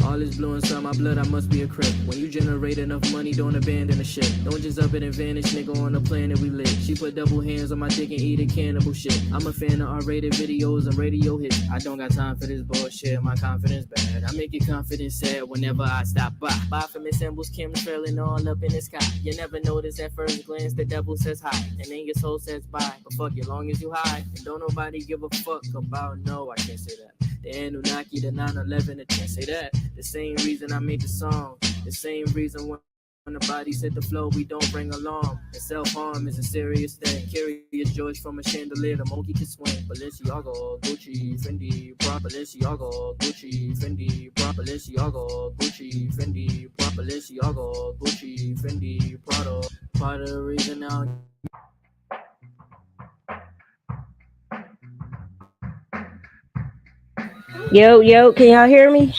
All this blue inside my blood, I must be a crip. When you generate enough money, don't abandon the shit. Don't just up and advantage, nigga, on the planet we live. She put double hands on my dick and eat a cannibal shit. I'm a fan of R-rated videos and radio hits. I don't got time for this bullshit, my confidence bad. I make your confidence sad whenever I stop by. Buy from Miss Symbols, Kim trailing all up in the sky. You never notice at first glance the devil says hi, and then your soul says bye. But fuck you, long as you high, and don't nobody give a fuck about no, I can't say that. The Anunnaki, the 9/11, I can't say that. The same reason I made the song. The same reason when the bodies hit the floor, we don't bring alarm. And self-harm is a serious thing. Carry your joys from a chandelier, the monkey can swing. Balenciaga, Gucci, Fendi, Prada. Balenciaga, Gucci, Fendi, Prada. Balenciaga, Gucci, Fendi, Prada. Balenciaga, Gucci, Fendi, Prada. Part of the reason now. Yo, can y'all hear me?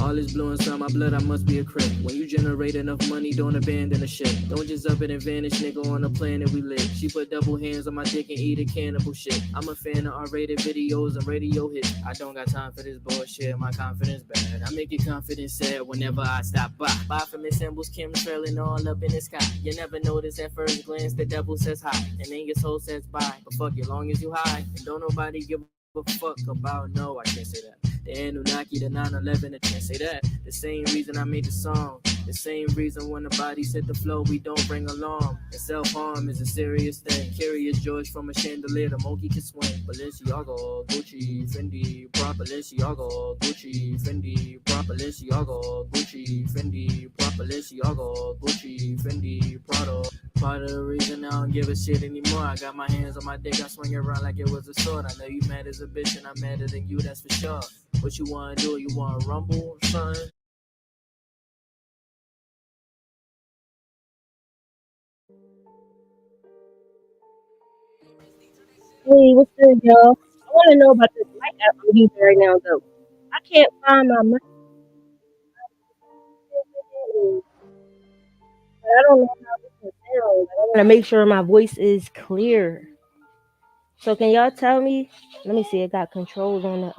All this blue inside my blood, I must be a crip. When you generate enough money, don't abandon the shit. Don't just up and advantage, nigga, on the planet we live. She put double hands on my dick and eat a cannibal shit. I'm a fan of R-rated videos and radio hits. I don't got time for this bullshit, my confidence bad. I make your confidence sad whenever I stop by. Buy from Miss Symbols, Kim trailing all up in the sky. You never notice at first glance the devil says hi, and then your soul says bye. But fuck you, long as you high, and don't nobody give a fuck about no, I can't say that. The Anunnaki, the 9/11, I can't say that. The same reason I made the song. The same reason when the bodies hit the floor, we don't bring alarm. And self-harm is a serious thing. Carry your joys from a chandelier, the monkey can swing. Balenciaga, Gucci, Fendi, Prada. Balenciaga, Gucci, Fendi, Prada. Balenciaga, Gucci, Fendi, Prada. Balenciaga, Gucci, Fendi, Prada. Part of the reason I don't give a shit anymore. I got my hands on my dick, I swing it around like it was a sword. I know you mad as a bitch and I'm madder than you, that's for sure. What you wanna do? You wanna rumble, son? Hey, what's good, y'all? I want to know about this mic app I'm using right now, though. I can't find my mic, but I don't know how this can sound. Like, I want to make sure my voice is clear. So can y'all tell me? Let me see. It got controls on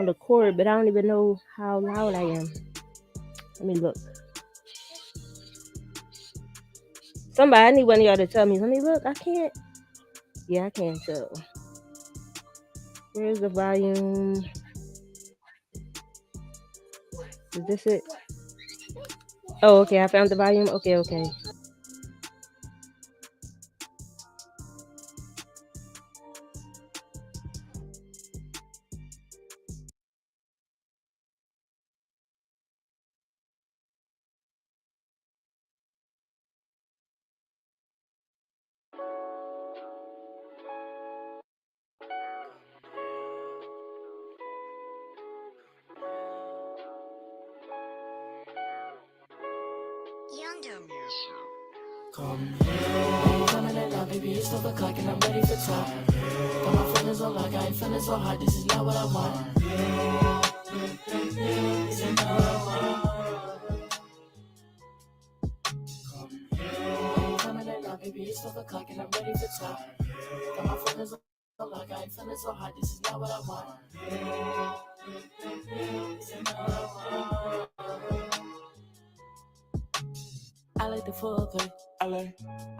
the cord, but I don't even know how loud I am. Let me look. Somebody, I need one of y'all to tell me. Let me look. I can't. Yeah, I can't tell. Where's the volume? Is this it? Oh, okay. I found the volume. Okay. Come here, coming in now, baby, it's 12 o'clock and I'm ready for top. Got my feelings on lock, I ain't feeling so hot, this is not what I want. This is not what I want. Come here, coming in now, baby, it's 12 o'clock and I'm ready for top. Got my feelings on lock, I ain't feeling so hot, this is not what I want. This is not what I want. I like the foreplay. I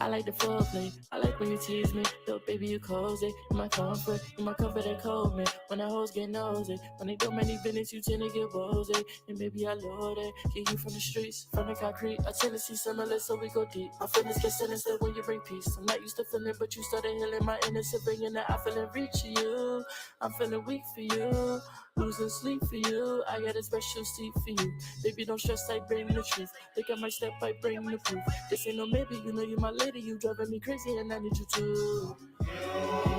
like the foreplay. I like when you tease me. Little baby, you cozy. In my comfort and cold me. When the hoes get nosy. When they do many business, you tend to get woozy. And maybe I love it. Get you from the streets, from the concrete. I tend to see similar, so we go deep. My feelings get sinister when you bring peace. I'm not used to feeling, but you started healing my innocent, bringing that I feeling reach you. I'm feeling weak for you. Losing sleep for you. I got a special seat for you. Baby, don't stress, I bring the truth. Look at my step, I bring the proof. This ain't no maybe, you know you're my lady. You driving me crazy and I need you to.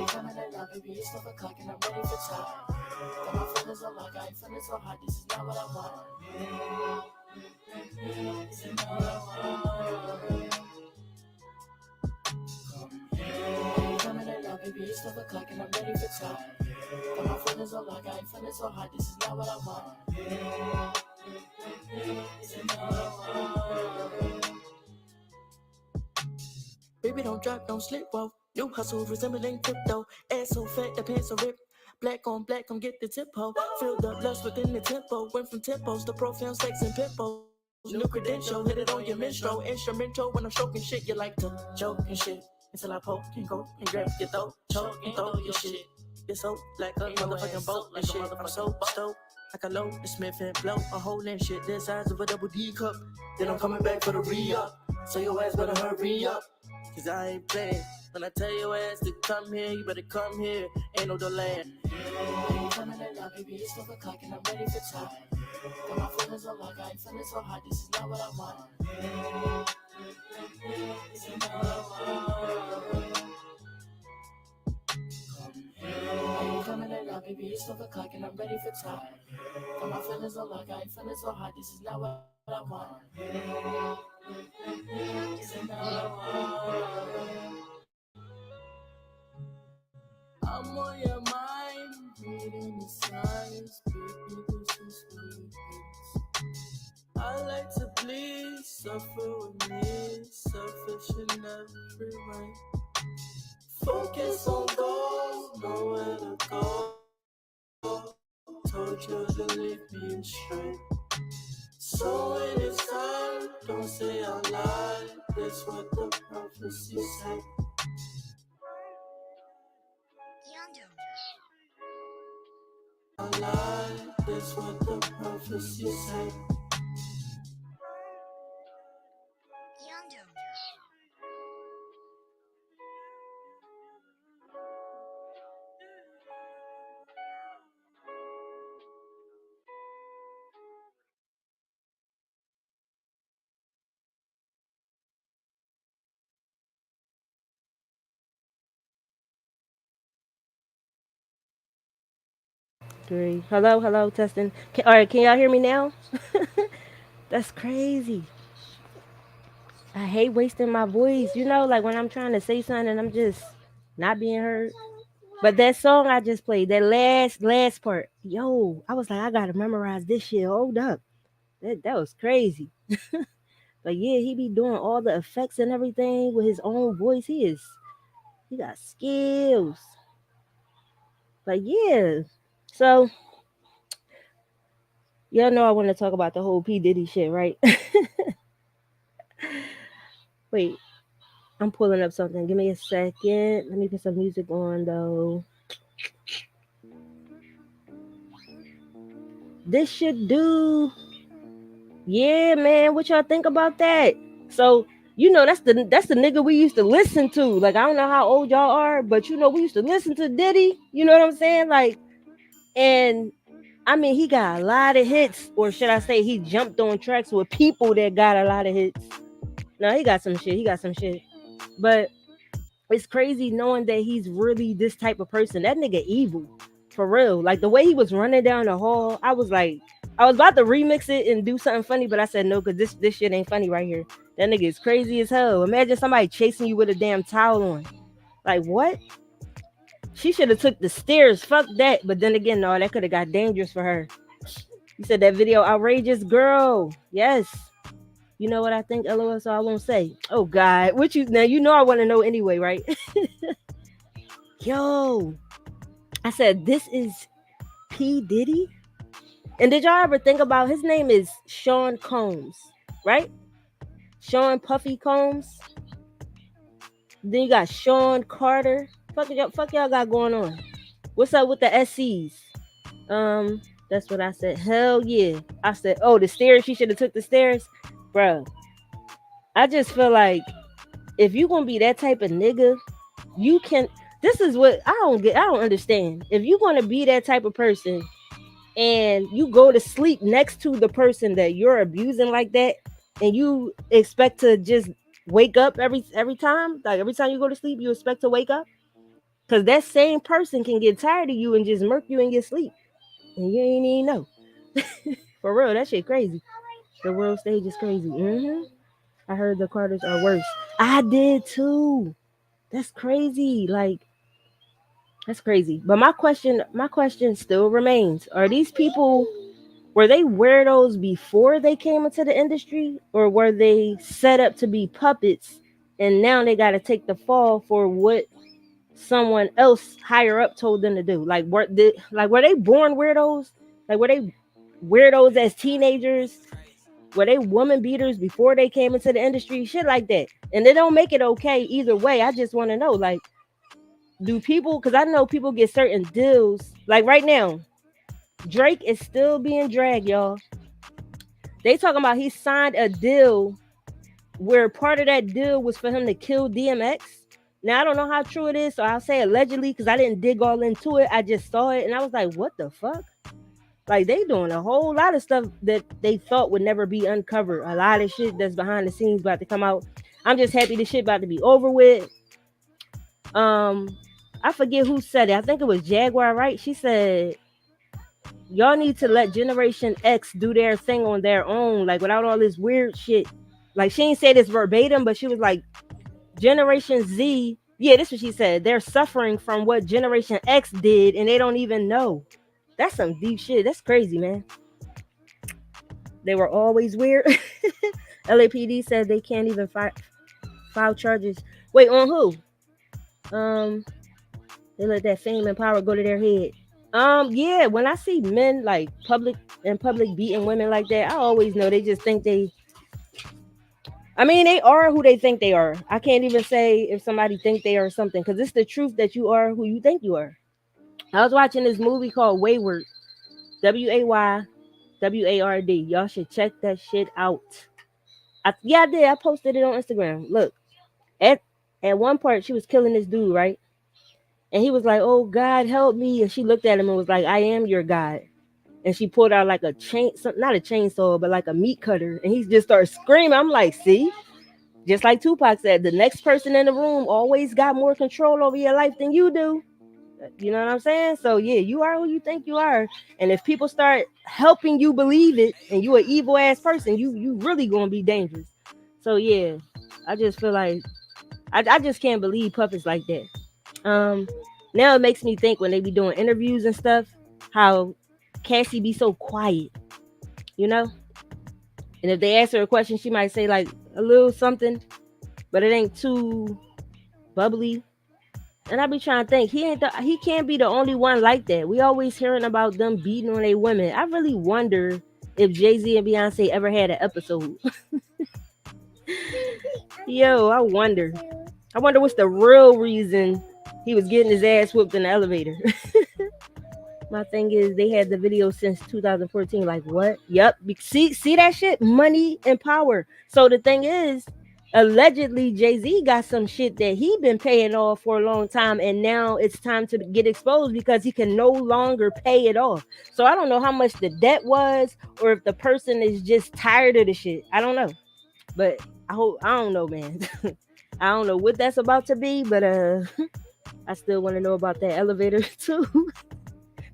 Coming in now, baby, it's 12 o'clock and I'm ready for top. Got my feelings on lock, I ain't feeling so hot. This is not what I want. This is not what I want. Coming in now, baby, it's 12 o'clock and I'm ready for top. Got my feelings on lock, I ain't feeling so hot. This is not what I want. This is not what I want. Baby, don't drop, don't slip, whoa. New hustle resembling crypto. Ass so fat, the pants so ripped. black on black, come get the tempo. Feel the lust within the tempo. Went from tempos to profound sex and pimples. New credential, hit it on your minstrel. Instrumental when I'm stroking shit, you like to joke and shit. Until I poke and go and grab your throat, choke and throw your shit. You're so like a motherfucking boat and shit. I'm so stoked. Like a load, the Smith and blow a hole in shit the size of a double D cup. Then I'm coming back for the re-up. So your ass better hurry up. Cause I ain't playing. When I tell your ass to come here, you better come here. Ain't no delay. Yeah, coming in now, baby, it's 12 o'clock and I'm ready for time. Got my feelings so like I ain't feeling so hot. This is not what I want. This is not what I want. Ain't coming in now, baby, it's 12 o'clock and I'm ready for time. Got my feelings so like I ain't feeling so hot. This is not what I want. This is not what I want. I'm on your mind, reading the signs, baby, this is what it is. I like to bleed, suffer with me, selfish in every way. Focus on goals, nowhere to go. Told you to leave me straight. So when it's time, don't say I lied. That's what the prophecy said. I lied. That's what the prophecy said. Three. Hello, hello, testing. All right, can y'all hear me now? That's crazy. I hate wasting my voice. You know, like when I'm trying to say something and I'm just not being heard. But that song I just played, that last part, yo, I was like, I gotta memorize this shit. Hold up, that was crazy. But yeah, he be doing all the effects and everything with his own voice. He got skills. But yeah, so y'all know I want to talk about the whole P Diddy shit, right? Wait, I'm pulling up something. Give me a second. Let me put some music on though. This should do. Yeah, man. What y'all think about that? So, you know, that's the nigga we used to listen to. Like, I don't know how old y'all are, but you know, we used to listen to Diddy. You know what I'm saying? Like, and I mean, he got a lot of hits, or should I say, he jumped on tracks with people that got a lot of hits. No, he got some shit. He got some shit. But it's crazy knowing that he's really this type of person. That nigga evil. For real. Like the way he was running down the hall, I was like, I was about to remix it and do something funny, but I said no, because this shit ain't funny right here. That nigga is crazy as hell. Imagine somebody chasing you with a damn towel on. Like what? She should have took the stairs. Fuck that. But then again, no, that could have got dangerous for her. You said that video outrageous, girl. Yes. You know what I think, LOL, so I won't say. Oh God. What you now you know I want to know anyway, right? Yo. I said this is P. Diddy. And did y'all ever think about his name is Sean Combs, right? Sean Puffy Combs. Then you got Sean Carter. Fuck y'all got going on. What's up with the SCs? That's what I said. Hell yeah. I said, oh, the stairs. She should have took the stairs, bro. I just feel like if you gonna be that type of nigga, you can. This is what I don't get. I don't understand. If you gonna be that type of person and you go to sleep next to the person that you're abusing like that, and you expect to just wake up every time, like every time you go to sleep, you expect to wake up, because that same person can get tired of you and just murk you in your sleep, and you ain't even know. For real, that shit crazy. The world stage is crazy. I heard the Carters are worse. I did too. That's crazy. Like that's crazy. But my question still remains: are these people, were they weirdos before they came into the industry, or were they set up to be puppets, and now they got to take the fall for what someone else higher up told them to do. Were they born weirdos? Like were they weirdos as teenagers? Were they woman beaters before they came into the industry? Shit like that. And they don't make it okay either way. I just want to know, like, do people? Because I know people get certain deals. Like right now, Drake is still being dragged, y'all. They talking about he signed a deal where part of that deal was for him to kill DMX. Now I don't know how true it is, so I'll say allegedly because I didn't dig all into it. I just saw it and I was like, what the fuck? Like they doing a whole lot of stuff that they thought would never be uncovered. A lot of shit that's behind the scenes about to come out. I'm just happy this shit about to be over with. I forget who said it. I think it was Jaguar, right? She said, y'all need to let Generation X do their thing on their own, like without all this weird shit. Like she ain't say this verbatim, but she was like, Generation Z, yeah, this is what she said. They're suffering from what Generation X did and they don't even know. That's some deep shit. That's crazy, man. They were always weird. LAPD said they can't even file charges. Wait, on who? They let that fame and power go to their head. Yeah, when I see men like public beating women like that, I always know they just think they. I mean, they are who they think they are. I can't even say if somebody think they are something because it's the truth that you are who you think you are. I was watching this movie called Wayward, WAYWARD. Y'all should check that shit out. I did. I posted it on Instagram. Look, at one part she was killing this dude, right? And he was like, "Oh God, help me!" And she looked at him and was like, "I am your God." And she pulled out like a not a chainsaw, but like a meat cutter. And he just started screaming. I'm like, see, just like Tupac said, the next person in the room always got more control over your life than you do. You know what I'm saying? So yeah, you are who you think you are. And if people start helping you believe it and you an evil ass person, you really gonna be dangerous. So yeah, I just feel like I just can't believe Puff is like that. Now it makes me think when they be doing interviews and stuff, how Cassie be so quiet, you know? And if they ask her a question, she might say like a little something, but it ain't too bubbly. And I be trying to think, he can't be the only one like that. We always hearing about them beating on their women. I really wonder if Jay-Z and Beyonce ever had an episode. Yo, I wonder. I wonder what's the real reason he was getting his ass whooped in the elevator. My thing is, they had the video since 2014. Like, what? Yep. See that shit? Money and power. So the thing is, allegedly, Jay-Z got some shit that he been paying off for a long time, and now it's time to get exposed because he can no longer pay it off. So I don't know how much the debt was, or if the person is just tired of the shit. I don't know. But I don't know, man. I don't know what that's about to be, but I still want to know about that elevator too.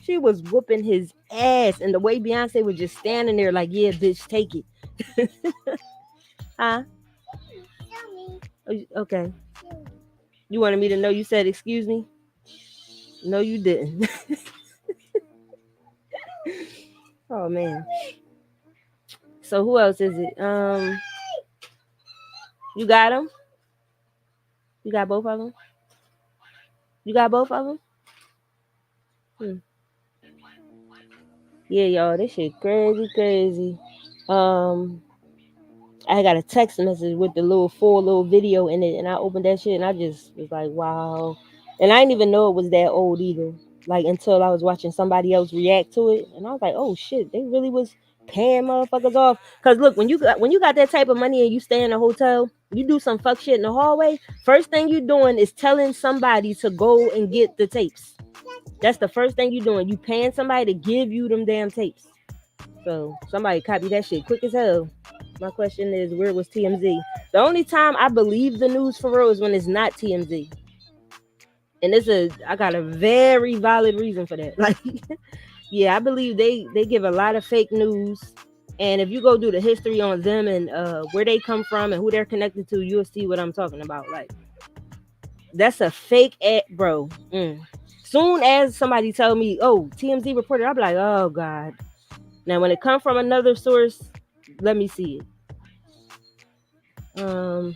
She was whooping his ass, and the way Beyonce was just standing there, like, "Yeah, bitch, take it." Huh? Okay. You wanted me to know you said excuse me? No, you didn't. Oh man. So who else is it? You got them? You got both of them? You got both of them? Hmm. Yeah, y'all, this shit crazy. I got a text message with the little video in it, and I opened that shit, and I just was like, wow. And I didn't even know it was that old either. Like until I was watching somebody else react to it, and I was like, oh shit, they really was paying motherfuckers off. Cause look, when you got that type of money and you stay in a hotel, you do some fuck shit in the hallway. First thing you doing is telling somebody to go and get the tapes. That's the first thing you doing. You paying somebody to give you them damn tapes. So somebody copy that shit quick as hell. My question is, where was TMZ? The only time I believe the news for real is when it's not TMZ. And I got a very valid reason for that. Like, yeah, I believe they give a lot of fake news. And if you go do the history on them and where they come from and who they're connected to, you'll see what I'm talking about. Like, that's a fake ad, bro. Soon as somebody tell me, oh, TMZ reported, I'll be like, oh God. Now, when it comes from another source, let me see it.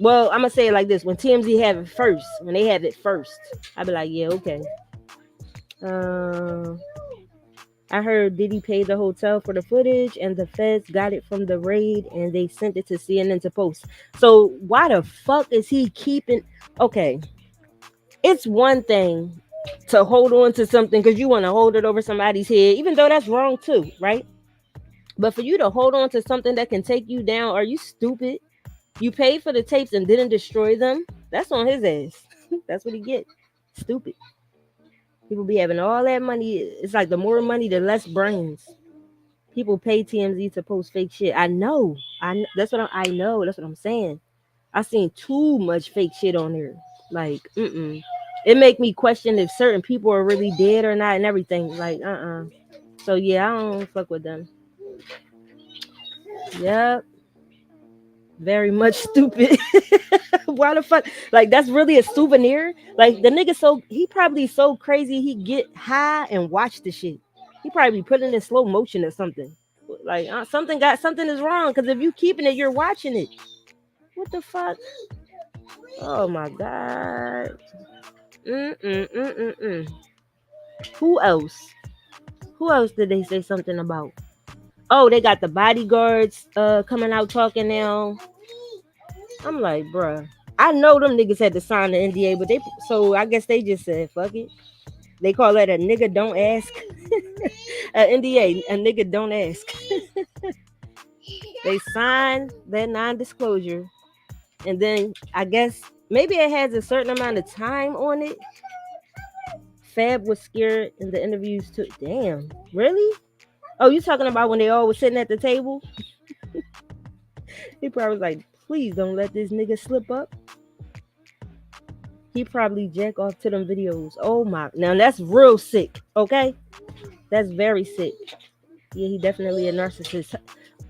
Well, I'm gonna say it like this: when TMZ have it first, when they have it first, I be like, yeah, okay. Um, I heard Diddy paid the hotel for the footage, and the feds got it from the raid, and they sent it to CNN to post. So why the fuck is he keeping? Okay, it's one thing to hold on to something because you want to hold it over somebody's head, even though that's wrong too, right? But for you to hold on to something that can take you down, are you stupid? You paid for the tapes and didn't destroy them. That's on his ass. That's what he get. Stupid. People be having all that money. It's like the more money, the less brains. People pay TMZ to post fake shit. I know. That's what I know. That's what I'm saying. I seen too much fake shit on there. Like, it make me question if certain people are really dead or not and everything. Like, So yeah, I don't fuck with them. Yep. Very much stupid. Why the fuck? Like that's really a souvenir. Like the nigga, so he probably so crazy he get high and watch the shit. He probably put it in slow motion or something. Like something is wrong because if you keeping it, you're watching it. What the fuck? Oh my god. Mm. Who else? Who else did they say something about? Oh, they got the bodyguards coming out talking now. I'm like, bruh. I know them niggas had to sign the NDA, but I guess they just said fuck it. They call that a nigga don't ask. A NDA, a nigga don't ask. They signed that non-disclosure, and then I guess maybe it has a certain amount of time on it. Fab was scared in the interviews too. Damn, really? Oh, you talking about when they all was sitting at the table? He probably was like, please don't let this nigga slip up. He probably jack off to them videos. Oh my, now that's real sick. Okay, that's very sick. Yeah, he definitely a narcissist.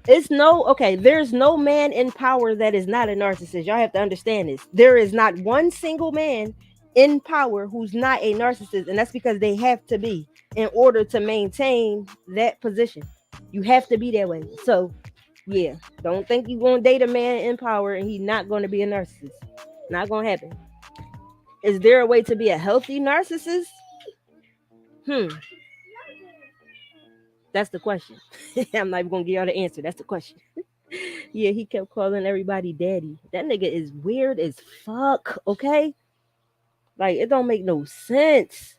There's no man in power that is not a narcissist. Y'all have to understand this. There is not one single man in power who's not a narcissist, and that's because they have to be in order to maintain that position. You have to be that way. So, yeah, don't think you're going to date a man in power and he's not going to be a narcissist. Not going to happen. Is there a way to be a healthy narcissist? That's the question. I'm not even gonna give y'all the answer. That's the question. Yeah, he kept calling everybody daddy. That nigga is weird as fuck. Okay, like it don't make no sense.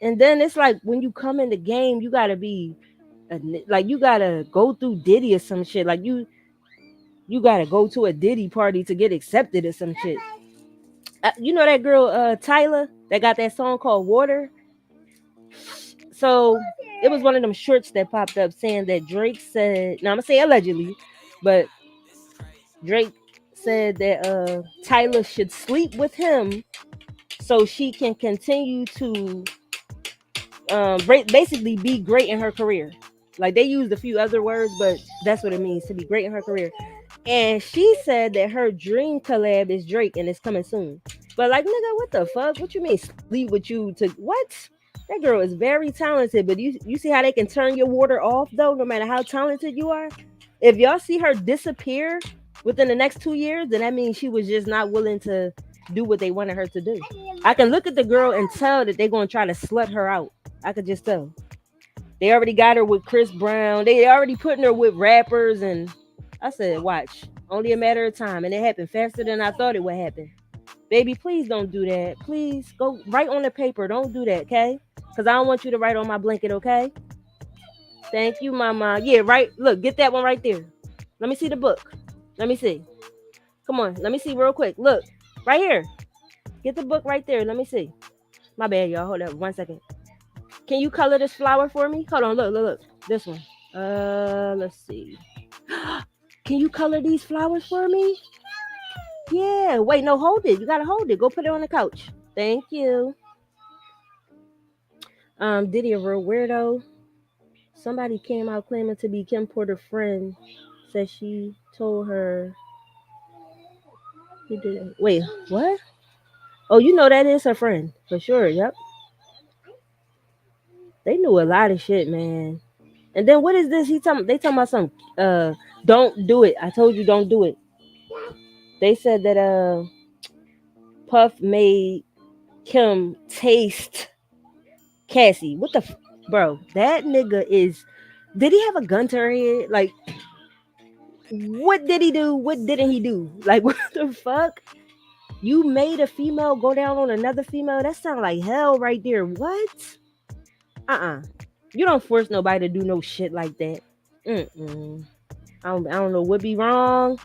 And then it's like when you come in the game, you gotta be like you gotta go through Diddy or some shit. Like you gotta go to a Diddy party to get accepted or some shit. You know that girl Tyler that got that song called Water. So it was one of them shorts that popped up saying that Drake said, now I'm gonna say allegedly, but Drake said that Tyler should sleep with him so she can continue to basically be great in her career. Like they used a few other words, but that's what it means to be great in her career. And she said that her dream collab is Drake and it's coming soon. But like, nigga, what the fuck? What you mean sleep with you to what? That girl is very talented, but you see how they can turn your water off though, no matter how talented you are. If y'all see her disappear within the next 2 years, then that means she was just not willing to do what they wanted her to do. I can look at the girl and tell that they're gonna try to slut her out. I could just tell. They already got her with Chris Brown. They already putting her with rappers, and I said, watch. Only a matter of time, and it happened faster than I thought it would happen. Baby, please don't do that. Please go write on the paper. Don't do that, okay? Because I don't want you to write on my blanket, okay? Thank you, mama. Yeah, right. Look, get that one right there. Let me see the book. Let me see. Come on. Let me see real quick. Look, right here. Get the book right there. Let me see. My bad, y'all. Hold up 1 second. Can you color this flower for me? Hold on. Look. This one. Let's see. Can you color these flowers for me? Yeah. Wait, no, hold it. You gotta hold it. Go put it on the couch. Thank you. Diddy a real weirdo. Somebody came out claiming to be Kim Porter's friend. Said she told her he didn't. Wait, what? Oh, you know that is her friend for sure. Yep. They knew a lot of shit, man. And then what is this? They talking about some don't do it. I told you don't do it. They said that Puff made Kim taste Cassie. What the bro? That nigga is. Did he have a gun to her head? Like, what did he do? What didn't he do? Like, what the fuck? You made a female go down on another female? That sounds like hell right there. What? You don't force nobody to do no shit like that. Mm-mm. I don't know what be wrong.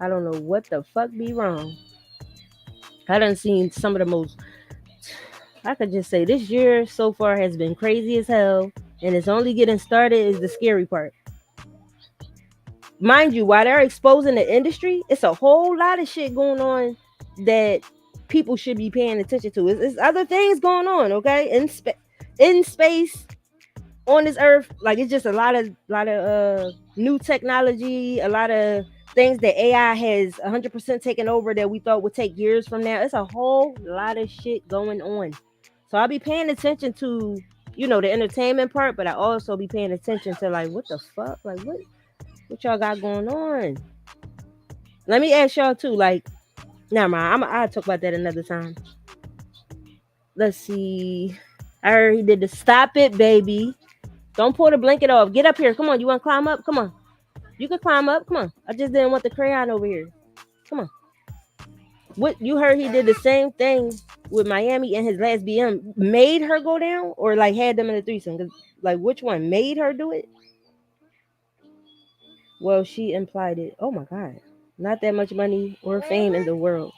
I don't know what the fuck be wrong. I done seen some of the most. I could just say this year so far has been crazy as hell, and it's only getting started. Is the scary part. Mind you, while they're exposing the industry, it's a whole lot of shit going on that people should be paying attention to. It's other things going on, okay? In space, on this earth, like it's just a lot of new technology, a lot of things that AI has 100% taken over that we thought would take years from now. It's a whole lot of shit going on. So I'll be paying attention to, the entertainment part, but I also be paying attention to like what the fuck? Like what y'all got going on? Let me ask y'all too, like, never mind, I'll talk about that another time. Let's see. I heard he did the stop it, baby. Don't pull the blanket off. Get up here. Come on. You want to climb up? Come on. You can climb up. Come on. I just didn't want the crayon over here. Come on. What you heard he did the same thing with Miami and his last BM. Made her go down or like had them in a threesome? Like which one made her do it? Well, she implied it. Oh my God. Not that much money or fame in the world.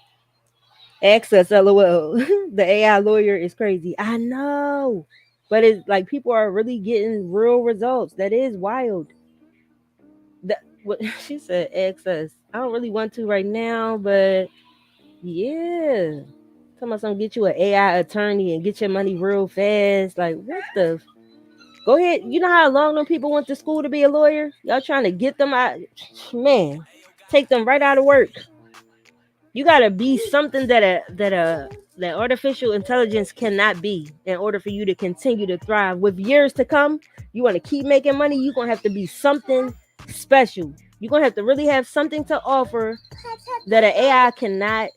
Access, lol. The AI lawyer is crazy. I know. But it's like people are really getting real results. That is wild. What she said, access. I don't really want to right now, but yeah. Come on, some get you an AI attorney and get your money real fast. Like what the? Go ahead. You know how long them people went to school to be a lawyer? Y'all trying to get them out? Man, take them right out of work. You gotta be something that artificial intelligence cannot be in order for you to continue to thrive. With years to come, you want to keep making money. You're gonna have to be something special. You're gonna have to really have something to offer that an AI cannot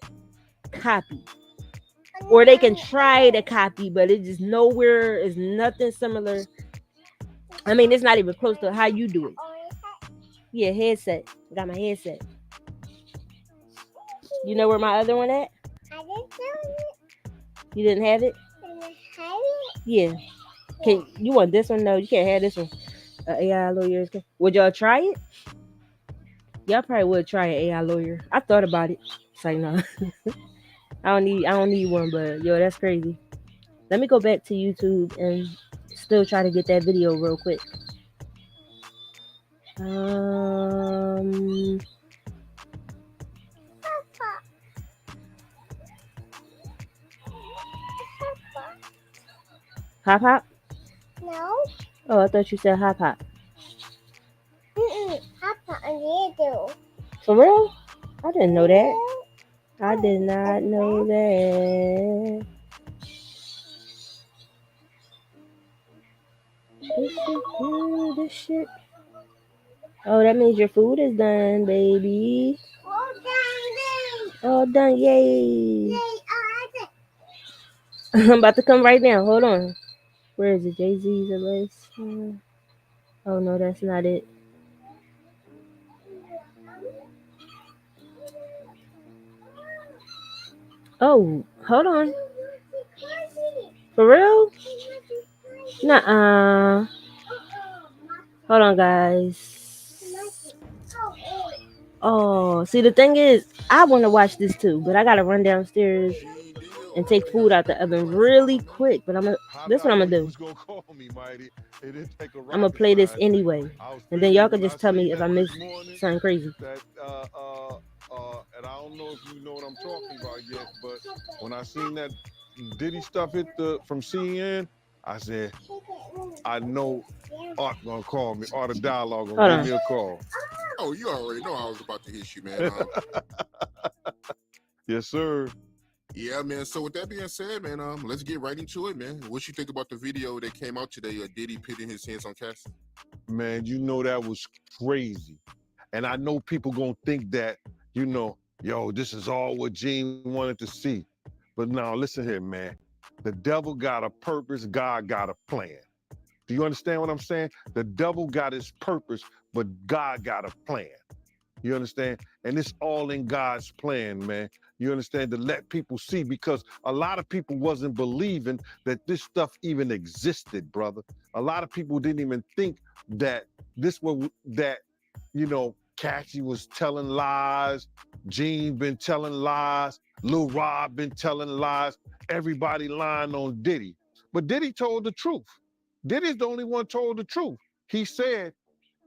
copy, or they can try to copy, but it just nowhere is nothing similar. I mean, it's not even close to how you do it. Yeah, headset. I got my headset. You know where my other one at? You didn't have it? Yeah. Can you want this one? No, you can't have this one. AI lawyers. Would y'all try it? Y'all probably would try an AI lawyer. I thought about it. It's like no. I don't need one, but yo, that's crazy. Let me go back to YouTube and still try to get that video real quick. Hop hop? No. Oh, I thought you said hop hop. Hop hop, I need to. For real? I didn't know that. I did not know that. This shit. Oh, that means your food is done, baby. All done, yay. I'm about to come right now. Hold on. Where is it? Jay-Z's list. Oh no, that's not it. Oh, hold on. For real? Nuh-uh. Hold on, guys. Oh, see, the thing is, I want to watch this too, but I gotta run downstairs and take food out the oven really quick. But this what I'm gonna do. I'm gonna play this anyway, and then y'all can just tell me if I missed something crazy. And I don't know if you know what I'm talking about yet, but when I seen that Diddy stuff hit from CNN, I said, I know Art gonna call me. Art of Dialogue gonna give me a call. Oh, you already know I was about to hit you, man. Yes, sir. Yeah, man. So with that being said, man, let's get right into it, man. What you think about the video that came out today of Diddy putting his hands on Cassie? Man, you know that was crazy. And I know people gonna think that, Yo, this is all what Gene wanted to see. But now listen here, man. The devil got a purpose, God got a plan. Do you understand what I'm saying? The devil got his purpose, but God got a plan. You understand? And it's all in God's plan, man. You understand? To let people see, because a lot of people wasn't believing that this stuff even existed, brother. A lot of people didn't even think that this was that, Cassie was telling lies, Gene been telling lies, Lil Rob been telling lies, everybody lying on Diddy. But Diddy told the truth. Diddy's the only one told the truth. He said,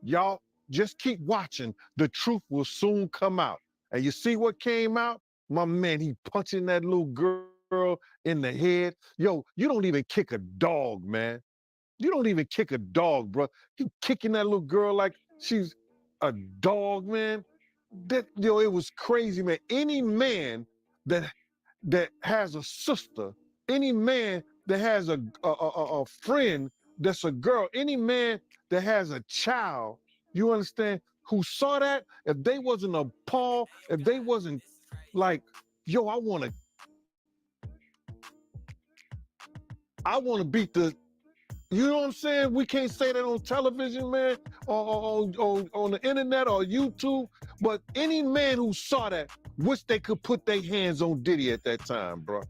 y'all just keep watching. The truth will soon come out. And you see what came out? My man, he punching that little girl in the head. Yo, you don't even kick a dog, man. You don't even kick a dog, bro. He kicking that little girl like she's a dog, man. It was crazy, man. Any man that has a sister, any man that has a friend that's a girl, any man that has a child, you understand, who saw that, if they wasn't appalled, if they wasn't like, yo, I wanna beat the, you know what I'm saying? We can't say that on television, man, or on the internet or YouTube. But any man who saw that wish they could put their hands on Diddy at that time, bro.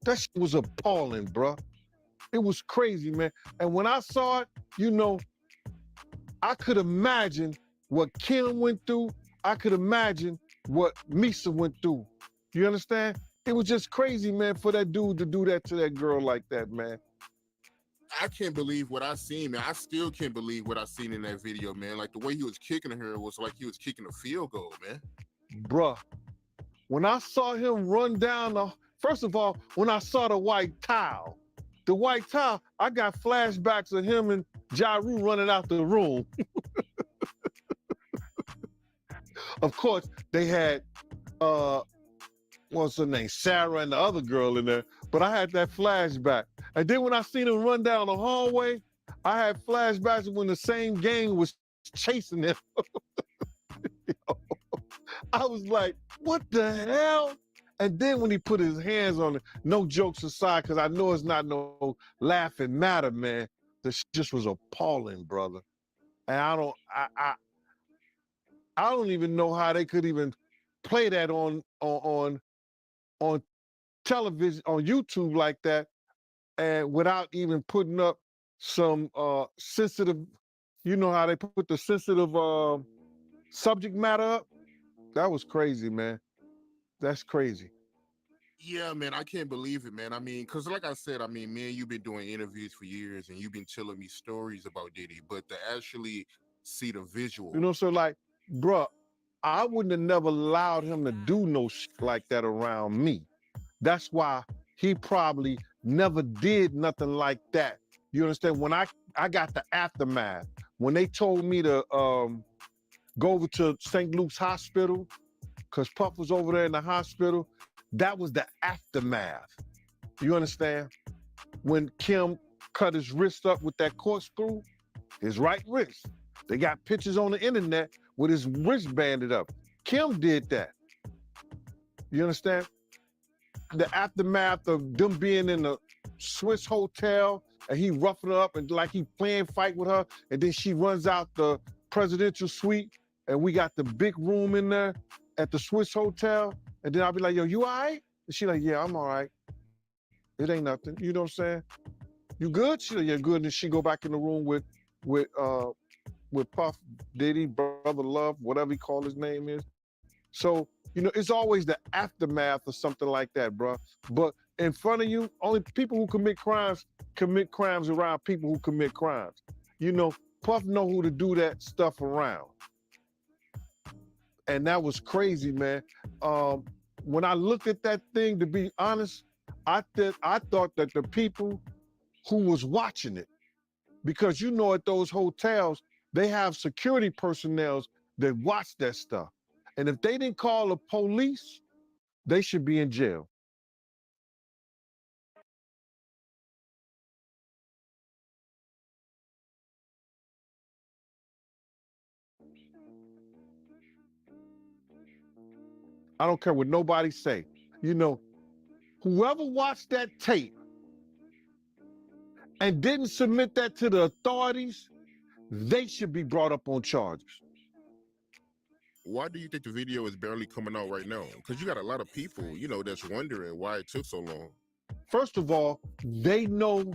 That shit was appalling, bro. It was crazy, man. And when I saw it, I could imagine what Kim went through. I could imagine what Misa went through. You understand? It was just crazy, man, for that dude to do that to that girl like that, man. I can't believe what I seen, man. I still can't believe what I seen in that video, man. Like the way he was kicking her was like he was kicking a field goal, man. Bruh, when I saw him run down first of all, when I saw the white towel, I got flashbacks of him and Ja Rule running out the room. Of course, they had what's her name, Sarah and the other girl in there, but I had that flashback. And then when I seen him run down the hallway, I had flashbacks when the same gang was chasing him. I was like, what the hell? And then when he put his hands on it, no jokes aside, because I know it's not no laughing matter, man. This just was appalling, brother. And I don't even know how they could even play that on television, on YouTube like that, and without even putting up some sensitive, you know how they put the sensitive subject matter up? That was crazy, man. That's crazy. Yeah, man, I can't believe it, man. I mean, because like I said, I mean, man, you've been doing interviews for years and you've been telling me stories about Diddy, but to actually see the visual. So like, bruh, I wouldn't have never allowed him to do no shit like that around me. That's why he probably never did nothing like that. You understand? When I got the aftermath, when they told me to go over to St. Luke's Hospital, because Puff was over there in the hospital, that was the aftermath. You understand? When Kim cut his wrist up with that corkscrew, his right wrist. They got pictures on the internet with his wrist banded up. Kim did that. You understand? The aftermath of them being in the Swiss hotel and he roughing her up and like he playing fight with her, and then she runs out the presidential suite and we got the big room in there at the Swiss hotel, and then I'll be like, yo, you all right? And she like, yeah, I'm all right. It ain't nothing. You know what I'm saying? You good? She like, yeah, good. And then she go back in the room with Puff Diddy, Brother Love, whatever he call his name is. So, it's always the aftermath of something like that, bro. But in front of you, only people who commit crimes around people who commit crimes. Puff know who to do that stuff around. And that was crazy, man. When I looked at that thing, to be honest, I thought that the people who was watching it, because at those hotels, they have security personnel that watch that stuff. And if they didn't call the police, they should be in jail. I don't care what nobody say. You know, whoever watched that tape and didn't submit that to the authorities, they should be brought up on charges. Why do you think the video is barely coming out right now? Because you got a lot of people, that's wondering why it took so long. First of all, they know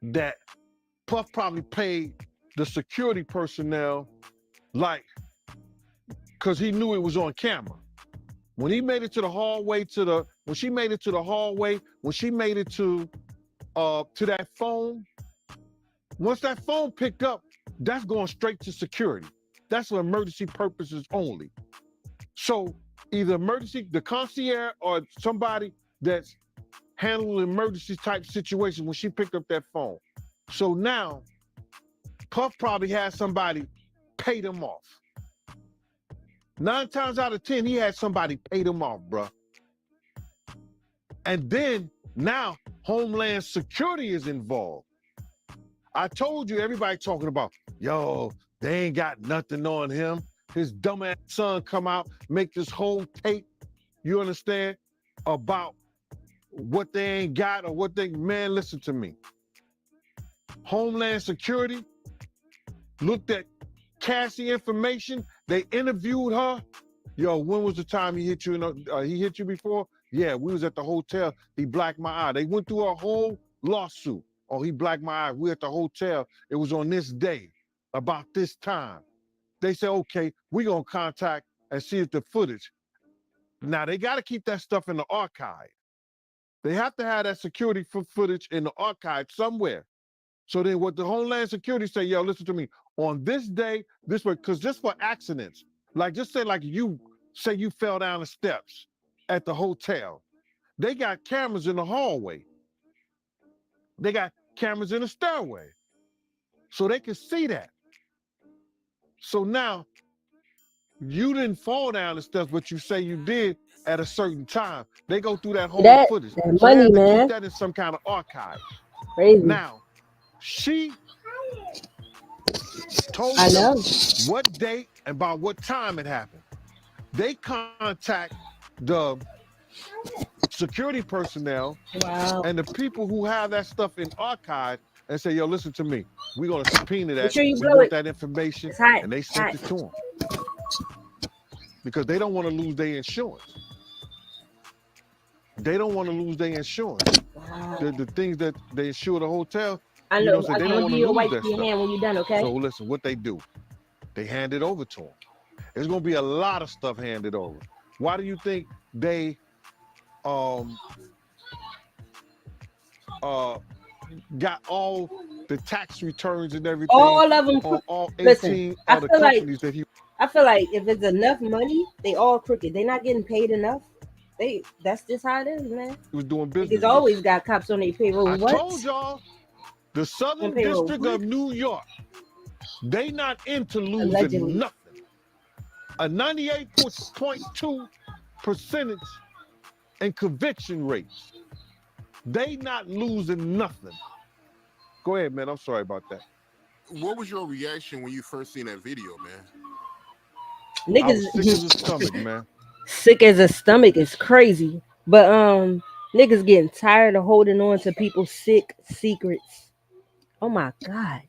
that Puff probably paid the security personnel like, because he knew it was on camera. When he made it to the hallway, when she made it to the hallway, when she made it to that phone, once that phone picked up, that's going straight to security. That's for emergency purposes only. So either the concierge or somebody that's handling emergency type situation when she picked up that phone. So now Puff probably had somebody pay them off. 9 times out of 10, he had somebody pay them off, bruh. And then now Homeland Security is involved. I told you, everybody talking about, yo, they ain't got nothing on him. His dumbass son come out, make this whole tape, you understand, about what they ain't got or man, listen to me. Homeland Security looked at Cassie information. They interviewed her. Yo, when was the time he hit you? He hit you before? Yeah, we was at the hotel. He blacked my eye. They went through a whole lawsuit. Oh, he blacked my eye. We at the hotel. It was on this day, about this time. They said, okay, we gonna contact and see if the footage. Now they got to keep that stuff in the archive. They have to have that security footage in the archive somewhere. So then what the Homeland Security say, yo, listen to me, on this day, this way, because just for accidents, like just say like you fell down the steps at the hotel. They got cameras in the hallway. They got cameras in the stairway. So they can see that. So now you didn't fall down the steps, but you say you did at a certain time. They go through that whole footage. That So they money, have to man. keep that in some kind of archive. Crazy. Now, she told I them know. what date and by what time it happened. They contact the security personnel Wow. and the people who have that stuff in archive and say, yo, listen to me. We're going to subpoena that. Make sure you We blow want it. that information. It's hot. And they sent it to them. Because they don't want to lose their insurance. They don't want to lose their insurance. Wow. The things that they insure the hotel, I know. so I'm they gonna don't want give to you a lose wipe that for your stuff. hand when you're done, okay? So listen, what they do, they hand it over to them. There's going to be a lot of stuff handed over. Why do you think they got all the tax returns and everything All of them. on all 18 Listen, of the companies that he I feel like if it's enough money, they all crooked. They not getting paid enough. That's just how it is, man. was doing business Niggas with? always got cops on their payroll. I What? told y'all, the Southern payroll. District of New York, they not into losing Allegedly. nothing. A 98.2 percentage in conviction rates. They not losing nothing. Go ahead, man. I'm sorry about that. What was your reaction when you first seen that video, man? I was sick as a stomach, man. Sick as a stomach is crazy. But niggas getting tired of holding on to people's sick secrets. Oh my God.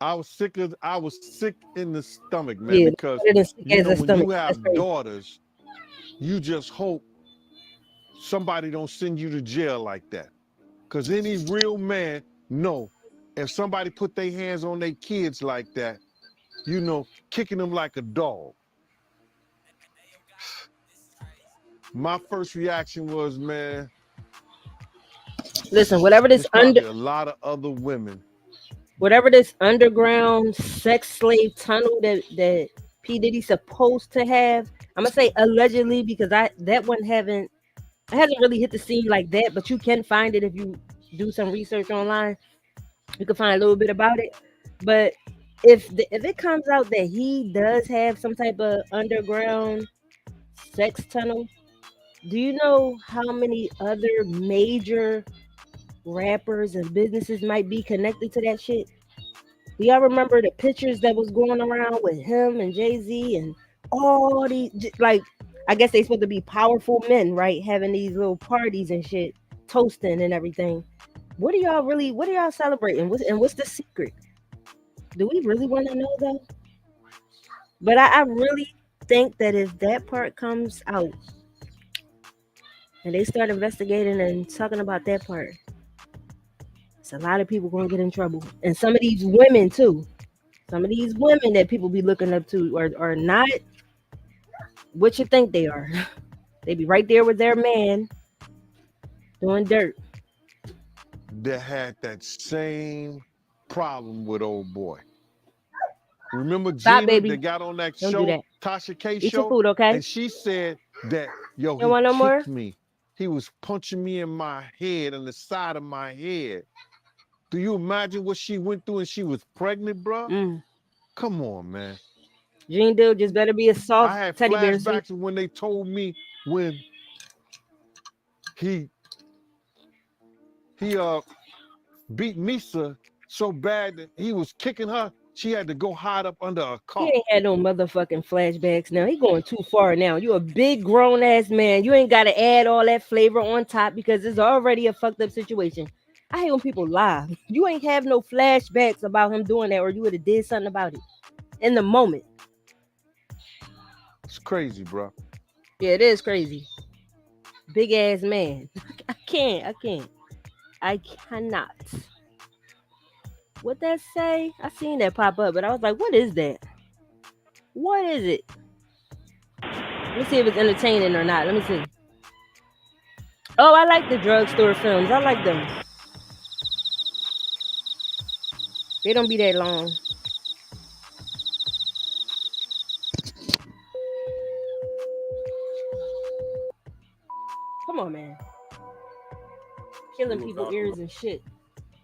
I was sick in the stomach, man, Yeah, because better than sick you as know a when stomach. you That's have crazy. daughters, you just hope somebody don't send you to jail like that. Because any real man know if somebody put their hands on their kids like that, kicking them like a dog. My first reaction was, man, Listen, whatever this there's probably a lot of other women. whatever this underground sex slave tunnel that P Diddy supposed to have, I'm gonna say allegedly because I hasn't really hit the scene like that, but you can find it if you do some research online. You can find a little bit about it. But if it comes out that he does have some type of underground sex tunnel, do you know how many other major rappers and businesses might be connected to that shit? Do y'all remember the pictures that was going around with him and Jay-Z and all these, like, I guess they supposed to be powerful men, right? Having these little parties and shit, toasting and everything. What are y'all really? What are y'all celebrating? What's the secret? Do we really want to know though? But I really think that if that part comes out and they start investigating and talking about that part, it's a lot of people gonna get in trouble, and some of these women too. Some of these women that people be looking up to are not what you think they are. They be right there with their man doing dirt. That had that same problem with old boy. Remember Stop, Gina baby. that got on that Don't do show, that. Tasha K Eat your show? food, okay? And she said that, yo, You don't he want no more? kicked me. He was punching me in my head, on the side of my head. Do you imagine what she went through and she was pregnant, bro? Mm. Come on, man. Gene Dill just better be a soft I had teddy bear suit. flashbacks of when they told me when he beat Misa so bad that he was kicking her, she had to go hide up under a He car. ain't had no motherfucking flashbacks now. He going too far now. You a big grown ass man. You ain't got to add all that flavor on top because it's already a fucked up situation. I hate when people lie. You ain't have no flashbacks about him doing that, or you would have did something about it in the moment. It's crazy, bro. Yeah, it is crazy. Big ass man. I can't. I cannot. What that say? I seen that pop up, but I was like, what is that? What is it? Let me see if it's entertaining or not. Let me see. Oh, I like the drugstore films. I like them. They don't be that long. Come on, man. Killing people ears and shit.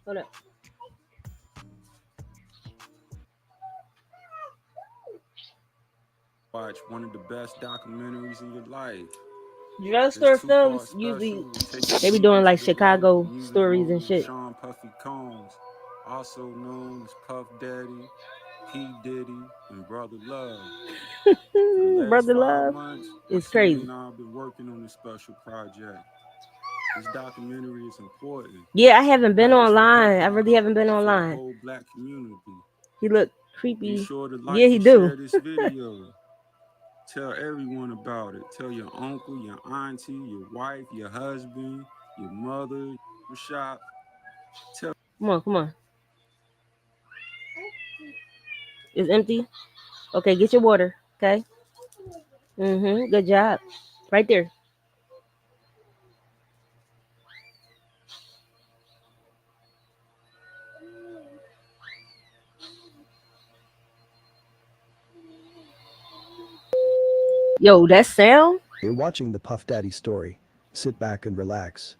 Hold up. Watch one of the best documentaries in your life. Drugstore films usually they be doing like Chicago stories and shit. Sean Puffy Combs, also known as Puff Daddy, P Diddy, and Brother Love. For the last Brother 5 Love months, is my team crazy. and I have been working on this special project. This documentary is important. Yeah, I haven't been Not just for online. I hip-hop, really haven't been but for the online. whole black community. He look Be creepy. sure to Yeah, like he and do. share this video. Tell everyone about it. Tell your uncle, your auntie, your wife, your husband, your mother, your shop. Come on. It's empty. Okay, get your water. Okay. Good job. Right there. Yo, that sound? You're watching the Puff Daddy story. Sit back and relax.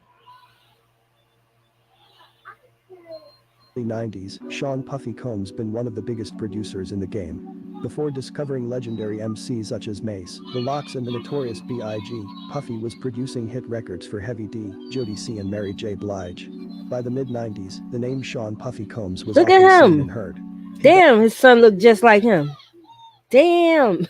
In the 90s, Sean Puffy Combs been one of the biggest producers in the game. Before discovering legendary MCs such as Mace, The Lox and the notorious B.I.G., Puffy was producing hit records for Heavy D, Jody C and Mary J. Blige. By the mid-90s, the name Sean Puffy Combs was Look at often seen him. and heard. Damn, his son looked just like him. Damn.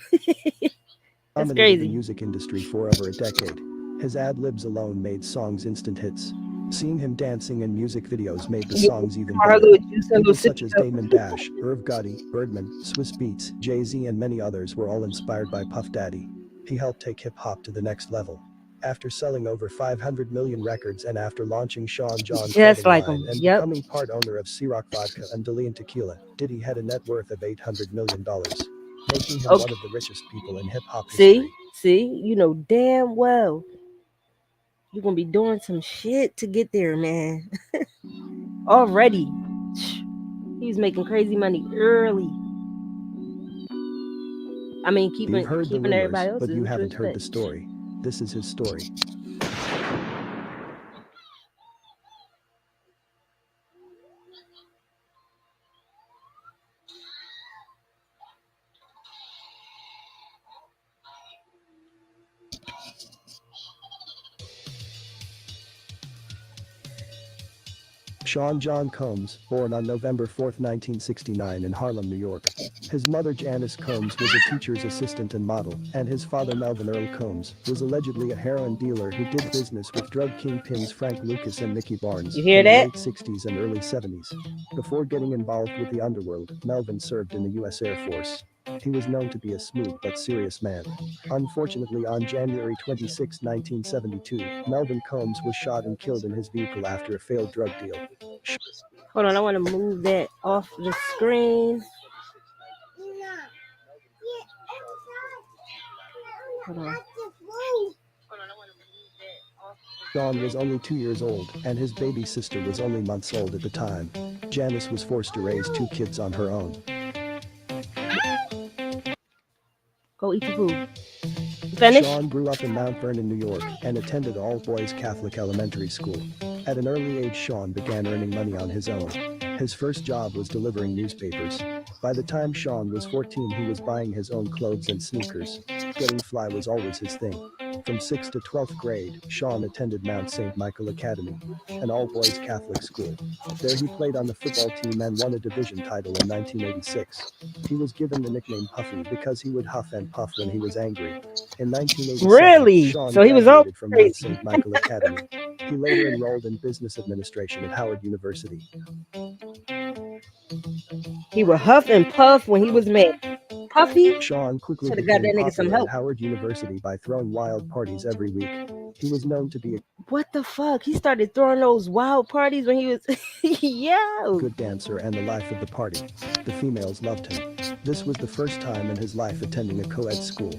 That's Dominated the crazy. music industry for over a decade. His ad-libs alone made songs instant hits. Seeing him dancing in music videos made the Yeah, songs even our better. little juice, our little People such sippy as cup. Damon Dash, Irv Gotti, Birdman, Swiss Beats, Jay-Z and many others were all inspired by Puff Daddy. He helped take hip-hop to the next level. After selling over 500 million records and after launching Sean John Just clothing like line him. and Yep. becoming part owner of Ciroc Vodka and Delian Tequila, Diddy had a net worth of $800 million, making him one of the richest people in hip-hop history. See, you know damn well you're gonna be doing some shit to get there, man. Already. He was making crazy money early. I mean, You've heard the keeping everybody rumors, but else's, you what you haven't heard the expect. story. This is his story. Sean John Combs, born on November 4, 1969 in Harlem, New York. His mother Janice Combs was a teacher's assistant and model, and his father Melvin Earl Combs was allegedly a heroin dealer who did business with drug kingpins Frank Lucas and Nicky Barnes You hear in the that? late 60s and early 70s. Before getting involved with the underworld, Melvin served in the U.S. Air Force. He was known to be a smooth but serious man. Unfortunately, on January 26, 1972, Melvin Combs was shot and killed in his vehicle after a failed drug deal. Hold on, I want to move that off the screen. Hold on. Sean was only 2 years old, and his baby sister was only months old at the time. Janice was forced to raise 2 kids on her own. Go eat your food. You finished? Sean grew up in Mount Vernon, New York, and attended all-boys Catholic elementary school. At an early age, Sean began earning money on his own. His first job was delivering newspapers. By the time Sean was 14, he was buying his own clothes and sneakers. Getting fly was always his thing. From 6th to 12th grade, Sean attended Mount St. Michael Academy, an all-boys Catholic school. There he played on the football team and won a division title in 1986. He was given the nickname Puffy because he would huff and puff when he was angry. In 1987, Really? Sean So he was all graduated from Mount crazy. St. Michael Academy. He later enrolled in business administration at Howard University. He would huff and puff when he was mad. Puffy? Sean quickly Shoulda got became that nigga some popular help. at Howard University by throwing wild parties every week. He was known to be a What the fuck? He started throwing those wild parties when he was yo. good dancer and the life of the party. The females loved him. This was the first time in his life attending a co-ed school.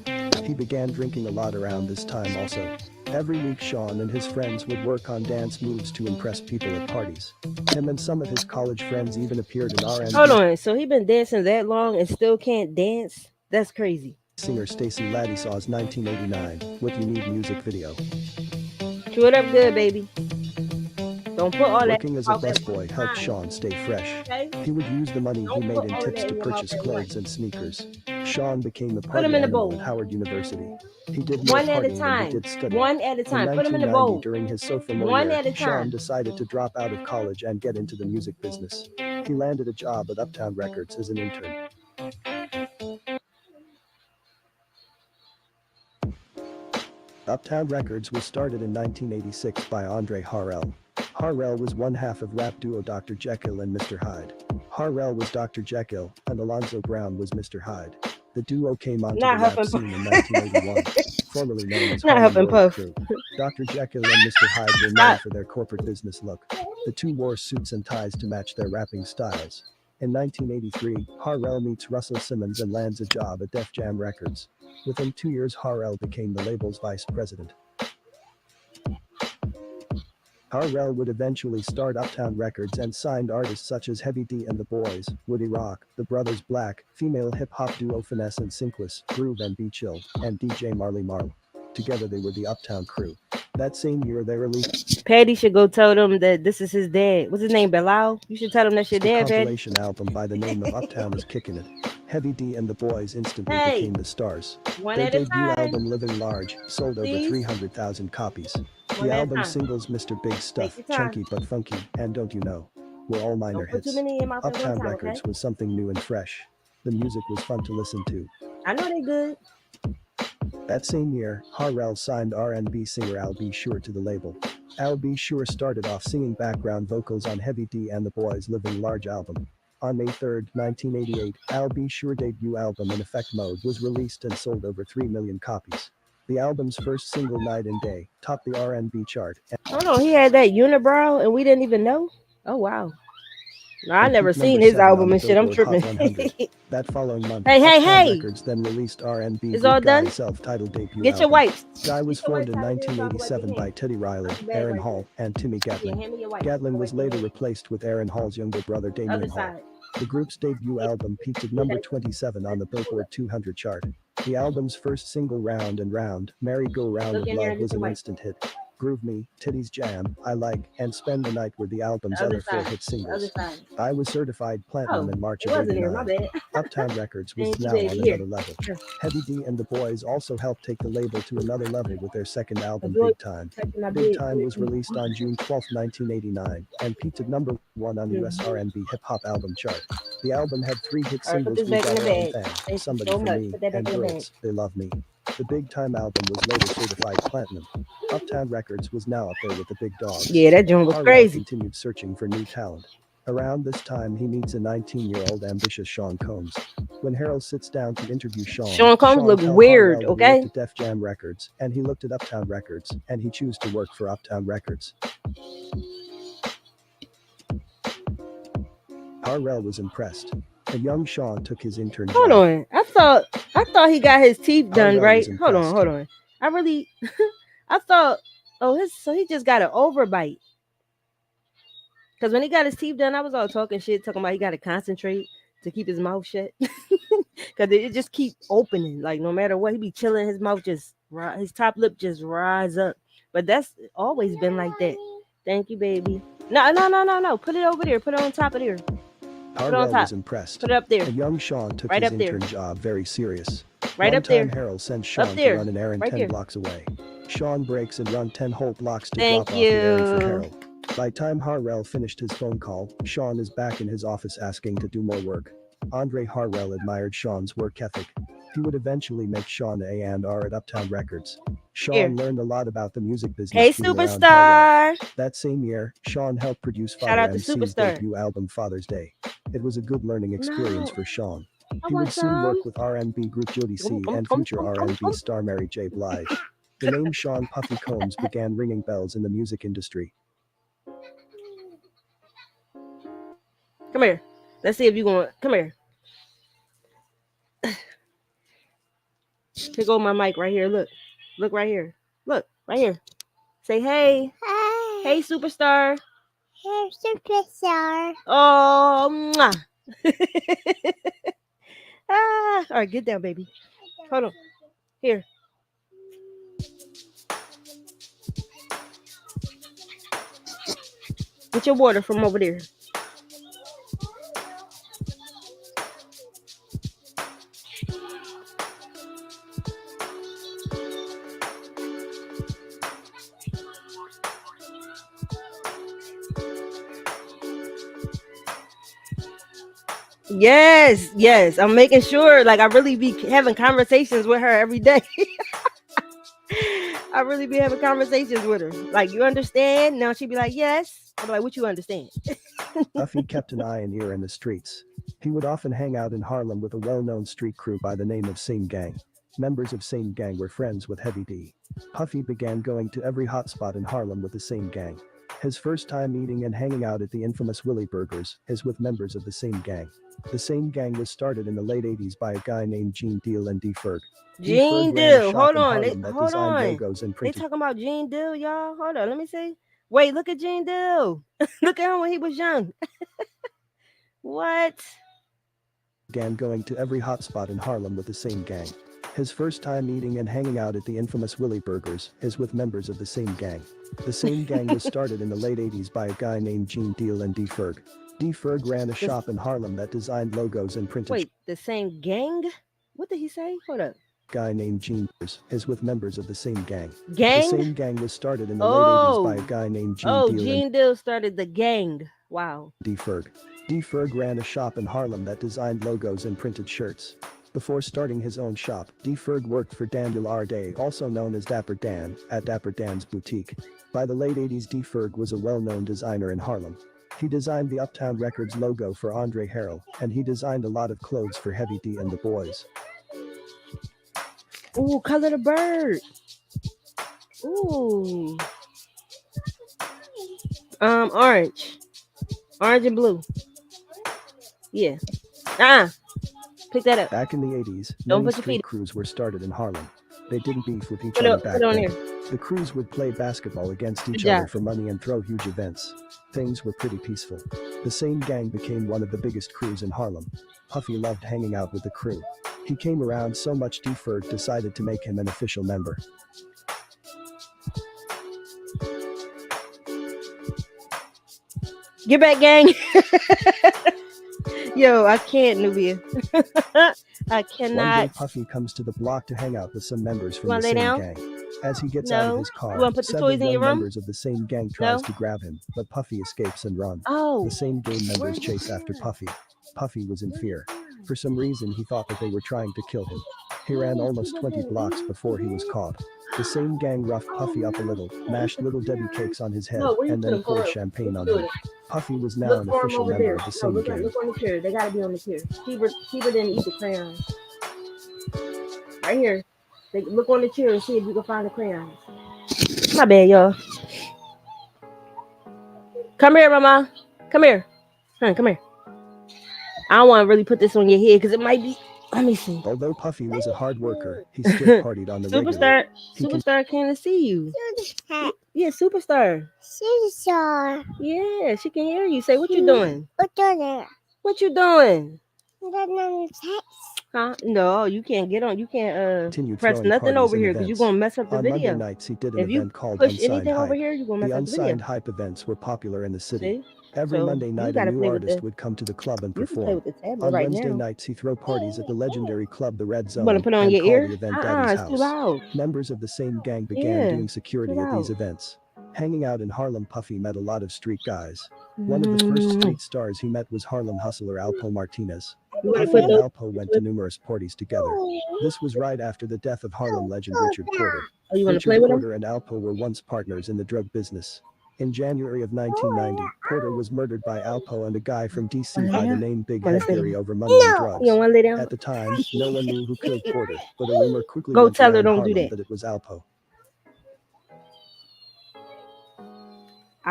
He began drinking a lot around this time also. Every week, Sean and his friends would work on dance moves to impress people at parties. Him and some of his college friends even appeared in R&B Hold on. So he been dancing that long and still can't dance? That's crazy. singer Stacey Laddisaw's 1989 What You Need music video. Chew it up good, baby. Don't put all that Working as a out at busboy one helped time, Sean stay fresh. okay? He would use the money he Don't made put in all tips that to in your mouth purchase at clothes once. and sneakers. Sean became the Put party them in the animal bowl. at Howard University. He did more One at a partying than he time. did studying. One at a In time. Put them in the 1990, bowl. during his sophomore One year, at a Sean time. decided to drop out of college and get into the music business. He landed a job at Uptown Records as an intern. Uptown Records was started in 1986 by Andre Harrell. Harrell was one half of rap duo Dr. Jekyll and Mr. Hyde. Harrell was Dr. Jekyll, and Alonzo Brown was Mr. Hyde. The duo came onto Not the huff rap and scene in 1981, formerly known as Not huff Harlem and World puff. Crew. Dr. Jekyll and Mr. Hyde were known Stop. for their corporate business look. The two wore suits and ties to match their rapping styles. In 1983, Harrell meets Russell Simmons and lands a job at Def Jam Records. Within 2 years, Harrell became the label's vice president. Harrell would eventually start Uptown Records and signed artists such as Heavy D and the Boys, Woody Rock, the Brothers Black, female hip-hop duo Finesse and Sinkless, Groove and Be Chill, and DJ Marley Marl. Together they were the Uptown Crew. That same year they released Patty should go tell them that this is his dad. What's his name? Bilal? You should tell them that's your a dad, Patty. compilation album by the name of Uptown is Kickin' It. Heavy D and the Boys instantly Hey. became the stars. One Their at a debut time. album Living Large sold over Please. 300,000 copies. One The at a album time. singles Mr. Big Stuff, your time. Chunky But Funky, and Don't You Know were all minor Don't put too hits. many in your mouth at one Uptown time, Records okay? was something new and fresh. The music was fun to listen to. I know they good. That same year, Harrell signed R&B singer Al B. Sure to the label. Al B. Sure started off singing background vocals on Heavy D and the Boys' Living Large album. On May 3, 1988, Al B. Sure debut album In Effect Mode was released and sold over 3 million copies. The album's first single Night and Day topped the R&B chart Hold on, he had that unibrow and we didn't even know? Oh, wow. No, I and never peaked seen number his 7 on album the and shit. I'm Billboard Hot tripping. 100. That following month, Hey, hey, Uptown hey! Records then released R&B It's group all done? Guy's self-titled debut Get your album. wipes. Guy was Get your formed in wipes out of here so I can wipe 1987 your by hands. Teddy Riley, That's bad Aaron right Hall, and Timmy Yeah, Gatlin. hand me your wipes. Gatlin I'll was wipe your later hands. replaced with Aaron Hall's younger brother Other Damian Hall. side. The group's debut album peaked at number 27 on the Billboard 200 chart. The album's first single Round and Round, Merry Go Round Look of in there Love and get was your an wipes. instant hit. Groove Me, Titties Jam, I Like, and Spend the Night were the album's other 4 hit singles. I Was certified platinum in March It of wasn't here. My '89. bad. Uptown Records was Thank you, now baby. on Here. another level. Here. Heavy D and the Boys also helped take the label to another level with their second album, Enjoy Big Time. touching my Big bed. Time was released on June 12, 1989, and peaked at number 1 on the US R&B hip hop album chart. The album had 3 hit All right, put singles: this We back in Got the Our Own bag. Thing, Thank you Somebody so for much. Me, Put that back and in the bag. Girls, They Love Me. The Big Time album was later certified platinum. Uptown Records was now up there with the big dogs. Yeah, that joint was Harwell crazy. continued searching for new talent. Around this time, he meets a 19-year-old ambitious Sean Combs. When Harold sits down to interview Sean Combs looked tells weird, Harwell that okay? he looked at Def Jam Records, and he looked at Uptown Records, and he chose to work for Uptown Records. Harwell was impressed. A young Sean took his intern Hold job. on. I thought he got his teeth done, Harwell right? was Hold impressed. on. I really I thought so he just got an overbite. Cause when he got his teeth done, I was all talking about he gotta concentrate to keep his mouth shut. Cause it just keep opening. Like no matter what, he be chilling, his mouth just his top lip just rise up. But that's always been like that. Thank you, baby. No. Put it over there. Put it on top of there. Harwell was impressed. Put it up there. A young Sean took Right his up there. intern job very serious. Right One up there. time, Harold sent Sean Up there. to run an errand Right 10 there. blocks away. Sean breaks and run 10 whole blocks to Thank drop off the errand for you. Harold. By time Harwell finished his phone call, Sean is back in his office asking to do more work. Andre Harwell admired Sean's work ethic. He would eventually make Sean A&R at Uptown Records. Sean Here. learned a lot about the music business Hey, being around Harwell. Superstar. That same year, Sean helped produce Shout Father out to MC's Superstar. debut album Father's Day. It was a good learning experience No. for Sean. I He would want soon some. work with R&B group Jody C and future R&B star Mary J. Blige. The name Sean Puffy Combs began ringing bells in the music industry. Come here. Let's see if you going. Come here. Take over my mic right here. Look. Look right here. Look right here. Say hey. Hi. Hey, Superstar. Hey, Superstar. Oh, mwah. All right, get down, baby. Hold on. Here. Get your water from over there. Yes. I'm making sure. Like I really be having conversations with her every day. I really be having conversations with her. Like, you understand? Now she'd be like, yes. I'm like, what you understand? Puffy kept an eye and ear in the streets. He would often hang out in Harlem with a well-known street crew by the name of Same Gang. Members of Same Gang were friends with Heavy D. Puffy began going to every hotspot in Harlem with the Same Gang. His first time eating and hanging out at the infamous Willie Burgers is with members of the Same Gang. The Same Gang was started in the late 80s by a guy named Gene Deal and D. Ferg. Gene Deal. Hold on. Hold on. They talking about Gene Deal, y'all. Hold on. Let me see. Wait, look at Gene Deal. Look at him when he was young. What? Began going to every hotspot in Harlem with the Same Gang. His first time eating and hanging out at the infamous Willie Burgers is with members of the Same Gang. The Same Gang was started in the late 80s by a guy named Gene Deal and D. Ferg. D. Ferg ran a shop in Harlem that designed logos and printed. Wait, the Same Gang? What did he say? Hold up. Guy named Gene is with members of the Same Gang. Gang? The Same Gang was started in the late 80s by a guy named Gene Deal. Gene Deal started the gang. Wow. D. Ferg. D. Ferg ran a shop in Harlem that designed logos and printed shirts. Before starting his own shop, D. Ferg worked for Dan Day, also known as Dapper Dan, at Dapper Dan's boutique. By the late 80s, D. Ferg was a well-known designer in Harlem. He designed the Uptown Records logo for Andre Harrell, and he designed a lot of clothes for Heavy D and the Boys. Ooh, color the bird. Ooh. Orange. Orange and blue. Yeah. Pick that up. Back in the 80s, Don't many put your street feet. crews were started in Harlem. They didn't beef with each Put other it back on then. here. The crews would play basketball against each Good other job. for money and throw huge events. Things were pretty peaceful. The Same Gang became one of the biggest crews in Harlem. Puffy loved hanging out with the crew. He came around so much D. Ferg decided to make him an official member. Get back, gang. Yo, I can't, Nubia. I One cannot. day, Puffy comes to the block to hang out with some members You from the wanna lay same down? gang. As he gets out of No. his You car, wanna put the several toys in your young room? members of the same gang No. tries to grab him, but Puffy escapes and runs. Oh. The same gang members Where's chase your after gun? Puffy. Puffy was in fear. For some reason, he thought that they were trying to kill him. He ran almost 20 blocks before he was caught. The same gang roughed Puffy up a little, mashed Little Debbie cakes on his head, No, where you and put then him? poured For champagne real. on Do him. it. Puffy was now Look an for him official over member there. of the No, same look gang. on the chair. They gotta be on the chair. Sheba didn't eat the crayons. Right here. Look on the chair and see if you can find the crayons. My bad, y'all. Come here, Mama. Come here. Come here. I don't want to really put this on your head because it might be. Let me see. Although Puffy was a hard worker, he still partied on the regular. Superstar can't see you. Yeah, Superstar. Superstar. Yeah, she can hear you. Say, what you doing? What doing? What you doing? Text. Huh? No, you can't get on. You can't Continued press throwing nothing parties over and here because you're events. gonna mess up the On video. Monday nights, he did an If you event called push Unsigned anything over Hype. here, you're gonna The mess up the video. Unsigned Hype events were popular in the city. See? Every So, Monday you night, a gotta new play with artist the. would come to the club and You can play perform. with the tablet On right Wednesday now. nights, he threw parties at the legendary club The Red You want to Zone put it on and your called ear? the event Daddy's It's too House. loud. Members of the same gang began Yeah, doing security too at these loud. events. Hanging out in Harlem, Puffy met a lot of street guys. One of the first street stars he met was Harlem hustler Alpo Martinez. You want to Puffy put and those? Alpo went to numerous parties together. This was right after the death of Harlem legend Richard Porter. Oh, you want to play Richard with them? Porter and Alpo were once partners in the drug business. In January of 1990, Porter was murdered by Alpo and a guy from DC by the name Big Head Gary over money and drugs. You want to lay down? At the time, no one knew who killed Porter, but a rumor quickly Go went tell her around don't do Harlem that. that it was Alpo.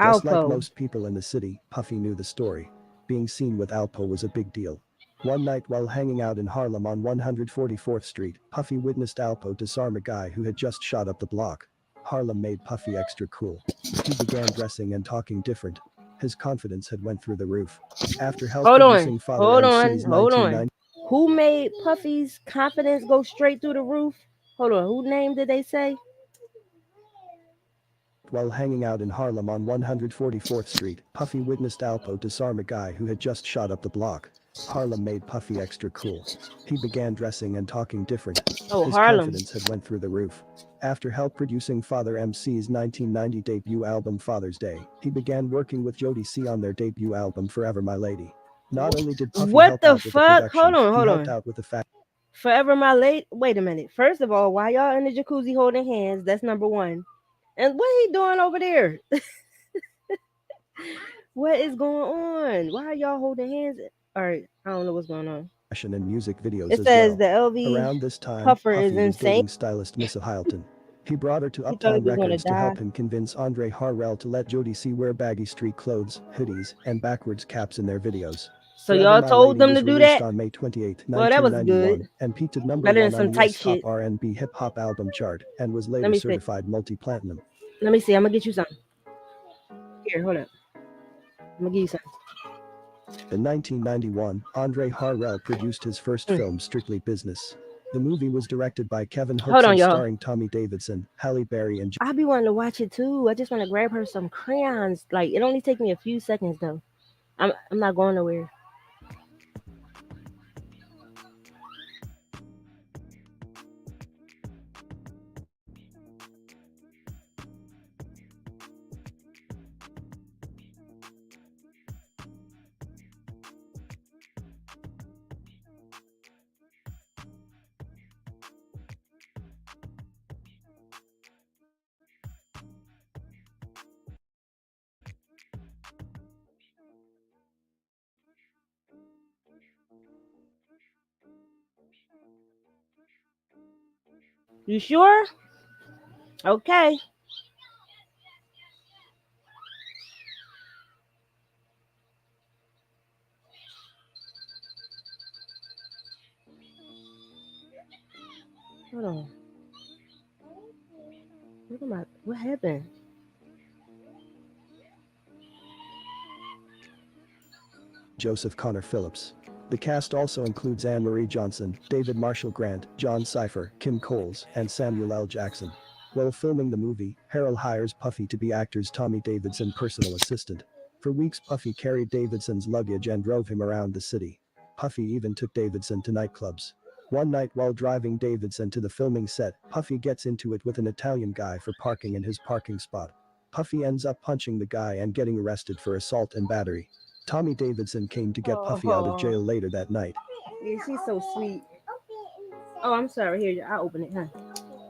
Just like Alpo. most people in the city, Puffy knew the story. Being seen with Alpo was a big deal. One night while hanging out in Harlem on 144th Street, Puffy witnessed Alpo disarm a guy who had just shot up the block. Harlem made Puffy extra cool. He began dressing and talking different. His confidence had went through the roof. After help producing Father MC's 1990. Who made Puffy's confidence go straight through the roof? Hold on. Who name did they say? While hanging out in Harlem on 144th Street, Puffy witnessed Alpo disarm a guy who had just shot up the block. Harlem made Puffy extra cool. He began dressing and talking different. His confidence had went through the roof. After help producing Father MC's 1990 debut album Father's Day, he began working with Jody C on their debut album Forever My Lady. Not only did Puffy help out with the production, he helped out with the fact. Forever My Lady? Wait a minute. First of all, why y'all in the jacuzzi holding hands? That's number one. And what he doing over there? What is going on? Why are y'all holding hands? All right, I don't know what's going on. And music videos It as says well. the LV Around this time, Puffer Puffy is was insane. dating stylist Missa Hilton. He brought her to He thought Uptown he was gonna Records to die. help him convince Andre Harrell to let Jody C wear baggy street clothes, hoodies, and backwards caps in their videos. So Forever y'all My told Lady them was to do released that? on May 28, Well, that was 1991, good. and peaked at number Better than 1 some on the tight US Top shit. R&B Hip Hop Album Chart and was Let later me see. certified multi-platinum. Let me see. I'm gonna get you some. Here, hold up. I'm gonna give you some. In 1991, Andre Harrell produced his first film Strictly Business. The movie was directed by Kevin Hold on, Hookson y'all. starring Tommy Davidson, Halle Berry and I be wanting to watch it too. I just want to grab her some crayons. Like it only take me a few seconds though. I'm not going nowhere. You sure? Okay. Hold on. What happened? Joseph Connor Phillips. The cast also includes Anne Marie Johnson, David Marshall Grant, John Cypher, Kim Coles, and Samuel L. Jackson. While filming the movie, Harrell hires Puffy to be actor's Tommy Davidson personal assistant. For weeks, Puffy carried Davidson's luggage and drove him around the city. Puffy even took Davidson to nightclubs. One night while driving Davidson to the filming set, Puffy gets into it with an Italian guy for parking in his parking spot. Puffy ends up punching the guy and getting arrested for assault and battery. Tommy Davidson came to get Puffy out of jail later that night. Yeah, she's so sweet. Oh, I'm sorry. Here, I'll open it, huh?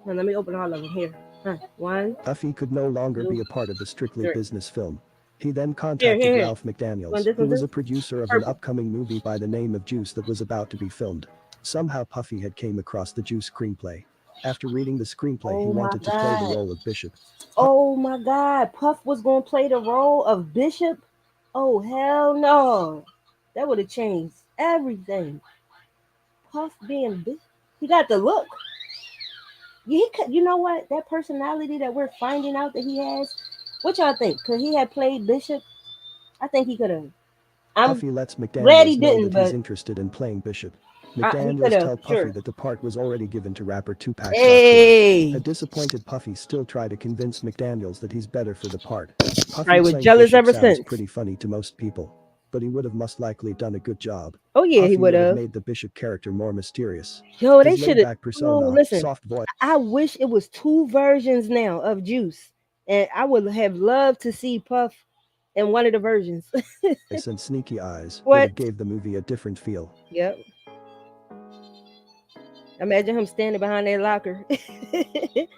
Now, let me open all of them. Here. Huh. One. Puffy could no longer be a part of the Strictly Three. Business film. He then contacted Here. Ralph McDaniels, who was a producer of an upcoming movie by the name of Juice that was about to be filmed. Somehow Puffy had came across the Juice screenplay. After reading the screenplay, he wanted to play the role of Bishop. Oh my God, Puff was going to play the role of Bishop? Oh, hell no. That would have changed everything. Puff being Bishop. He got the look. You know what? That personality that we're finding out that he has, what y'all think? Could he have played Bishop? I think he could have. Puffy lets glad McDaniels he know didn't, that he's but interested in playing Bishop. he McDaniels coulda, tells Puffy sure. that the part was already given to rapper Tupac Shakur. Hey, A disappointed Puffy still tried to convince McDaniels that he's better for the part. Puffy I was playing jealous Bishop ever sounds since. pretty funny to most people, but he would have most likely done a good job. Oh yeah, Puffy he would have. made the Bishop character more mysterious. Yo, they His should have. laid-back Oh, persona, listen. soft voice, I wish it was 2 versions now of Juice, and I would have loved to see Puff in one of the versions. and sneaky eyes would What? have gave the movie a different feel. Yep. Imagine him standing behind that locker.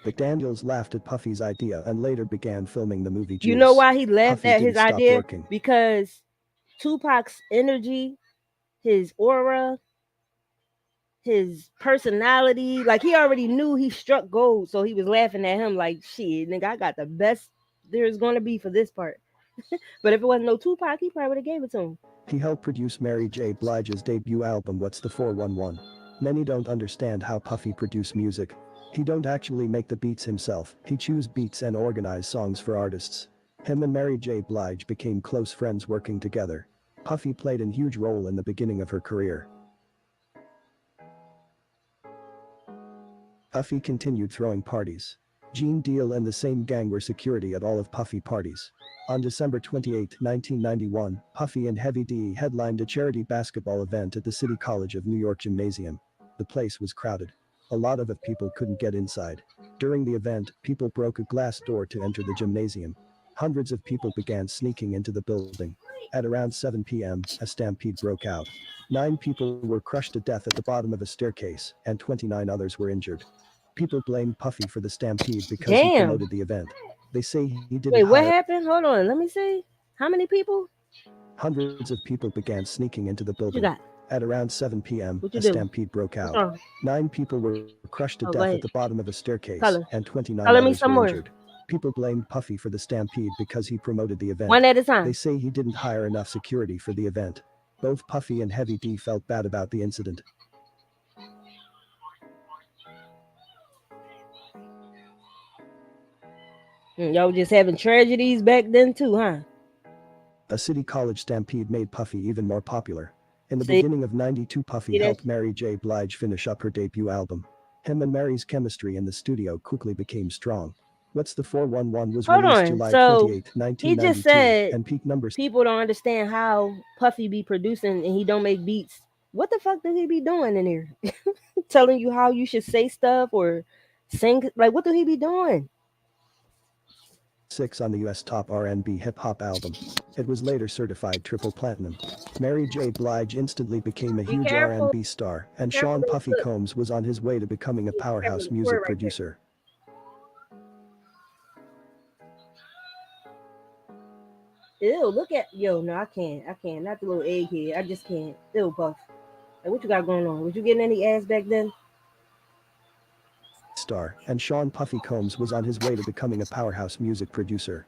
McDaniels laughed at Puffy's idea and later began filming the movie Juice. You know why he laughed Puffy at didn't his stop idea? working. Because Tupac's energy, his aura, his personality, like he already knew he struck gold, so he was laughing at him like, shit, nigga, I got the best there's gonna be for this part. But if it wasn't no Tupac, he probably would have gave it to him. He helped produce Mary J. Blige's debut album What's the 411. Many don't understand how Puffy produce music. He don't actually make the beats himself, he choose beats and organize songs for artists. Him and Mary J. Blige became close friends working together. Puffy played a huge role in the beginning of her career. Puffy continued throwing parties. Gene Deal and the same gang were security at all of Puffy parties. On December 28, 1991, Puffy and Heavy D headlined a charity basketball event at the City College of New York Gymnasium. The place was crowded. A lot of people couldn't get inside. During the event, people broke a glass door to enter the gymnasium. Hundreds of people began sneaking into the building. At around 7 p.m., a stampede broke out. 9 people were crushed to death at the bottom of a staircase, and 29 others were injured. People blamed Puffy for the stampede because he promoted the event. They say he didn't Wait, what hire. happened? Hold on, let me see. How many people? Hundreds of people began sneaking into the What you building. got? At around 7 p.m., What you a do? stampede broke What's out. wrong? 9 people were crushed to Oh, go death ahead. at the bottom of a staircase, Color. and 29 Color me others some were more. injured. People blamed Puffy for the stampede because he promoted the event. One at a time. They say he didn't hire enough security for the event. Both Puffy and Heavy D felt bad about the incident. Y'all just having tragedies back then too, huh? A city college stampede made Puffy even more popular. In the See? beginning of '92, Puffy See that? helped Mary J. Blige finish up her debut album. Him and Mary's chemistry in the studio quickly became strong. What's the 411 was Hold released on, July so 28, he 1992, just said and peak numbers. People don't understand how Puffy be producing and he don't make beats. What the fuck do he be doing in here? Telling you how you should say stuff or sing? Like, what do he be doing? 6 on the US top R&B hip-hop album. It was later certified triple platinum. Mary J. Blige instantly became a Be huge careful. R&B star, and Careful Sean with the Puffy foot. Combs was on his way to becoming a Careful powerhouse with the music foot right there. producer. Ew, look at no, I can't. Not the little egghead. I just can't. Ew, Puff. Like, what you got going on? Was you getting any ass back then? Star, and Sean Puffy Combs was on his way to becoming a powerhouse music producer.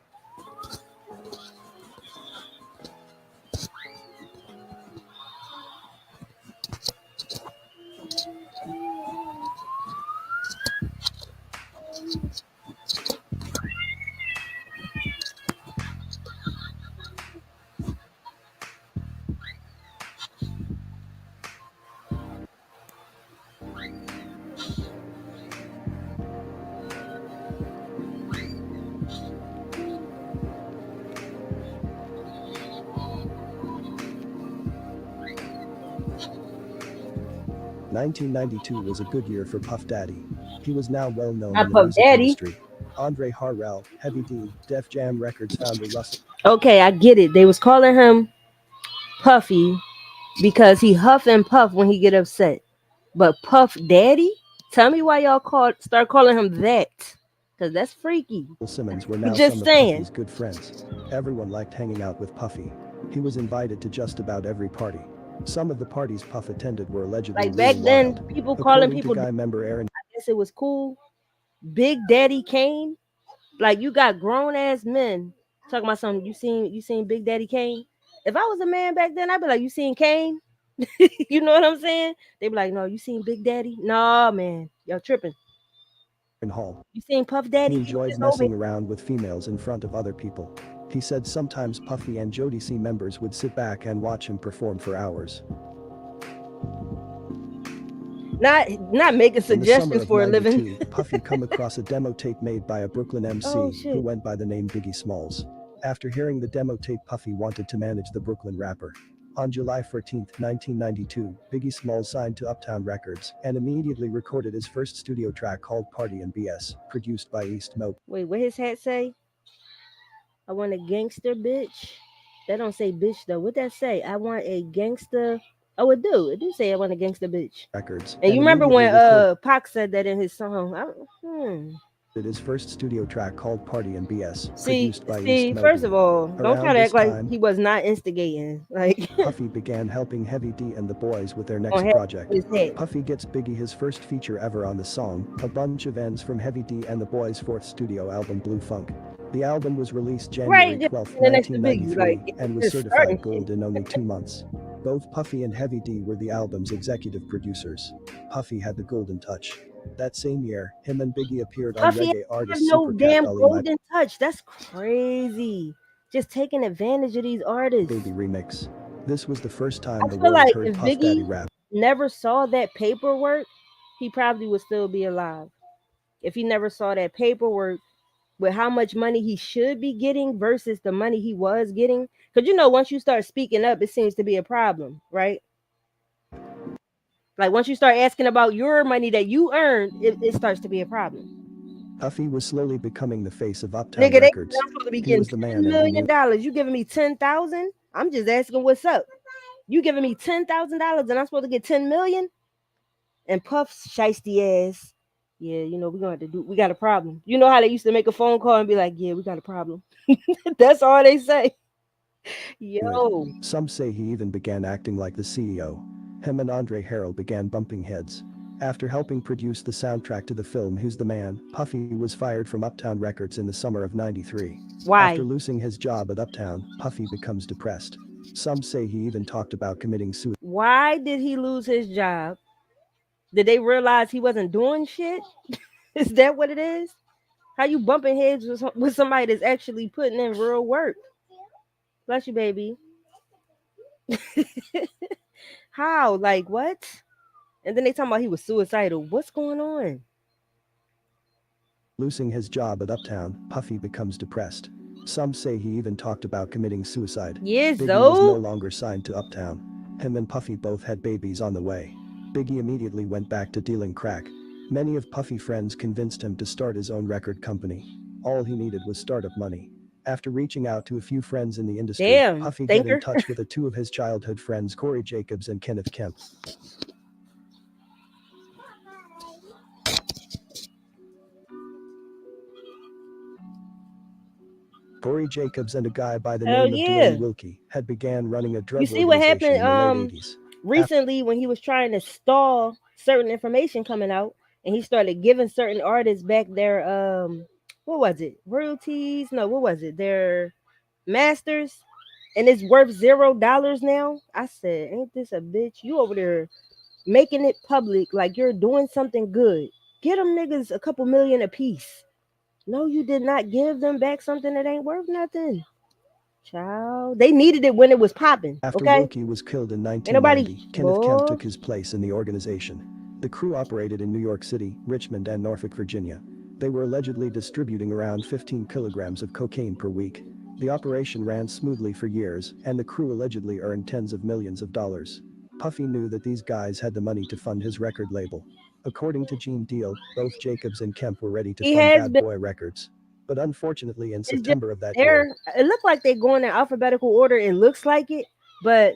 1992 was a good year for Puff Daddy. He was now well known Not in the Puff music Daddy. industry. Andre Harrell, Heavy D, Def Jam Records founder Russell Okay, I get it. They was calling him Puffy because he huff and puff when he get upset. But Puff Daddy? Tell me why y'all start calling him that. Cause that's freaky. Simmons were now Just some of saying. Puffy's good friends. Everyone liked hanging out with Puffy. He was invited to just about every party. Some of the parties Puff attended were allegedly Like back really then, wild. people calling According to people Guy member Aaron I guess it was cool. Big Daddy Kane. Like you got grown ass men talking about something. You seen Big Daddy Kane? If I was a man back then, I'd be like, you seen Kane? You know what I'm saying? They'd be like, no, you seen Big Daddy? Nah, man, y'all tripping. Hall. You seen Puff He Daddy? enjoyed messing around with females in front of other people. He said sometimes Puffy and Jodeci members would sit back and watch him perform for hours. Not making In the summer suggestions of for a living. 92, Puffy come across a demo tape made by a Brooklyn MC Oh, shit. who went by the name Biggie Smalls. After hearing the demo tape, Puffy wanted to manage the Brooklyn rapper. On July 14, 1992, Biggie Smalls signed to Uptown Records and immediately recorded his first studio track called Party and BS, produced by East Mo. Wait, what his hat say? I want a gangster bitch. That don't say bitch though. What that say? I want a gangster. Oh, it do. It do say I want a gangster bitch. Records. And you remember immediately when recorded Pac said that in his song? his first studio track called Party and BS, See, produced by East see. Mo. First of all, don't try Around to this act like time, he was not instigating. Like Puffy began helping Heavy D and the boys with their next on project. his head. Puffy gets Biggie his first feature ever on the song, a bunch of ends from Heavy D and the boys' fourth studio album Blue Funk. The album was released January Right, 12, the next to Biggie, 1993 like and was it's certified starting gold in only 2 months. Both Puffy and Heavy D were the album's executive producers. Puffy had the golden touch. That same year, him and Biggie appeared on Puffy reggae have artist no Supercat damn Gully My golden touch. That's crazy. Just taking advantage of these artists. Baby remix. This was the first time I the feel world like heard if Puff Daddy Biggie rap. never saw that paperwork, he probably would still be alive. If he never saw that paperwork with how much money he should be getting versus the money he was getting. Because once you start speaking up, it seems to be a problem, right? Like once you start asking about your money that you earned, it starts to be a problem. Puffy was slowly becoming the face of Uptown Nigga, Records. I'm supposed to be He getting was the man $10 and he million. knew You giving me 10,000? I'm just asking what's up. You giving me $10,000 and I'm supposed to get 10 million? And Puff's shiesty ass. Yeah, we got a problem. You know how they used to make a phone call and be like, yeah, we got a problem. That's all they say. Yo. it. Some say he even began acting like the CEO. Him and Andre Harrell began bumping heads. After helping produce the soundtrack to the film Who's the Man, Puffy was fired from Uptown Records in the summer of 93. Why? After losing his job at Uptown, Puffy becomes depressed. Some say he even talked about committing suicide. Why did he lose his job? Did they realize he wasn't doing shit? Is that what it is? How you bumping heads with somebody that's actually putting in real work? Bless you, baby. How? Like what? And then they talking about he was suicidal. What's going on? Losing his job at Uptown, Puffy becomes depressed. Some say he even talked about committing suicide. Yes, Biggie was no though. longer signed to Uptown. Him and Puffy both had babies on the way. Biggie immediately went back to dealing crack. Many of Puffy's friends convinced him to start his own record company. All he needed was startup money. After reaching out to a few friends in the industry, Damn, Puffy got thinker. in touch with two of his childhood friends, Corey Jacobs and Kenneth Kemp. Corey Jacobs and a guy by the Hell name of yeah. Dwayne Wilkie had began running a drug You see what organization happened in the late 80s. recently when he was trying to stall certain information coming out and he started giving certain artists back their what was it? Royalties? No, what was it? Their masters, and it's worth $0 now. I said, ain't this a bitch? You over there making it public like you're doing something good. Get them niggas a couple million a piece. No, you did not give them back something that ain't worth nothing. Child, they needed it when it was popping. After Okay, Wilkie was killed in ain't nobody. 1990, Kenneth Kemp took his place in the organization. The crew operated in New York City, Richmond, and Norfolk, Virginia. They were allegedly distributing around 15 kilograms of cocaine per week. The operation ran smoothly for years, and the crew allegedly earned tens of millions of dollars. Puffy knew that these guys had the money to fund his record label. According to Gene Deal, both Jacobs and Kemp were ready to He fund has Bad been. Boy Records. But unfortunately, in It's just September of that they're. year, It looked like they go in alphabetical order. It looks like it, but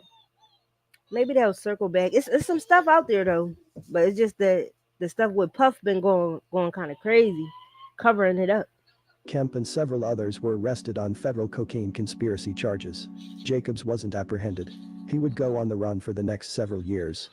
maybe they'll circle back. It's some stuff out there though, but it's just that the stuff with Puff been going kind of crazy, covering it up. Kemp and several others were arrested on federal cocaine conspiracy charges. Jacobs wasn't apprehended. He would go on the run for the next several years.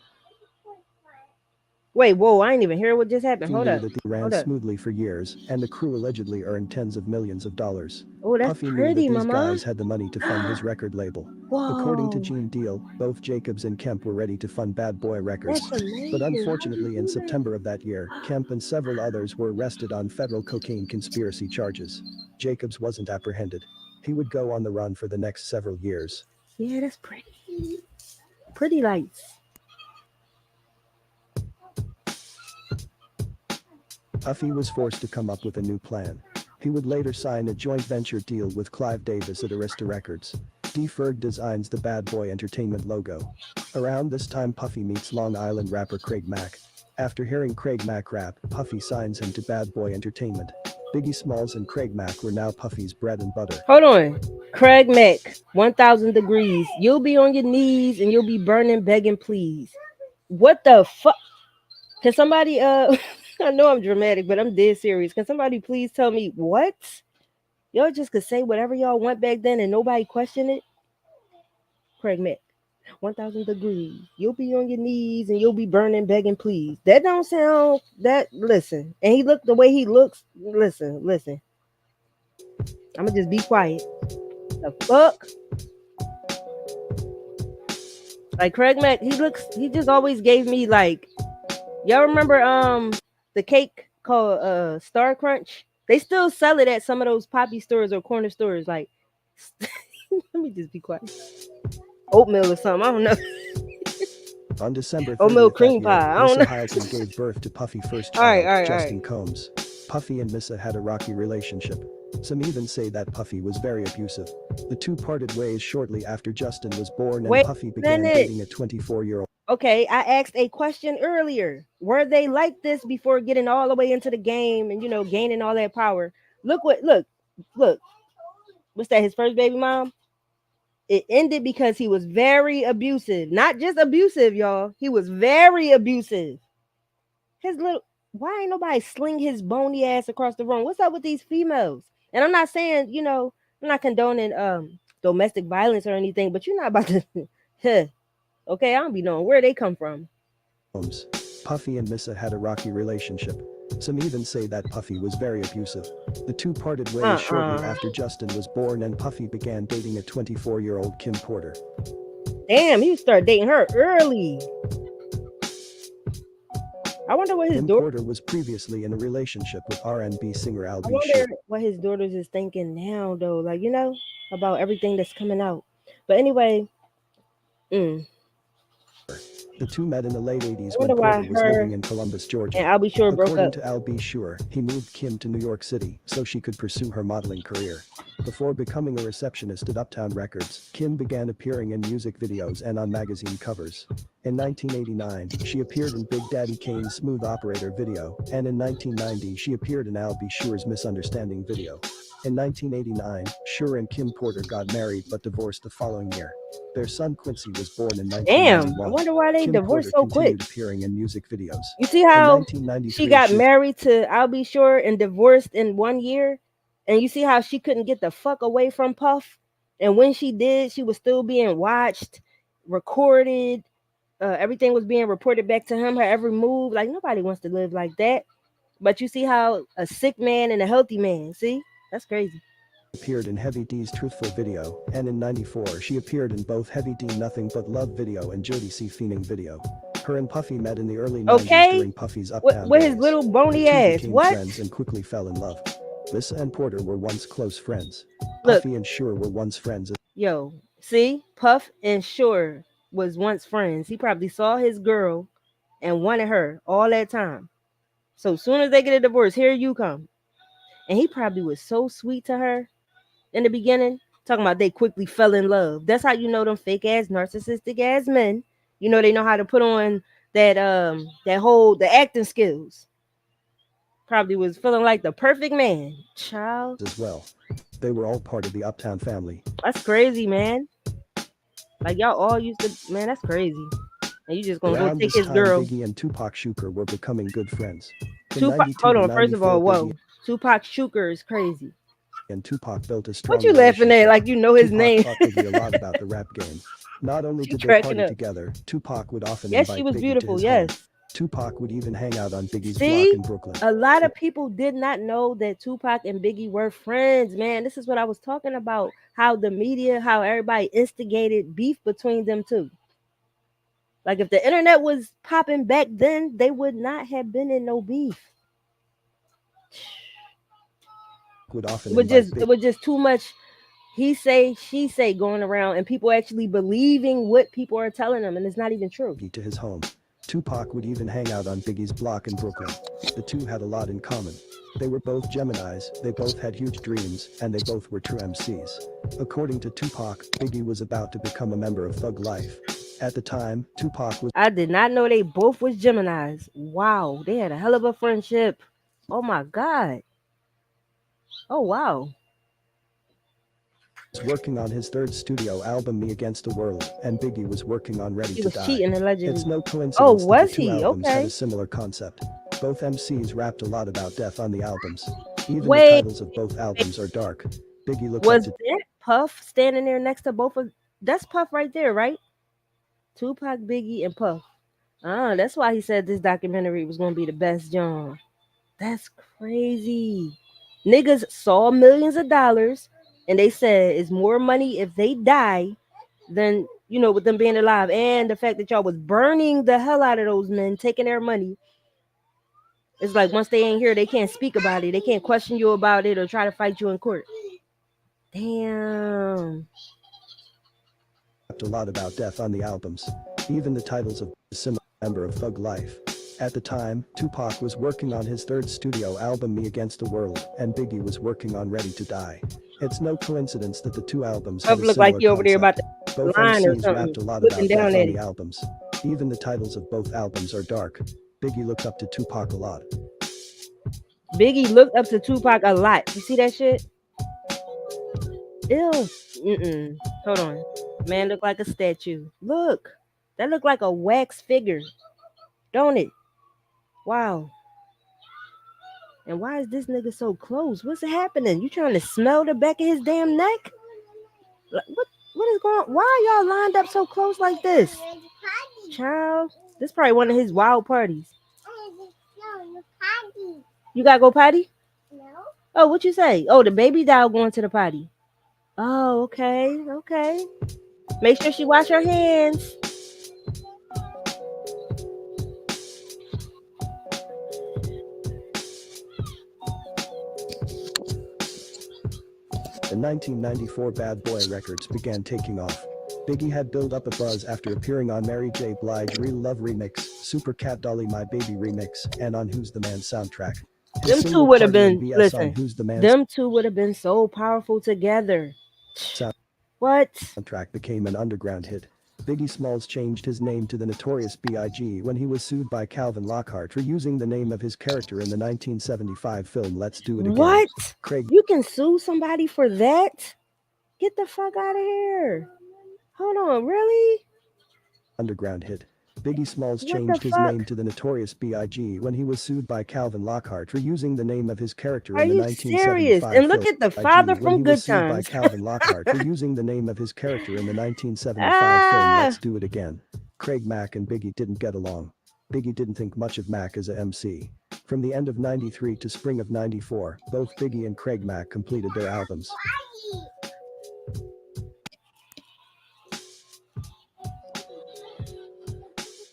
Wait, whoa! I ain't even hear what just happened. Puffy Hold knew up, that they ran hold up. smoothly for years, and the crew allegedly earned tens of millions of dollars. Oh, that's Puffy knew that pretty, these mama. guys had the money to fund his record label. According to Whoa, Gene Deal, both Jacobs and Kemp were ready to fund Bad Boy Records. that's But amazing. How do unfortunately, in you do that? September of that year, Kemp and several others were arrested on federal cocaine conspiracy charges. Jacobs wasn't apprehended. He would go on the run for the next several years. Yeah, that's pretty. Pretty lights. Puffy was forced to come up with a new plan. He would later sign a joint venture deal with Clive Davis at Arista Records. D. Ferg designs the Bad Boy Entertainment logo. Around this time, Puffy meets Long Island rapper Craig Mack. After hearing Craig Mack rap, Puffy signs him to Bad Boy Entertainment. Biggie Smalls and Craig Mack were now Puffy's bread and butter. Hold on. Craig Mack, 1000 degrees. You'll be on your knees and you'll be burning, begging, please. What the fuck? Can somebody I know I'm dramatic, but I'm dead serious. Can somebody please tell me what? Y'all just could say whatever y'all want back then and nobody question it? Craig Mack, 1000 degrees. You'll be on your knees and you'll be burning, begging, please. That don't sound that listen. And he looked the way he looks. Listen. I'ma just be quiet. The fuck? Like Craig Mack, he just always gave me like y'all remember the cake called Star Crunch? They still sell it at some of those poppy stores or corner stores. Like let me just be quiet. Oatmeal or something. I don't know. On December Oatmeal 30th that cream year, pie. I don't Missa know. Hylton gave birth to Puffy's first All right, child, all right, all Justin right. Combs. Puffy and Missa had a rocky relationship. Some even say that Puffy was very abusive. The two parted ways shortly after Justin was born, and Wait Puffy a began minute. dating a 24-year-old. Okay, I asked a question earlier. Were they like this before getting all the way into the game and gaining all that power? Look. What's that? His first baby mom? It ended because he was very abusive. Not just abusive, y'all. He was very abusive. His little why ain't nobody sling his bony ass across the room? What's up with these females? And I'm not saying, I'm not condoning domestic violence or anything, but you're not about to huh, okay, I don't be knowing where they come from. Puffy and Missa had a rocky relationship. Some even say that Puffy was very abusive. The two parted ways shortly after Justin was born, and Puffy began dating a 24-year-old Kim Porter. Damn, he started dating her early. I wonder what his Kim daughter. Porter was previously in a relationship with R&B singer I Al-B wonder Sure. what his daughters is thinking now, though. Like about everything that's coming out. But anyway, I The two met in the late 80s when wonder why Porter was her living in Columbus, Georgia. and I'll be sure broke According up. to Al-B Sure, he moved Kim to New York City so she could pursue her modeling career. Before becoming a receptionist at Uptown Records, Kim began appearing in music videos and on magazine covers. In 1989, she appeared in Big Daddy Kane's Smooth Operator video, and in 1990 she appeared in Al-B Sure's Misunderstanding video. In 1989, Sure and Kim Porter got married but divorced the following year. Their son Quincy was born in 1991. Damn, I wonder why they Kim divorced Porter so quick. continued appearing in music videos. You see In how 1993, she got married to I'll be sure and divorced in 1 year? And you see how she couldn't get the fuck away from Puff? And when she did, she was still being watched, recorded. Everything was being reported back to him, her every move. Like, nobody wants to live like that. But you see how a sick man and a healthy man, see? That's crazy. appeared in Heavy D's Truthful video, and in 94 she appeared in both Heavy D Nothing But Love video and Jody C Fiending video. Her and Puffy met in the early 90s during Puffy's Uptown With days. his little bony The two ass. became What? friends and quickly fell in love. Missa and Porter were once close friends. Look. Puffy and Sure were once friends. Yo, see? Puff and Sure was once friends. He probably saw his girl and wanted her all that time. So soon as they get a divorce, here you come. And he probably was so sweet to her in the beginning. Talking about they quickly fell in love. That's how you know them fake ass, narcissistic ass men They know how to put on the acting skills. Probably was feeling like the perfect man. Child, as well. They were all part of the Uptown family. that's crazy, man. Like y'all all used to, man. That's crazy. And you just gonna go Around take this his time, girl. Biggie and Tupac Shakur were becoming good friends. In Tupac. 92 Hold to on. First of all, 94, Biggie whoa. Tupac Shakur is crazy. and Tupac built a What strong you laughing at? relationship. Like you know his Tupac name? taught Biggie a lot about the rap game. Not only She did they cracking party up. together, Tupac would often Yes, she invite was Biggie to beautiful. his home. Yes. Tupac would even hang out on Biggie's block in See, Brooklyn. a lot of people did not know that Tupac and Biggie were friends, man. This is what I was talking about. How the media, how everybody instigated beef between them two. Like if the internet was popping back then, they would not have been in no beef. Would It often was invite just Biggie it was just too much he say, she say going around and people actually believing what people are telling them and it's not even true. to his home. Tupac would even hang out on Biggie's block in Brooklyn. The two had a lot in common. They were both Geminis, they both had huge dreams, and they both were true MCs. According to Tupac, Biggie was about to become a member of Thug Life. At the time, Tupac was I did not know they both was Geminis. Wow, they had a hell of a friendship. Oh my god. Oh wow. working on his third studio album Me Against the World, and Biggie was working on Ready He to was Die. cheating allegedly. It's no Oh, coincidence that the was two he? albums had Okay. a similar concept. Both MCs rapped a lot about death on the albums. Even the Wait, titles of both albums are dark. Biggie looked up was to that Puff standing there next to both of that's Puff right there, right? Tupac, Biggie, and Puff. Ah, that's why he said this documentary was gonna be the best John. That's crazy. Niggas saw millions of dollars and they said it's more money if they die than with them being alive. And the fact that y'all was burning the hell out of those men, taking their money. It's like once they ain't here, they can't speak about it. They can't question you about it or try to fight you in court. Damn. a lot about death on the albums. Even the titles of a similar member of Thug Life. At the time, Tupac was working on his third studio album Me Against the World, and Biggie was working on Ready to Die. It's no coincidence that the two albums had Puff a look like similar he over there about concept. to Both line or MCs something, rapped a lot looking about down death at on the it. albums. Even the titles of both albums are dark. Biggie looked up to Tupac a lot. Biggie looked up to Tupac a lot. You see that shit? Ew. Mm-mm. Hold on. Man look like a statue. Look. That look like a wax figure. Don't it? Wow. And why is this nigga so close? What's happening? You trying to smell the back of his damn neck? Like, what is going on? Why y'all lined up so close like this? Child. This probably one of his wild parties. You gotta go potty? Oh, what you say? Oh, the baby doll going to the potty. Oh, okay, okay. Make sure she wash her hands. In 1994, Bad Boy Records began taking off. Biggie had built up a buzz after appearing on Mary J. Blige Real Love Remix, Super Cat Dolly My Baby Remix, and on Who's the Man soundtrack. His Them two single would have Party and been, BS on listen, Who's the Man them two would have been so powerful together. What? soundtrack became an underground hit. Biggie Smalls changed his name to the Notorious B.I.G. when he was sued by Calvin Lockhart for using the name of his character in the 1975 film Let's Do It Again. What? Craig You can sue somebody for that? Get the fuck out of here. Hold on, really? underground hit. Biggie Smalls What the changed his fuck? name to the Notorious B.I.G. when he was sued by Calvin Lockhart for using the name of his character Are in the you serious? 1975 And look film at the B.I.G. father when he from was Good sued by Times. Calvin Lockhart for using the name of his character in the 1975 film Ah, Let's Do It Again. Craig Mack and Biggie didn't get along. Biggie didn't think much of Mack as a MC. From the end of 93 to spring of 94, both Biggie and Craig Mack completed their albums.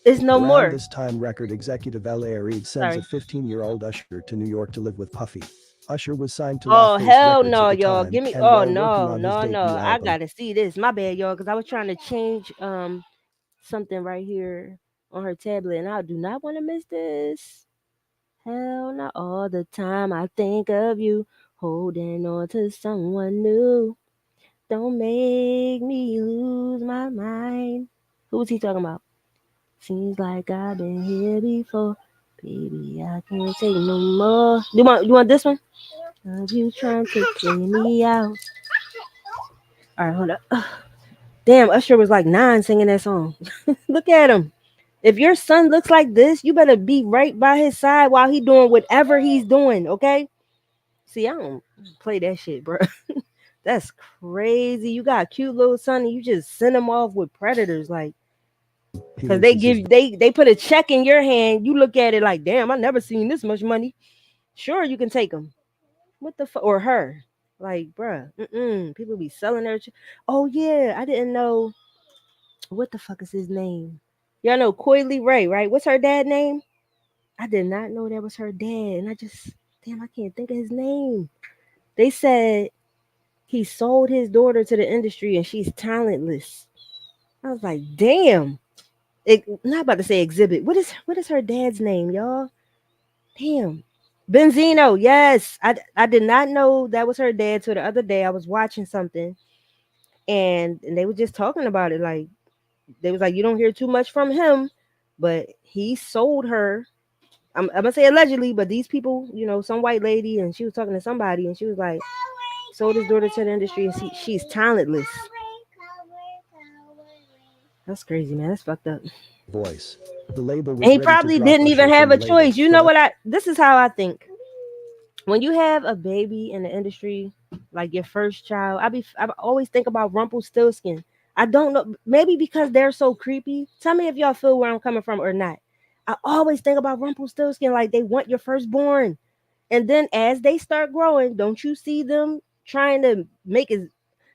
it's no Around more. this time, record executive L.A. Reid sends a Sorry. 15-year-old Usher to New York to live with Puffy. Usher was signed to Oh LaFace hell Records no, at the y'all. time, Give me. and Oh while working no, on his no, no. debut I album, gotta see this. My bad, y'all, because I was trying to change something right here on her tablet, and I do not want to miss this. Hell no. All the time I think of you, holding on to someone new. Don't make me lose my mind. Who was he talking about? Seems like I've been here before. Baby, I can't take no more. You want this one? Are you trying to play me out? All right, hold up. Damn, Usher was like 9 singing that song. Look at him. If your son looks like this, you better be right by his side while he doing whatever he's doing, okay? See, I don't play that shit, bro. That's crazy. You got a cute little son and you just send him off with predators, like, He cause they loses his give they put a check in your hand. You look at it like, damn, I never seen this much money. Sure, you can take him. What the fuck, or her? Like, bruh, people be selling their. Oh yeah, I didn't know. What the fuck is his name? Y'all know Coily Ray, right? What's her dad name? I did not know that was her dad, and I just damn, I can't think of his name. They said he sold his daughter to the industry and she's talentless. I was like, damn. Not about to say exhibit. What is her dad's name, y'all? Damn. Benzino, yes. I did not know that was her dad till the other day. I was watching something and they were just talking about it. Like they was like, you don't hear too much from him, but he sold her. I'm gonna say allegedly, but these people, some white lady, and she was talking to somebody, and she was like, sold his daughter to the industry, and she's talentless. That's crazy, man. That's fucked up. voice. The label And was he ready to probably drop didn't even Usher have from the a label, choice. You know what? This is how I think. When you have a baby in the industry, like your first child, I always think about Rumpelstiltskin. I don't know, maybe because they're so creepy. Tell me if y'all feel where I'm coming from or not. I always think about Rumpelstiltskin like they want your firstborn. And then as they start growing, don't you see them trying to make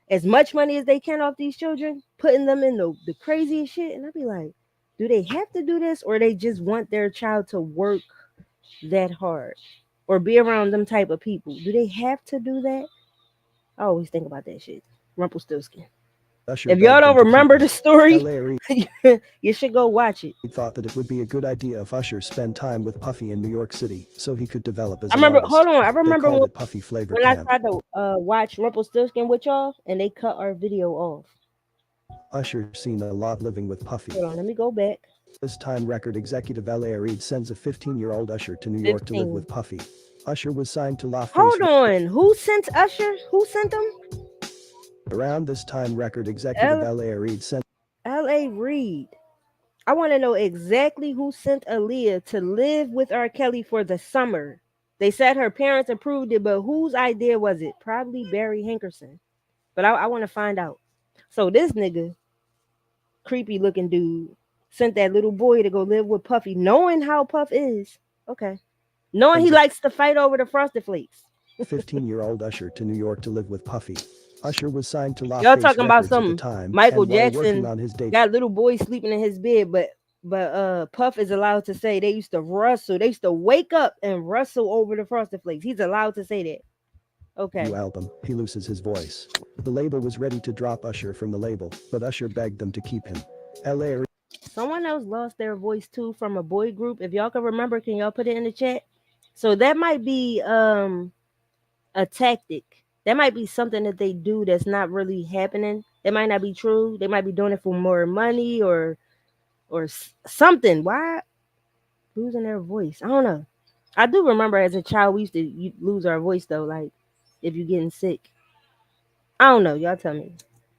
as much money as they can off these children, putting them in the craziest shit? And I'd be like, do they have to do this or they just want their child to work that hard or be around them type of people? Do they have to do that? I always think about that shit. Rumpelstiltskin. Usher If y'all begged don't them to keep remember him. the story, L.A. Reid you should go watch it. thought that it would be a good idea if Usher spent time with Puffy in New York City so he could develop I as an remember. Hold artist. on. I They remember called it Puffy Flavor when I Camp. tried to watch Rumpelstiltskin with y'all, and they cut our video off. Usher seen a lot living with Puffy. Hold on. Let me go back. This time record executive L.A. Reid sends a 15-year-old Usher to New York to live 15. with Puffy. Usher was signed to LaFace. Hold on. Who sent Usher? Who sent him? Around this time record executive L. L.A. Reid sent L.A. Reid. I want to know exactly who sent Aaliyah to live with R. Kelly for the summer. They said her parents approved it, but whose idea was it? Probably Barry Hankerson. But I want to find out. So this nigga, creepy looking dude, sent that little boy to go live with Puffy, knowing how Puff is. Okay. Knowing he a likes to fight over the Frosted Flakes. 15-year-old Usher to New York to live with Puffy. Usher was signed to Y'all LaFace talking about Records at the some time, Michael and while working Jackson on his debut got little boys sleeping in his bed, but Puff is allowed to say they used to rustle. They used to wake up and rustle over the Frosted Flakes. He's allowed to say that. Okay. album, he loses his voice. The label was ready to drop Usher from the label, but Usher begged them to keep him. L.A. Someone else lost their voice too from a boy group. If y'all can remember, can y'all put it in the chat? So that might be a tactic. That might be something that they do that's not really happening. It might not be true. They might be doing it for more money or something. Why losing their voice? I don't know. I do remember as a child we used to lose our voice though. Like if you're getting sick. I don't know. Y'all tell me.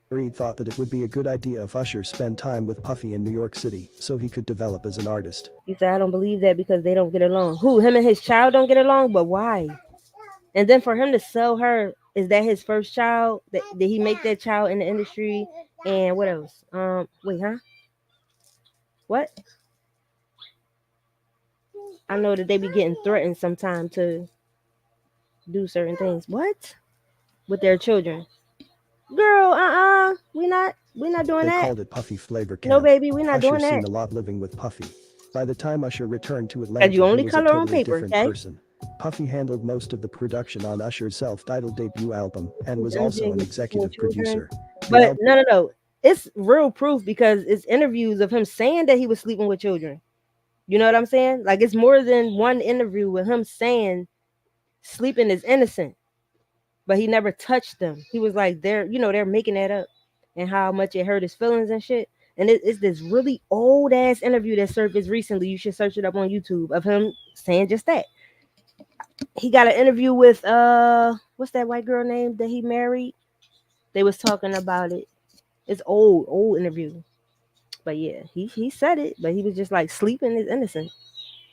Reid thought that it would be a good idea if Usher spent time with Puffy in New York City so he could develop as an artist. You say I don't believe that because they don't get along. Who? Him and his child don't get along, but why? And then for him to sell her, is that his first child? Did he make that child in the industry? And what else? Wait, huh? What? I know that they be getting threatened sometime to do certain things. What? With their children. Girl, we not doing They that. called it Puffy Flavor No, Camp. baby, we not Usher doing that. seen a lot living with Puffy. By the time Usher returned to Cause Atlanta, you he only was a color on totally paper, different okay? person. Puffy handled most of the production on Usher's self-titled debut album and was MJ also an was sleeping with executive children. producer. The But album no. It's real proof because it's interviews of him saying that he was sleeping with children. You know what I'm saying? Like it's more than one interview with him saying sleeping is innocent, but he never touched them. He was like they're making that up and how much it hurt his feelings and shit. And it's this really old ass interview that surfaced recently. You should search it up on YouTube of him saying just that. He got an interview with what's that white girl name that he married? They was talking about it. It's old interview. But yeah, he said it, but he was just like sleeping is innocent.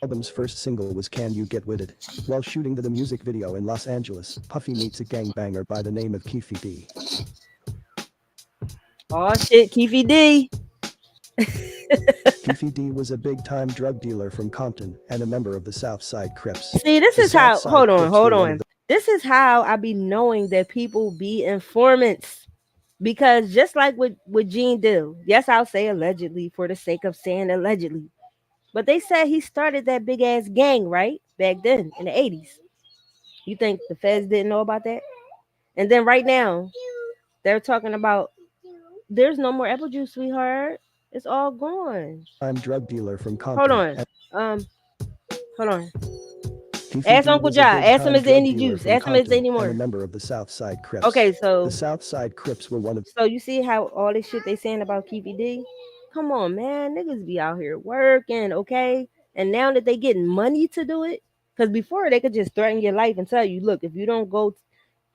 Album's first single was Can You Get With It? While shooting the music video in Los Angeles, Puffy meets a gangbanger by the name of Keefy D. Oh shit, Keefy D. Keefy D was a big-time drug dealer from Compton and a member of the South Side Crips. See, this The is South how. Side Crips Hold were one of on. the This is how I be knowing that people be informants. Because just like with Gene Dill, yes, I'll say allegedly for the sake of saying allegedly, but they said he started that big ass gang right back then in the 80s. You think the feds didn't know about that? And then right now they're talking about there's no more apple juice, sweetheart. It's all gone. time drug dealer from Hold Compton. on. Um, hold on. Keefy Ask D Uncle was a John. Ask him big-time is there drug any dealer juice. from Ask him is there Compton any and a more. member of the South Side Crips. Okay, The so South Side Crips were one of you see how all this shit they saying about Keefy D? Come on, man. Niggas be out here working, okay? And now that they getting money to do it, because before they could just threaten your life and tell you, look, if you don't go,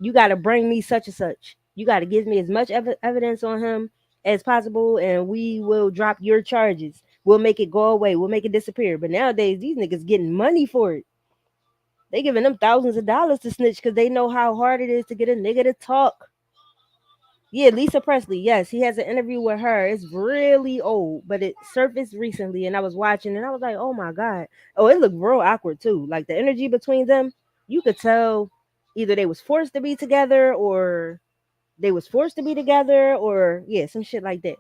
you got to bring me such and such. You got to give me as much evidence on him as possible, and we will drop your charges. We'll make it go away. We'll make it disappear. But nowadays, these niggas getting money for it. They giving them thousands of dollars to snitch because they know how hard it is to get a nigga to talk. Yeah, Lisa Presley. Yes, he has an interview with her. It's really old, but it surfaced recently, and I was watching, and I was like, "Oh my god!" Oh, it looked real awkward too. Like the energy between them, you could tell either they was forced to be together, or they was forced to be together, or yeah, some shit like that.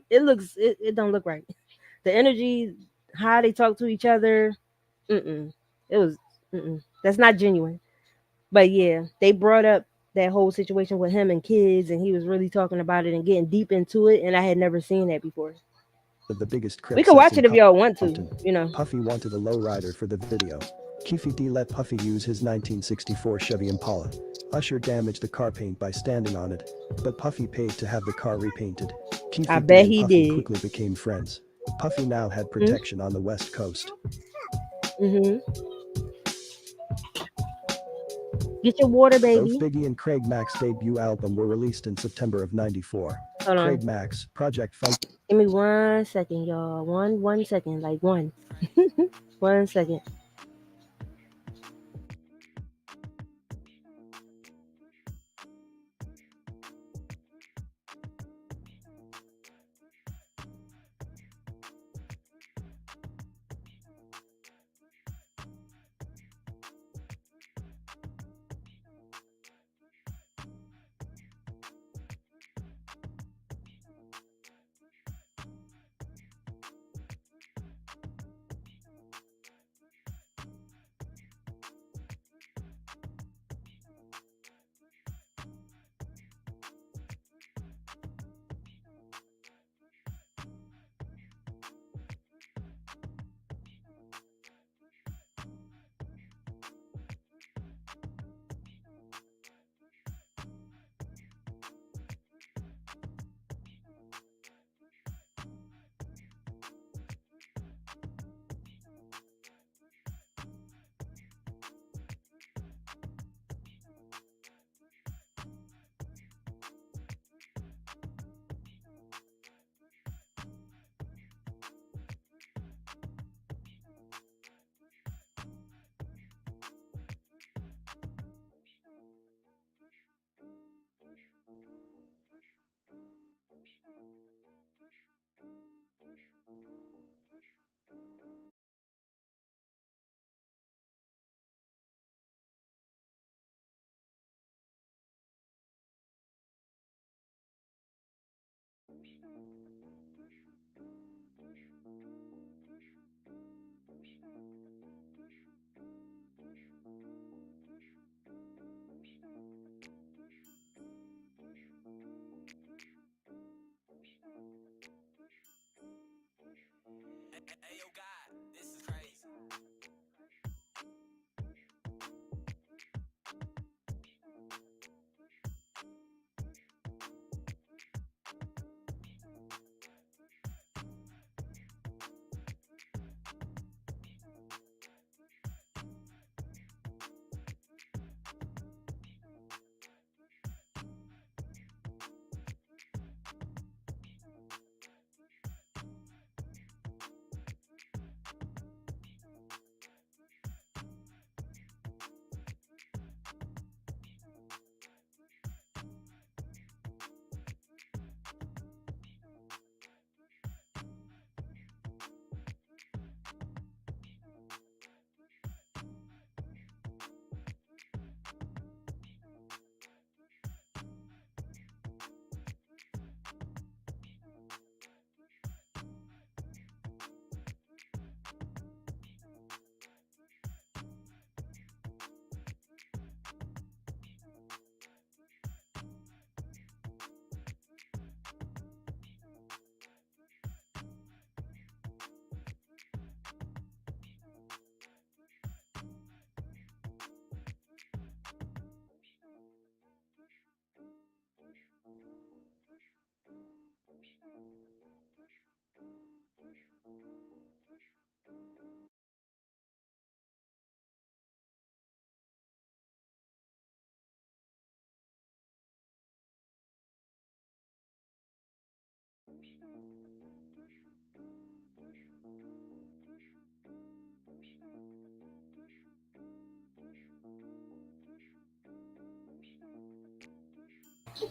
It don't look right. The energy, how they talk to each other, mm-mm. It was, that's not genuine. But yeah, they brought up that whole situation with him and kids, and he was really talking about it and getting deep into it, and I had never seen that before. the biggest We Crip could sets watch in it if y'all want to, Compton. you know. Puffy wanted a lowrider for the video. Keefy D let Puffy use his 1964 Chevy Impala. Usher damaged the car paint by standing on it, but Puffy paid to have the car repainted. I Keefy D bet and he Puffy did. quickly became friends. Puffy now had protection on the West Coast. Mm-hmm. Get your water, Both baby. Biggie and Craig Mack's debut album were released in September of '94. Hold on. Craig Mack's Project Funk. Give me 1 second, y'all. One second, like one. 1 second.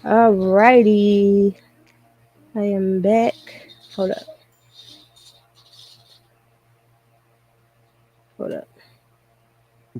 Alrighty, I am back. Hold up, hold up.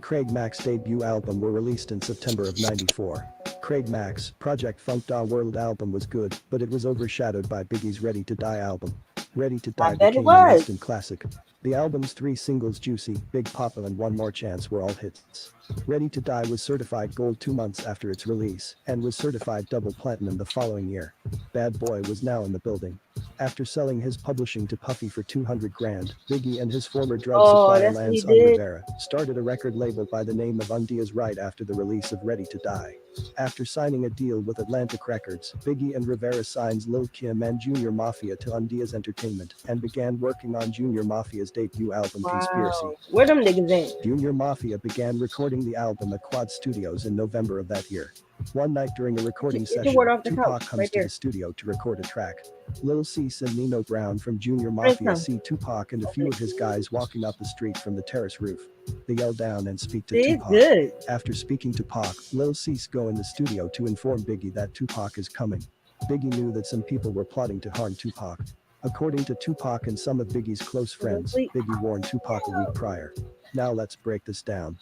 Craig Mack's debut album were released in September of '94. Craig Mack's Project Funk Da World album was good, but it was overshadowed by Biggie's Ready to Die album. Ready to I Die bet it became an was. instant classic. The album's 3 singles Juicy, Big Papa and One More Chance were all hits. Ready to Die was certified gold 2 months after its release and was certified double platinum the following year. Bad Boy was now in the building. After selling his publishing to Puffy for 200 grand, Biggie and his former drug Oh, supplier that's what he Lance did. Rivera started a record label by the name of Undia's Right after the release of Ready to Die. After signing a deal with Atlantic Records, Biggie and Rivera signs Lil Kim and Junior Mafia to Undia's Entertainment and began working on Junior Mafia's debut album Conspiracy. Wow, where them niggas at? Junior Mafia began recording the album at Quad Studios in November of that year. One night during a recording Get your word session, off the Tupac couch, comes right to there. the studio to record a track. Lil Cease and Nino Brown from Junior Prince, Mafia come. see Tupac and a few of his guys walking up the street from the terrace roof. They yell down and speak to See, it's Tupac. good. After speaking to Pac, Lil Cease go in the studio to inform Biggie that Tupac is coming. Biggie knew that some people were plotting to harm Tupac. According to Tupac and some of Biggie's close Go to friends, sleep. Biggie warned Tupac a week prior. Now let's break this down.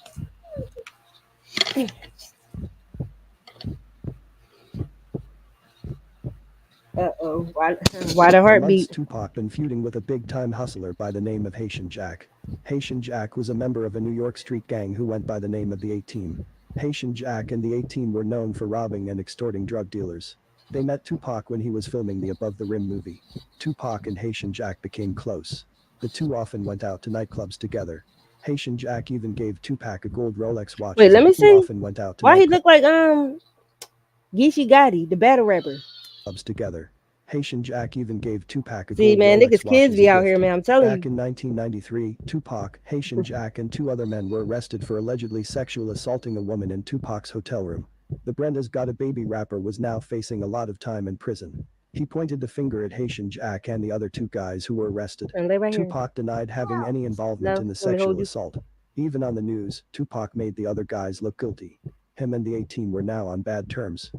Uh-oh. Why the For months, heartbeat? Tupac been feuding with a big-time hustler by the name of Haitian Jack. Haitian Jack was a member of a New York street gang who went by the name of the A-Team. Haitian Jack and the A-Team were known for robbing and extorting drug dealers. They met Tupac when he was filming the Above the Rim movie. Tupac and Haitian Jack became close. The two often went out to nightclubs together. Haitian Jack even gave Tupac a gold Rolex watch. Wait, let me The two see. often went out to Why he nightclubs look like Geechee Gotti, the battle rapper? together. Haitian Jack even gave Tupac a See, gold man, Rolex niggas watch kids as a be out here, gift. man. I'm telling Back you. in 1993, Tupac, Haitian Jack and 2 other men were arrested for allegedly sexual assaulting a woman in Tupac's hotel room. The Brenda's Got a Baby rapper was now facing a lot of time in prison. He pointed the finger at Haitian Jack and the other 2 guys who were arrested. And lay right here. Tupac denied having any involvement No, in the let me hold sexual you. assault. Even on the news, Tupac made the other guys look guilty. Him and the A-Team were now on bad terms.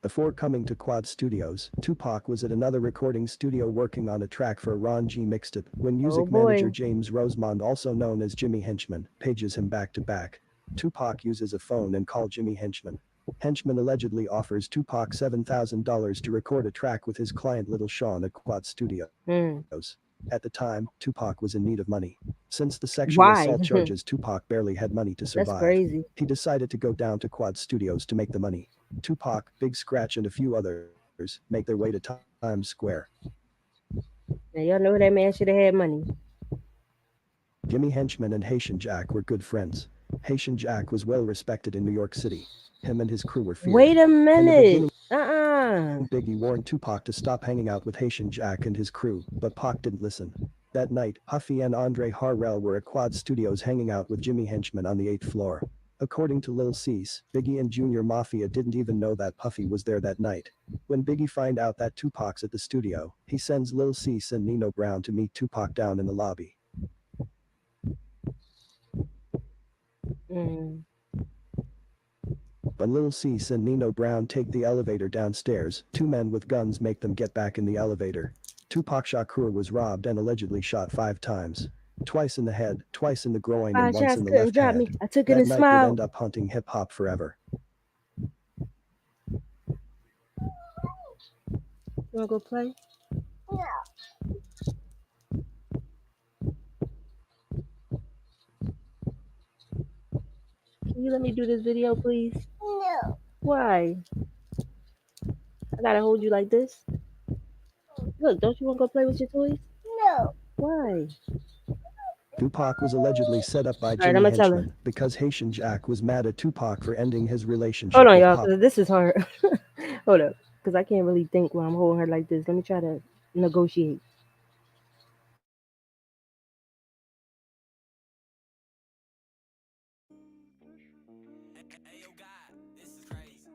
Before coming to Quad Studios, Tupac was at another recording studio working on a track for a Ron G mixtape when music manager boy. James Rosemond, also known as Jimmy Henchman, pages him back to back. Tupac uses a phone and call Jimmy Henchman. Henchman allegedly offers Tupac $7,000 to record a track with his client Little Sean at Quad Studios. At the time, Tupac was in need of money. Since the sexual Why? assault charges, Tupac barely had money to That's survive. crazy. He decided to go down to Quad Studios to make the money. Tupac, Big Scratch and a few others make their way to Times Square. Now y'all know that man should have had money. Jimmy Henchman and Haitian Jack were good friends. Haitian Jack was well respected in New York City. Him and his crew were feared. Wait a In the minute. beginning, Uh-uh. Biggie warned Tupac to stop hanging out with Haitian Jack and his crew, but Pac didn't listen. That night, Puffy and Andre Harrell were at Quad Studios hanging out with Jimmy Henchman on the 8th floor. According to Lil Cease, Biggie and Junior Mafia didn't even know that Puffy was there that night. When Biggie find out that Tupac's at the studio, he sends Lil Cease and Nino Brown to meet Tupac down in the lobby. When Lil Cease and Nino Brown take the elevator downstairs, 2 men with guns make them get back in the elevator. Tupac Shakur was robbed and allegedly shot 5 times. Twice in the head, twice in the groin, and 5 once shots in the couldn't left drop me. hand. I took it That and night would smiled. end up haunting hip-hop forever. You wanna go play? Can you let me do this video, please? No. Why? I gotta hold you like this? Look, don't you wanna go play with your toys? No. Why? Tupac was allegedly set up by Alright, Jimmy I'ma tell her. Henchman because Haitian Jack was mad at Tupac for ending his relationship Hold on, with y'all, Pop. because this is hard. Hold up, because I can't really think while I'm holding her like this. Let me try to negotiate. Hey, yo, God, this is crazy.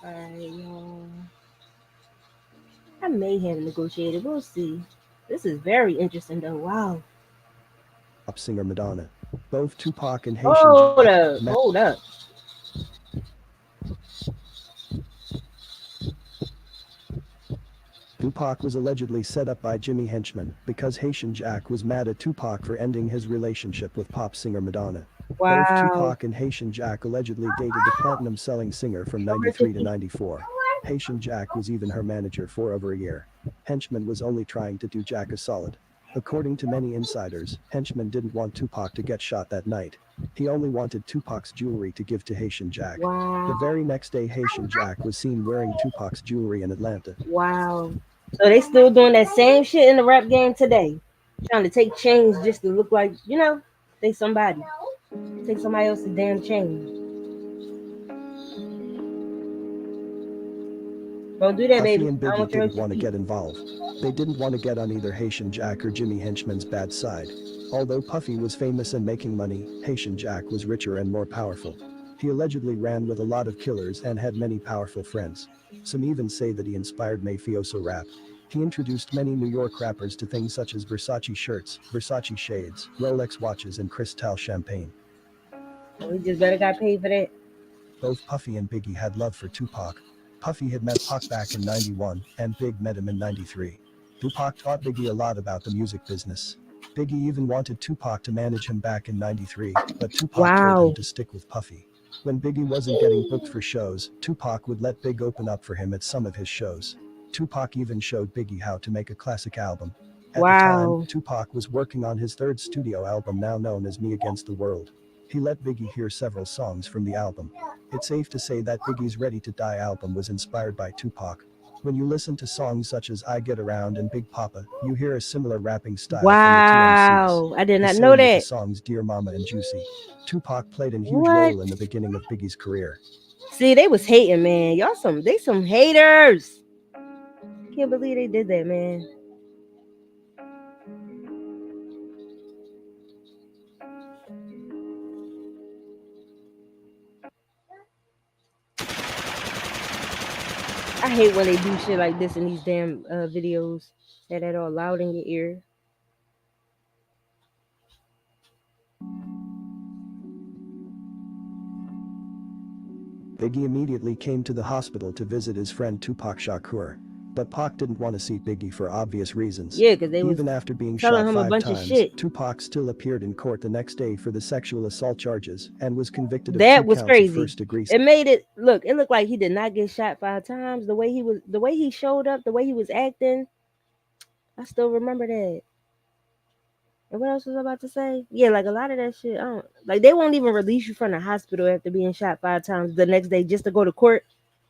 Alright, y'all. I may have negotiated. We'll see. This is very interesting though. Wow. Pop singer Madonna. Both Tupac and Haitian Hold Jack up. met Hold up. Tupac was allegedly set up by Jimmy Henchman because Haitian Jack was mad at Tupac for ending his relationship with pop singer Madonna. Both Wow. Tupac and Haitian Jack allegedly dated the platinum-selling singer from Over 93 to 50. 94. Haitian Jack was even her manager for over a year. Henchman was only trying to do Jack a solid. According to many insiders, Henchman didn't want Tupac to get shot that night. He only wanted Tupac's jewelry to give to Haitian Jack. The Wow. very next day Haitian Jack was seen wearing Tupac's jewelry in Atlanta. Wow. So they still doing that same shit in the rap game today. Trying to take chains just to look like, they somebody. Take somebody else's damn chain. Don't do that, Puffy baby. and I don't Biggie want you to hurt didn't your want to feet. get involved. They didn't want to get on either Haitian Jack or Jimmy Henchman's bad side. Although Puffy was famous and making money, Haitian Jack was richer and more powerful. He allegedly ran with a lot of killers and had many powerful friends. Some even say that he inspired mafioso rap. He introduced many New York rappers to things such as Versace shirts, Versace shades, Rolex watches and Cristal champagne. We just better got paid for that. Both Puffy and Biggie had love for Tupac. Puffy had met Pac back in 91, and Big met him in 93. Tupac taught Biggie a lot about the music business. Biggie even wanted Tupac to manage him back in 93, but Tupac told him Wow. to stick with Puffy. When Biggie wasn't getting booked for shows, Tupac would let Big open up for him at some of his shows. Tupac even showed Biggie how to make a classic album. At the time, Wow. Tupac was working on his third studio album now known as Me Against the World. He let Biggie hear several songs from the album. It's safe to say that Biggie's Ready to Die album was inspired by Tupac. When you listen to songs such as I Get Around and Big Papa, you hear a similar rapping style from the two MCs. Wow. I did The not know same with the that. songs Dear Mama and Juicy. Tupac played a huge What? role in the beginning of Biggie's career. See, they was hating, man. They some haters. Can't believe they did that, man. I hate when they do shit like this in these damn videos. That all loud in your ear. Biggie immediately came to the hospital to visit his friend Tupac Shakur. But Pac didn't want to see Biggie for obvious reasons. Yeah, because they was Even after being telling shot him a 5 bunch of times, shit. Tupac still appeared in court the next day for the sexual assault charges and was convicted of 2 That was counts of crazy. first-degree. It made it look. It looked like he did not get shot 5 times. The way he showed up, the way he was acting. I still remember that. And what else was I about to say? Yeah, like a lot of that shit. I don't like. They won't even release you from the hospital after being shot 5 times the next day just to go to court.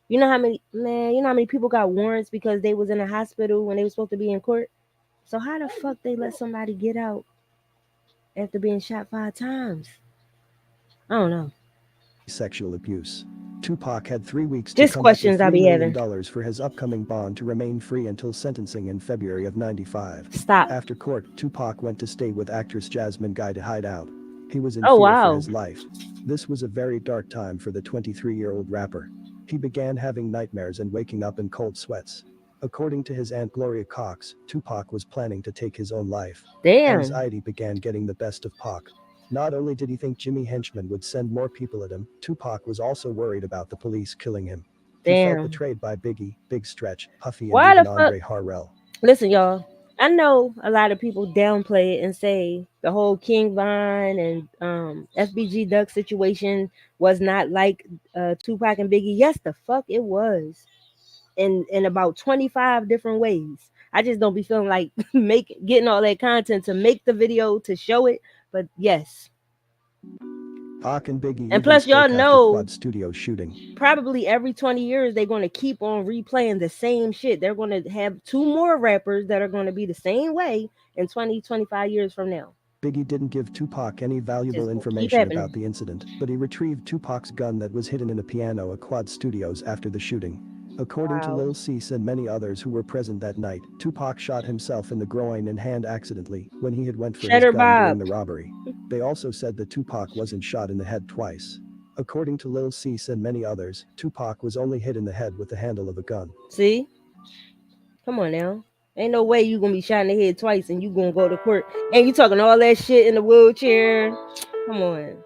You know how many man? You know how many people got warrants because they was in the hospital when they were supposed to be in court. So how the fuck they let somebody get out after being shot 5 times? I don't know. Sexual abuse. Tupac had 3 weeks to Just come up with questions I $3 be million having. for his upcoming bond to remain free until sentencing in February of 95. Stop. After court, Tupac went to stay with actress Jasmine Guy to hide out. He was in Oh fear for wow. his life. This was a very dark time for the 23-year-old rapper. He began having nightmares and waking up in cold sweats. According to his aunt Gloria Cox, Tupac was planning to take his own life. Damn. Anxiety began getting the best of Pac. Not only did he think Jimmy Henchman would send more people at him, Tupac was also worried about the police killing him. He felt Damn. betrayed by Biggie, Big Stretch, Puffy and Why the even fuck? Andre Harrell. Listen, y'all. I know a lot of people downplay it and say the whole King Von and FBG Duck situation was not like Tupac and Biggie. Yes, the fuck it was. In about 25 different ways. I just don't be feeling like getting all that content to make the video to show it. But yes. Pac and Biggie And even plus, y'all spoke after know Quad Studios shooting. probably every 20 years they're going to keep on replaying the same shit. They're going to have 2 more rappers that are going to be the same way in 20, 25 years from now. Biggie didn't give Tupac any valuable Just keep information happening. about the incident, but he retrieved Tupac's gun that was hidden in a piano at Quad Studios after the shooting. According to Wow. Lil Cease and many others who were present that night, Tupac shot himself in the groin and hand accidentally when he had went for his Cheddar gun Bob. during the robbery. They also said that Tupac wasn't shot in the head twice. According to Lil Cease and many others, Tupac was only hit in the head with the handle of a gun. See? Come on now. Ain't no way you gonna be shot in the head twice and you gonna go to court. And you talking all that shit in the wheelchair. Come on.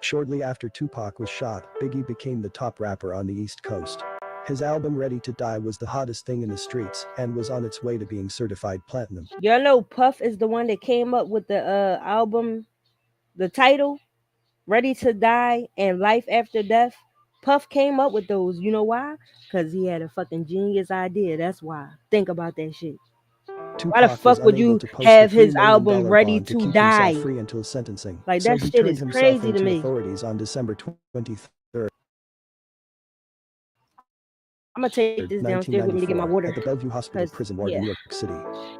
Shortly after Tupac was shot, Biggie became the top rapper on the East Coast. His album Ready to Die was the hottest thing in the streets and was on its way to being certified platinum. Y'all know Puff is the one that came up with the album, the title, Ready to Die and Life After Death. Puff came up with those. You know why? Because he had a fucking genius idea. That's why. Think about that shit. Why the Tupac was fuck would unable you to post have a $3 his million album Ready bond to to keep Die? himself free until sentencing. Like, So that he shit turned is himself crazy to into me. authorities on December 23rd. I'm gonna take this downstairs with me to get my 1994, water. at the Bellevue Hospital 'Cause, Prison Ward in New York City.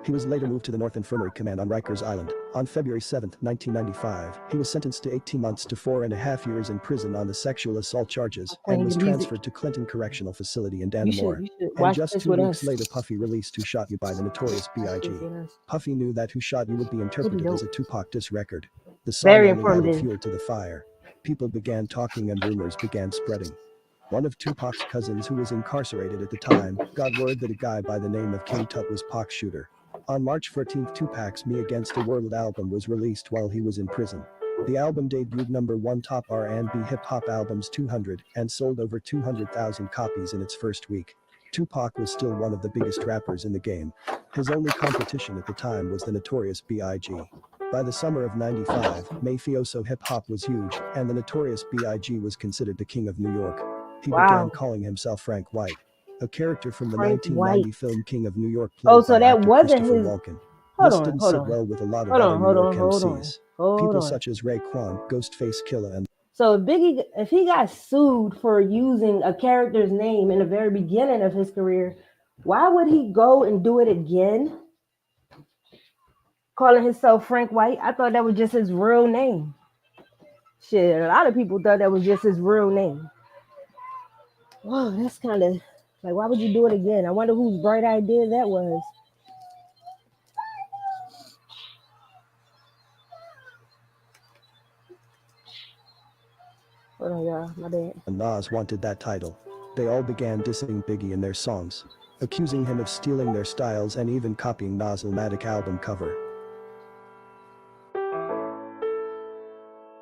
He was later moved to the North Infirmary Command on Rikers Island. On February 7, 1995, he was sentenced to 18 months to 4.5 years in prison on the sexual assault charges I'm and was playing the music. transferred to Clinton Correctional Facility in You should Dannemora. And watch just this 2 with weeks us. later, Puffy released Who Shot You by the Notorious Watch B.I.G. this with us. Puffy knew that Who Shot You would be interpreted as a Tupac diss record. The song Very only added informative. fuel to the fire. People began talking and rumors began spreading. One of Tupac's cousins, who was incarcerated at the time, got word that a guy by the name of King Tut was Pac's shooter. On March 14th, Tupac's Me Against the World album was released while he was in prison. The album debuted #1 top R&B hip-hop albums 200 and sold over 200,000 copies in its first week. Tupac was still one of the biggest rappers in the game. His only competition at the time was the Notorious B.I.G. By the summer of '95, mafioso hip-hop was huge, and the Notorious B.I.G. was considered the king of New York. He began calling himself Frank White, a character from the Frank 1990 White. film King of New York Oh, played so by that actor wasn't Christopher his. Walken. Hold This on, didn't hold sit on. well with a lot of Hold other on, New hold York on, hold on. MCs. Hold People on. such as Raekwon, Ghostface Killah, and So Biggie, if he got sued for using a character's name in the very beginning of his career, why would he go and do it again? Calling himself Frank White? I thought that was just his real name. Shit, a lot of people thought that was just his real name. Whoa, that's kind of like, why would you do it again? I wonder whose bright idea that was. Hold on, y'all, my bad. Nas wanted that title. They all began dissing Biggie in their songs, accusing him of stealing their styles and even copying Nas' Illmatic album cover.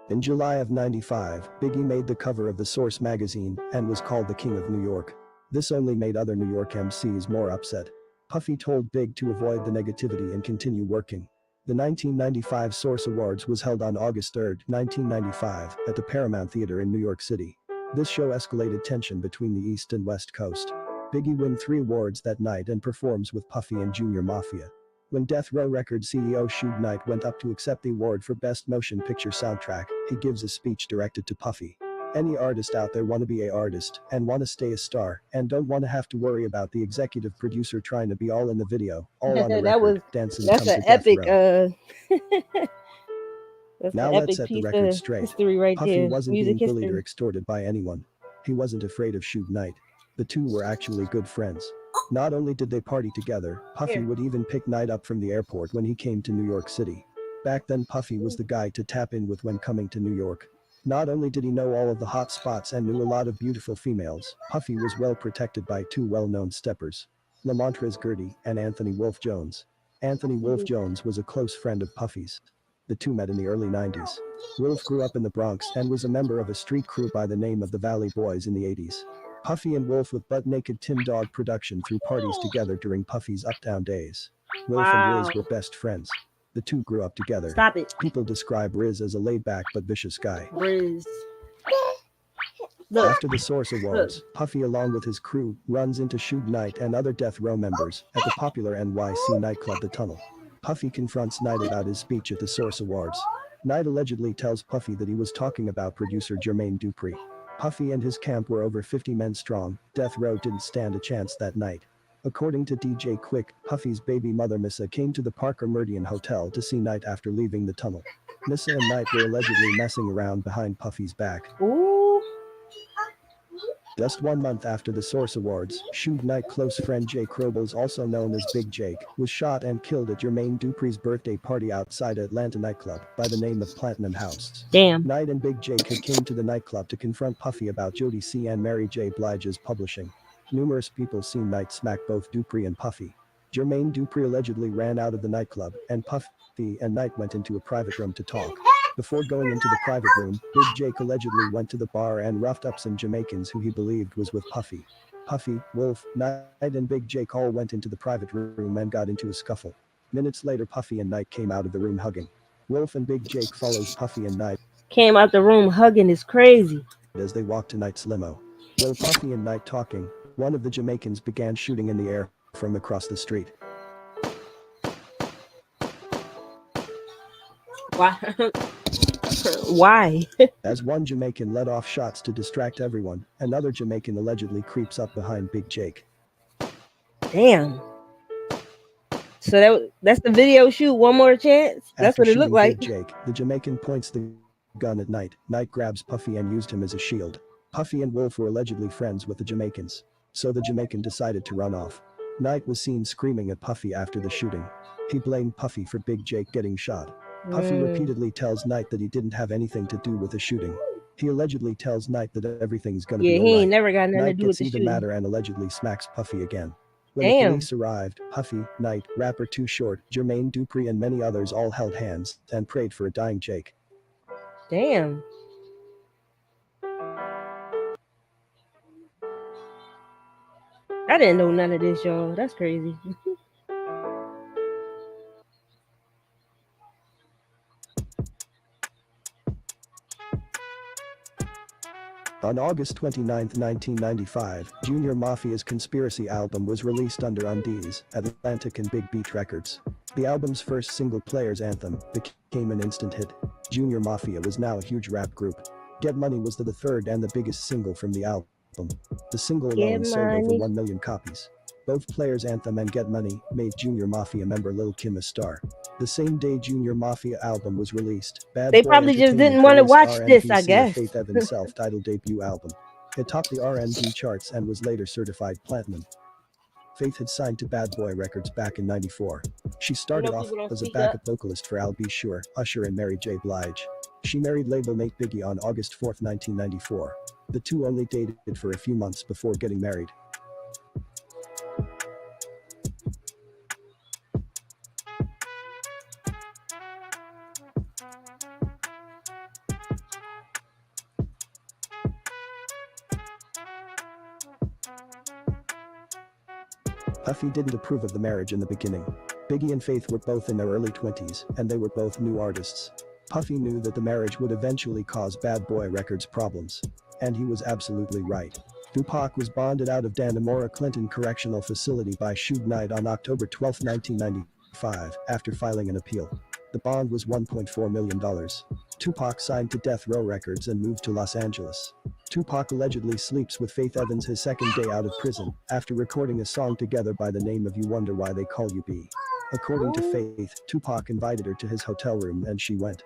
In July of '95, Biggie made the cover of the Source magazine and was called the King of New York. This only made other New York MCs more upset. Puffy told Big to avoid the negativity and continue working. The 1995 Source Awards was held on August 3, 1995, at the Paramount Theater in New York City. This show escalated tension between the East and West Coast. Biggie won 3 awards that night and performs with Puffy and Junior Mafia. When Death Row Records CEO Suge Knight went up to accept the award for Best Motion Picture Soundtrack, he gives a speech directed to Puffy. Any artist out there wanna be a artist and wanna stay a star and don't wanna have to worry about the executive producer trying to be all in the video, all on the record, dancing That's come an to Death epic Row. that's Now an let's epic set the piece record of straight. history right Puffy there. wasn't Music being bullied or history. extorted by anyone. He wasn't afraid of Suge Knight. The two were actually good friends. Not only did they party together, Puffy Here. would even pick Knight up from the airport when he came to New York City. Back then, Puffy was the guy to tap in with when coming to New York. Not only did he know all of the hot spots and knew a lot of beautiful females, Puffy was well protected by 2 well-known steppers, Lamontrez Gertie and Anthony Wolf Jones. Anthony Wolf Jones was a close friend of Puffy's. The two met in the early 90s. Wolf grew up in the Bronx and was a member of a street crew by the name of the Valley Boys in the 80s. Puffy and Wolf with Butt Naked Tim Dog production threw parties together during Puffy's Uptown days. Wolf and Riz were best friends. The two grew up together. Stop it. People describe Riz as a laid-back but vicious guy. Riz. Look. After the Source Awards, Puffy along with his crew runs into Suge Knight and other Death Row members at the popular NYC nightclub The Tunnel. Puffy confronts Knight about his speech at the Source Awards. Knight allegedly tells Puffy that he was talking about producer Jermaine Dupri. Puffy and his camp were over 50 men strong. Death Row didn't stand a chance that night. According to DJ Quick, Puffy's baby mother Missa came to the Parker Meridian Hotel to see Knight after leaving the tunnel. Missa and Knight were allegedly messing around behind Puffy's back. Ooh. Just 1 month after the Source Awards, Suge Knight close friend Jake Robles, also known as Big Jake, was shot and killed at Jermaine Dupri's birthday party outside Atlanta nightclub by the name of Platinum House. Damn. Knight and Big Jake had came to the nightclub to confront Puffy about Jody C. and Mary J. Blige's publishing. Numerous people seen Knight smack both Dupri and Puffy. Jermaine Dupri allegedly ran out of the nightclub, and Puffy and Knight went into a private room to talk. Before going into the private room, Big Jake allegedly went to the bar and roughed up some Jamaicans who he believed was with Puffy. Puffy, Wolf, Knight and Big Jake all went into the private room and got into a scuffle. Minutes later, Puffy and Knight came out of the room hugging. Wolf and Big Jake followed Puffy and Knight Came out the room hugging is crazy. as they walked to Knight's limo. While Puffy and Knight talking, one of the Jamaicans began shooting in the air from across the street. Why? Why? As one Jamaican let off shots to distract everyone, another Jamaican allegedly creeps up behind Big Jake. Damn. So that's the video shoot. One more chance. That's After what it looked shooting like. Big Jake, the Jamaican points the gun at Knight. Knight grabs Puffy and used him as a shield. Puffy and Wolf were allegedly friends with the Jamaicans, so the Jamaican decided to run off. Knight was seen screaming at Puffy after the shooting. He blamed Puffy for Big Jake getting shot. Puffy repeatedly tells Knight that he didn't have anything to do with the shooting. He allegedly tells Knight that everything's gonna Yeah, be he alright. ain't never got nothing Knight to do with gets the even shooting. madder and allegedly smacks Puffy again. When the Damn. police arrived, Puffy, Knight, rapper Too Short, Jermaine Dupri and many others all held hands and prayed for a dying Jake. Damn. I didn't know none of this, y'all. That's crazy. On August 29, 1995, Junior Mafia's Conspiracy album was released under Undies, Atlantic and Big Beat Records. The album's first single, Player's Anthem, became an instant hit. Junior Mafia was now a huge rap group. Get Money was the third and the biggest single from the album. The single alone Get sold over Money. 1 million copies. Both Player's Anthem and Get Money made Junior Mafia member Lil' Kim a star. The same day Junior Mafia album was released, Bad They Boy probably just Entertainment didn't want to released watch this, R&B I singer guess. Faith Evans' self-titled debut album. It topped the R&B charts and was later certified platinum. Faith had signed to Bad Boy Records back in '94. She started off people don't as a speak backup vocalist for I'll Be Sure, Usher and Mary J. Blige. She married label mate Biggie on August 4, 1994. The two only dated for a few months before getting married. Puffy didn't approve of the marriage in the beginning. Biggie and Faith were both in their early 20s, and they were both new artists. Puffy knew that the marriage would eventually cause Bad Boy Records problems. And he was absolutely right. Tupac was bonded out of Dannemora Clinton Correctional Facility by Suge Knight on October 12, 1995, after filing an appeal. The bond was $1.4 million. Tupac signed to Death Row Records and moved to Los Angeles. Tupac allegedly sleeps with Faith Evans his second day out of prison, after recording a song together by the name of You Wonder Why They Call You B. According to Faith, Tupac invited her to his hotel room and she went.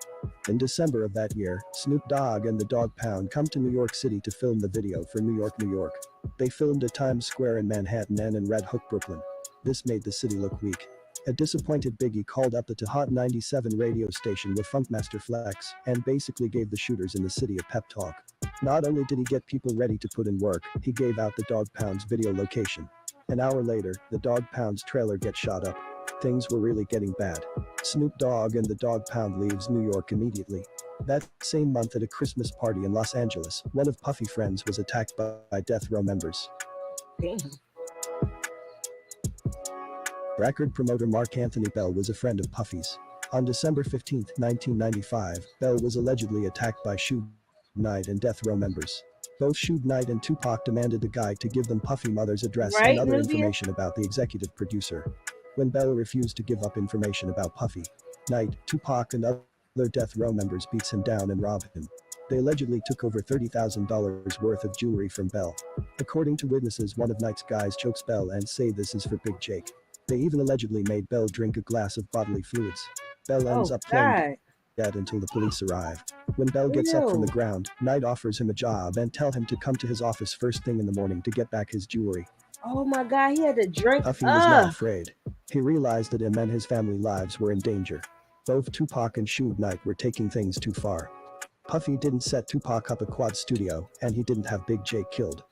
In December of that year, Snoop Dogg and the Dogg Pound come to New York City to film the video for New York, New York. They filmed at Times Square in Manhattan and in Red Hook, Brooklyn. This made the city look weak. A disappointed Biggie called up the Hot 97 radio station with Funkmaster Flex and basically gave the shooters in the city a pep talk. Not only did he get people ready to put in work, he gave out the Dogg Pound's video location. An hour later, the Dogg Pound's trailer gets shot up. Things were really getting bad. Snoop Dogg and the Dogg Pound leaves New York immediately. That same month at a Christmas party in Los Angeles, one of Puffy's friends was attacked by Death Row members. Damn. Record promoter Mark Anthony Bell was a friend of Puffy's. On December 15, 1995, Bell was allegedly attacked by Suge Knight and Death Row members. Both Suge Knight and Tupac demanded the guy to give them Puffy mother's address and other information about the executive producer. When Bell refused to give up information about Puffy, Knight, Tupac and other Death Row members beats him down and rob him. They allegedly took over $30,000 worth of jewelry from Bell. According to witnesses, one of Knight's guys chokes Bell and say this is for Big Jake. They even allegedly made Bell drink a glass of bodily fluids. Bell ends up playing yet until the police arrive. When Bell gets up from the ground, Knight offers him a job and tell him to come to his office first thing in the morning to get back his jewelry. Oh my God, he had to drink. Puffy was not afraid. He realized that him and his family lives were in danger. Both Tupac and Suge Knight were taking things too far. Puffy didn't set Tupac up a quad studio, and he didn't have Big J killed.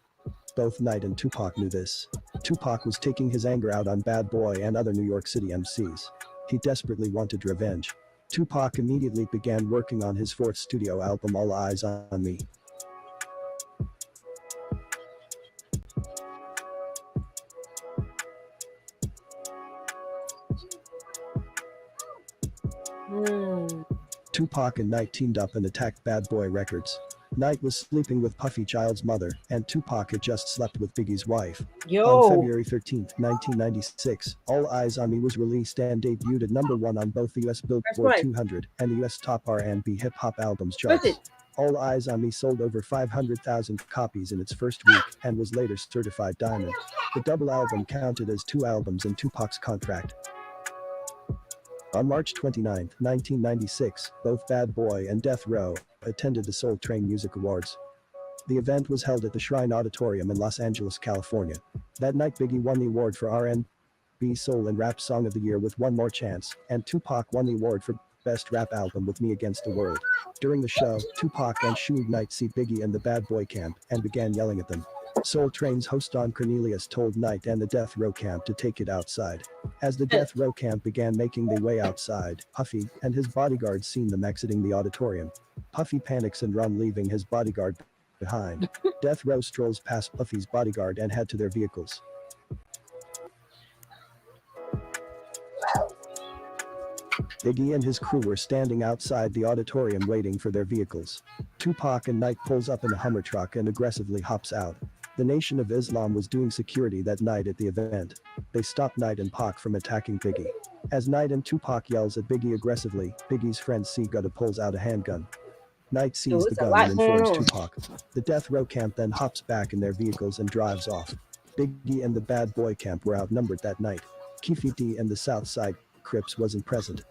Both Knight and Tupac knew this. Tupac was taking his anger out on Bad Boy and other New York City MCs. He desperately wanted revenge. Tupac immediately began working on his fourth studio album, All Eyes on Me. Tupac and Knight teamed up and attacked Bad Boy Records. Knight was sleeping with Puffy Child's mother, and Tupac had just slept with Biggie's wife. On February 13, 1996, All Eyes on Me was released and debuted at #1 on both the US Billboard 200 and the US Top R&B Hip Hop Albums charts. All Eyes on Me sold over 500,000 copies in its first week and was later certified diamond. The double album counted as 2 albums in Tupac's contract. On March 29, 1996, both Bad Boy and Death Row attended the Soul Train Music Awards. The event was held at the Shrine Auditorium in Los Angeles, California. That night, Biggie won the award for R&B Soul and Rap Song of the Year with One More Chance, and Tupac won the award for Best Rap Album with Me Against the World. During the show, Tupac and Suge Knight see Biggie in the Bad Boy camp and began yelling at them. Soul Train's host Don Cornelius told Knight and the Death Row camp to take it outside. As the Death Row camp began making their way outside, Puffy and his bodyguards seen them exiting the auditorium. Puffy panics and runs, leaving his bodyguard behind. Death Row strolls past Puffy's bodyguard and head to their vehicles. Biggie and his crew were standing outside the auditorium waiting for their vehicles. Tupac and Knight pulls up in a Hummer truck and aggressively hops out. The Nation of Islam was doing security that night at the event. They stopped Knight and Pac from attacking Biggie. As Knight and Tupac yells at Biggie aggressively, Biggie's friend C-Gutta pulls out a handgun. Knight sees the gun and informs Tupac. The Death Row camp then hops back in their vehicles and drives off. Biggie and the Bad Boy camp were outnumbered that night. Keefe D and the Southside Crips wasn't present.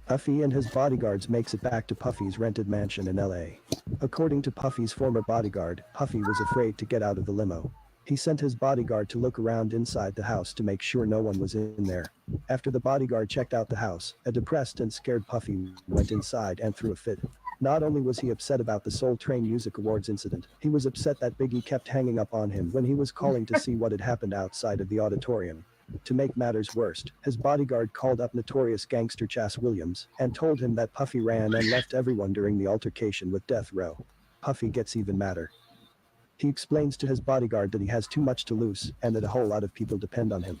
Puffy and his bodyguards makes it back to Puffy's rented mansion in LA. According to Puffy's former bodyguard, Puffy was afraid to get out of the limo. He sent his bodyguard to look around inside the house to make sure no one was in there. After the bodyguard checked out the house, a depressed and scared Puffy went inside and threw a fit. Not only was he upset about the Soul Train Music Awards incident, he was upset that Biggie kept hanging up on him when he was calling to see what had happened outside of the auditorium. To make matters worse, his bodyguard called up notorious gangster Chas Williams and told him that Puffy ran and left everyone during the altercation with Death Row. Puffy gets even madder. He explains to his bodyguard that he has too much to lose and that a whole lot of people depend on him.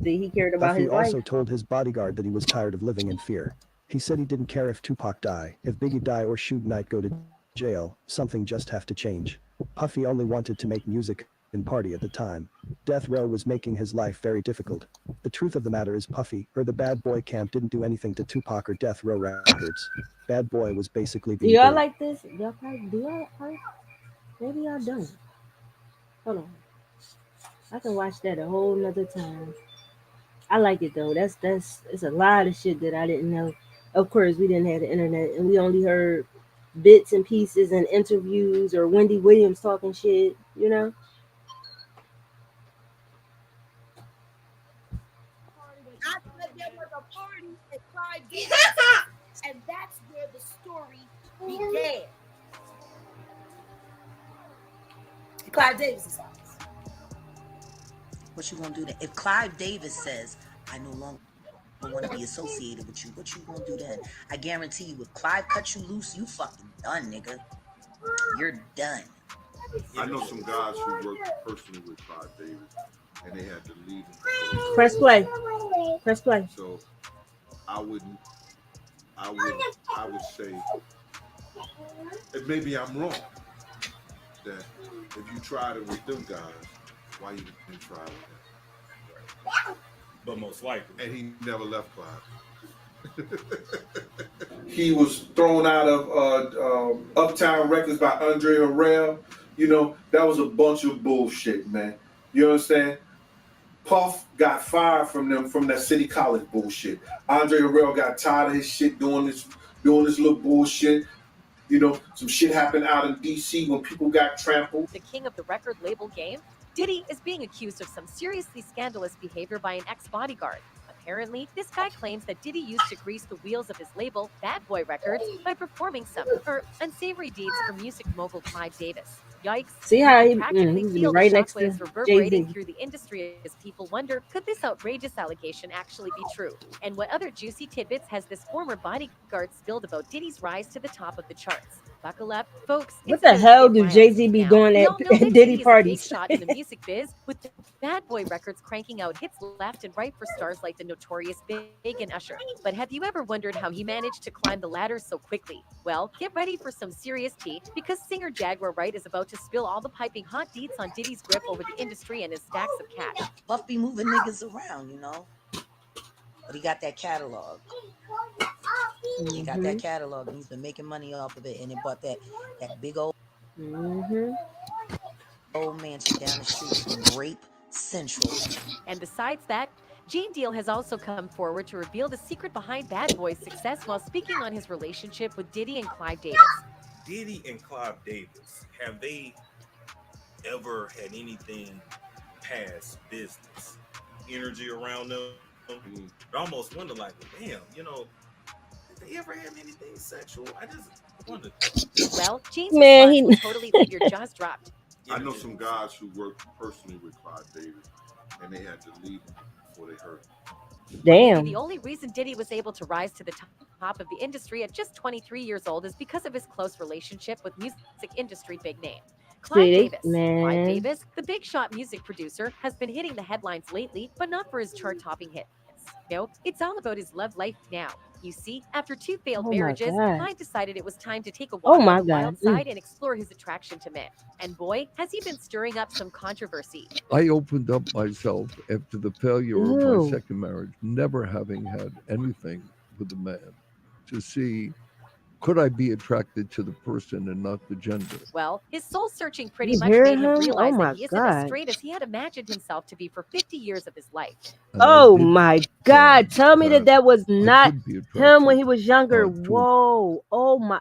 He cared about Puffy his life. also told his bodyguard that he was tired of living in fear. He said he didn't care if Tupac die, if Biggie die or Suge Knight go to jail, something just have to change. Puffy only wanted to make music and party at the time. Death Row was making his life very difficult. The truth of the matter is Puffy, or the Bad Boy camp, didn't do anything to Tupac or Death Row Records. Bad Boy was basically being Do y'all bullied. like this? Y'all probably do y'all like? Maybe y'all don't. Hold on. I can watch that a whole nother time. I like it though. That's it's a lot of shit that I didn't know. Of course, we didn't have the internet, and we only heard bits and pieces and interviews or Wendy Williams talking shit. You know. I said there was a party at Clive Davis, and that's where the story began. Clive Davis's house. What you gonna do then? If Clive Davis says, I no longer want to be associated with you, what you gonna do then? I guarantee you, if Clive cut you loose, you fucking done, nigga. You're done. I know some guys who worked personally with Clive Davis, and they had to leave him. Press play. Press play. So I would say, and maybe I'm wrong, that if you tried it with them guys, why you didn't try it with him? But most likely. And he never left Clive. He was thrown out of Uptown Records by Andre Harrell That was a bunch of bullshit, man. You understand? Puff got fired from them from that City College bullshit. Andre Harrell got tired of his shit doing this little bullshit. Some shit happened out in DC when people got trampled. The king of the record label game? Diddy is being accused of some seriously scandalous behavior by an ex-bodyguard. Apparently, this guy claims that Diddy used to grease the wheels of his label, Bad Boy Records, by performing some unsavory deeds for music mogul Clive Davis. Yikes. See You how can he practically used to be feel the right next to shockwaves Jay reverberating Z. through the industry as people wonder, could this outrageous allegation actually be true? And what other juicy tidbits has this former bodyguard spilled about Diddy's rise to the top of the charts? Buckle up, folks, it's What the about to hell get do wild. Jay Z be Now, doing we at, all know at that Diddy Diddy is a big parties? shot in the music biz, with Bad Boy Records cranking out hits left and right for stars like the Notorious Big and Usher. But have you ever wondered how he managed to climb the ladder so quickly? Well, get ready for some serious tea, because singer Jaguar Wright is about to spill all the piping hot deets on Diddy's grip over the industry and his stacks of cash. Puff be moving niggas around, but he got that catalog. He got that catalog, and he's been making money off of it. And it bought that big old mansion down the street from Grape Central. And besides that, Gene Deal has also come forward to reveal the secret behind Bad Boy's success while speaking on his relationship with Diddy and Clive Davis. Diddy and Clive Davis, have they ever had anything past business energy around them? I almost wonder, like, damn, did they ever have anything sexual? I just wondered. Well, Gene's Man, response was totally that your jaws dropped. I know some guys who worked personally with Clive Davis, and they had to leave him before they hurt him. Damn. The only reason Diddy was able to rise to the top of the industry at just 23 years old is because of his close relationship with music industry big name Clive Davis. Clive Davis, the big shot music producer, has been hitting the headlines lately, but not for his chart-topping hits. No, it's all about his love life now. You see, after 2 failed marriages, Clive decided it was time to take a walk on the wild side and explore his attraction to men. And boy, has he been stirring up some controversy. I opened up myself after the failure of my second marriage, never having had anything with a man, to see, could I be attracted to the person and not the gender? Well, his soul-searching pretty much made him realize that he isn't as straight as he had imagined himself to be for 50 years of his life. Oh my God! Tell me that was not him when he was younger. Whoa! Oh my!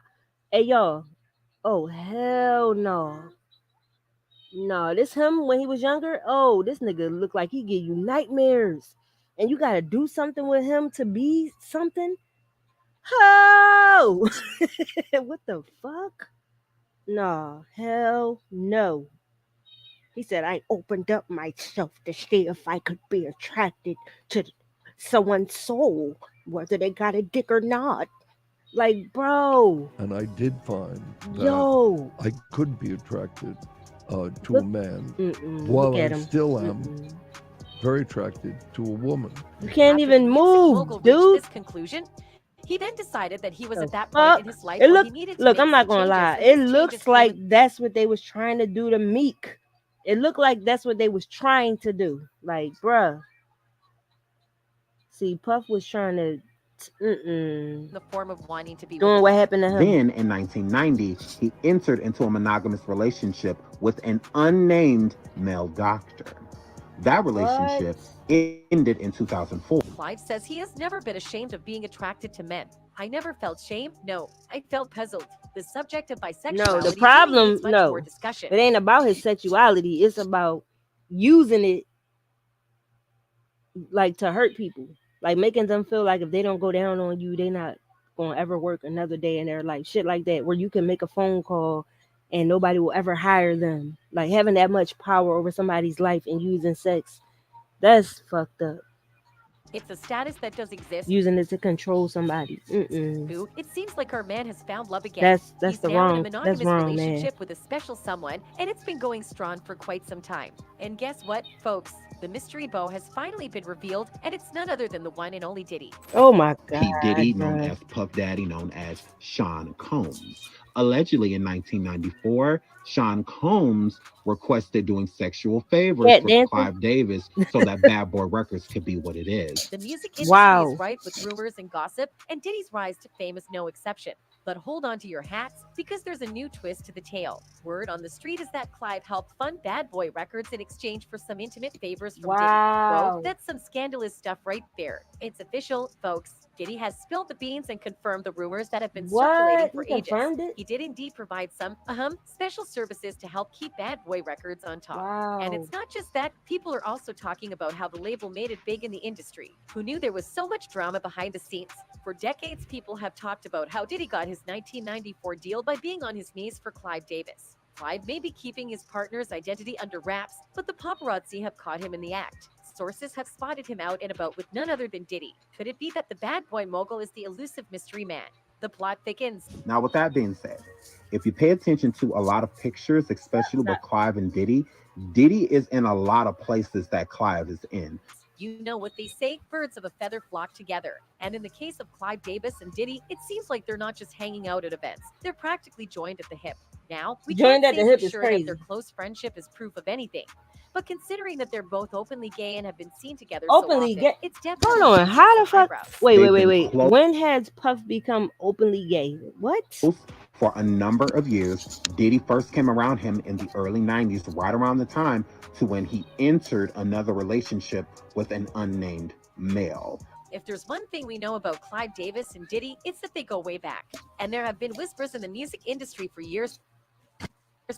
Hey y'all! Oh hell no! No, this him when he was younger. Oh, this nigga look like he give you nightmares, and you gotta do something with him to be something. Oh, what the fuck? No, hell no. He said, I opened up myself to see if I could be attracted to someone's soul, whether they got a dick or not. Like, bro. And I did find that I could be attracted to a man, while I still am very attracted to a woman. You can't even move, dude. This conclusion. He then decided that he was at that point in his life where he needed to look, make I'm not some gonna lie. changes, It looks like that's what they was trying to do to Meek. It looked like that's what they was trying to do. Like, bruh. See, Puff was trying to the form of wanting to be doing what happened to him. Then in 1990, he entered into a monogamous relationship with an unnamed male doctor. That relationship ended in 2004. Clive says he has never been ashamed of being attracted to men. I never felt shame. No, I felt puzzled. The subject of bisexuality. No, the problem, no, it ain't about his sexuality. It's about using it like to hurt people, like making them feel like if they don't go down on you, they not gonna ever work another day in their life. Shit like that, where you can make a phone call and nobody will ever hire them. Like having that much power over somebody's life and using sex, that's fucked up. It's a status that does exist. Using it to control somebody. It seems like our man has found love again. That's He's the now wrong. in a monogamous That's wrong, relationship man. with a special someone, and it's been going strong for quite some time. And guess what, folks? The mystery bow has finally been revealed, and it's none other than the one and only Diddy. Oh my God. P. Diddy, known as Puff Daddy, known as Sean Combs. Allegedly in 1994, Sean Combs requested doing sexual favors for Clive Davis so that Bad Boy Records could be what it is. The music industry is rife with rumors and gossip, and Diddy's rise to fame is no exception. But hold on to your hats because there's a new twist to the tale. Word on the street is that Clive helped fund Bad Boy Records in exchange for some intimate favors from Diddy. Whoa, Wow. that's some scandalous stuff right there. It's official, folks. Diddy has spilled the beans and confirmed the rumors that have been circulating What? for He ages. confirmed it? He did indeed provide some special services to help keep Bad Boy Records on top. And Wow. it's not just that, people are also talking about how the label made it big in the industry. Who knew there was so much drama behind the scenes? For decades, people have talked about how Diddy got his 1994 deal by being on his knees for Clive Davis. Clive may be keeping his partner's identity under wraps, but the paparazzi have caught him in the act. Sources have spotted him out and about with none other than Diddy. Could it be that the bad boy mogul is the elusive mystery man? The plot thickens. Now, with that being said, if you pay attention to a lot of pictures, especially with Clive and Diddy, Diddy is in a lot of places that Clive is in. You know what they say, birds of a feather flock together. And in the case of Clive Davis and Diddy, it seems like they're not just hanging out at events, they're practically joined at the hip. Now, we Joined can't at the say for hip is sure that their crazy. close friendship is proof of anything. But considering that they're both openly gay and have been seen together so Openly often, gay. it's definitely Hold on. raising How some the fuck? eyebrows. Wait, They've wait, wait, been wait. close When has Puff become openly gay? What? for a number of years. Diddy first came around him in the early 90s, right around the time to when he entered another relationship with an unnamed male. If there's one thing we know about Clive Davis and Diddy, it's that they go way back. And there have been whispers in the music industry for years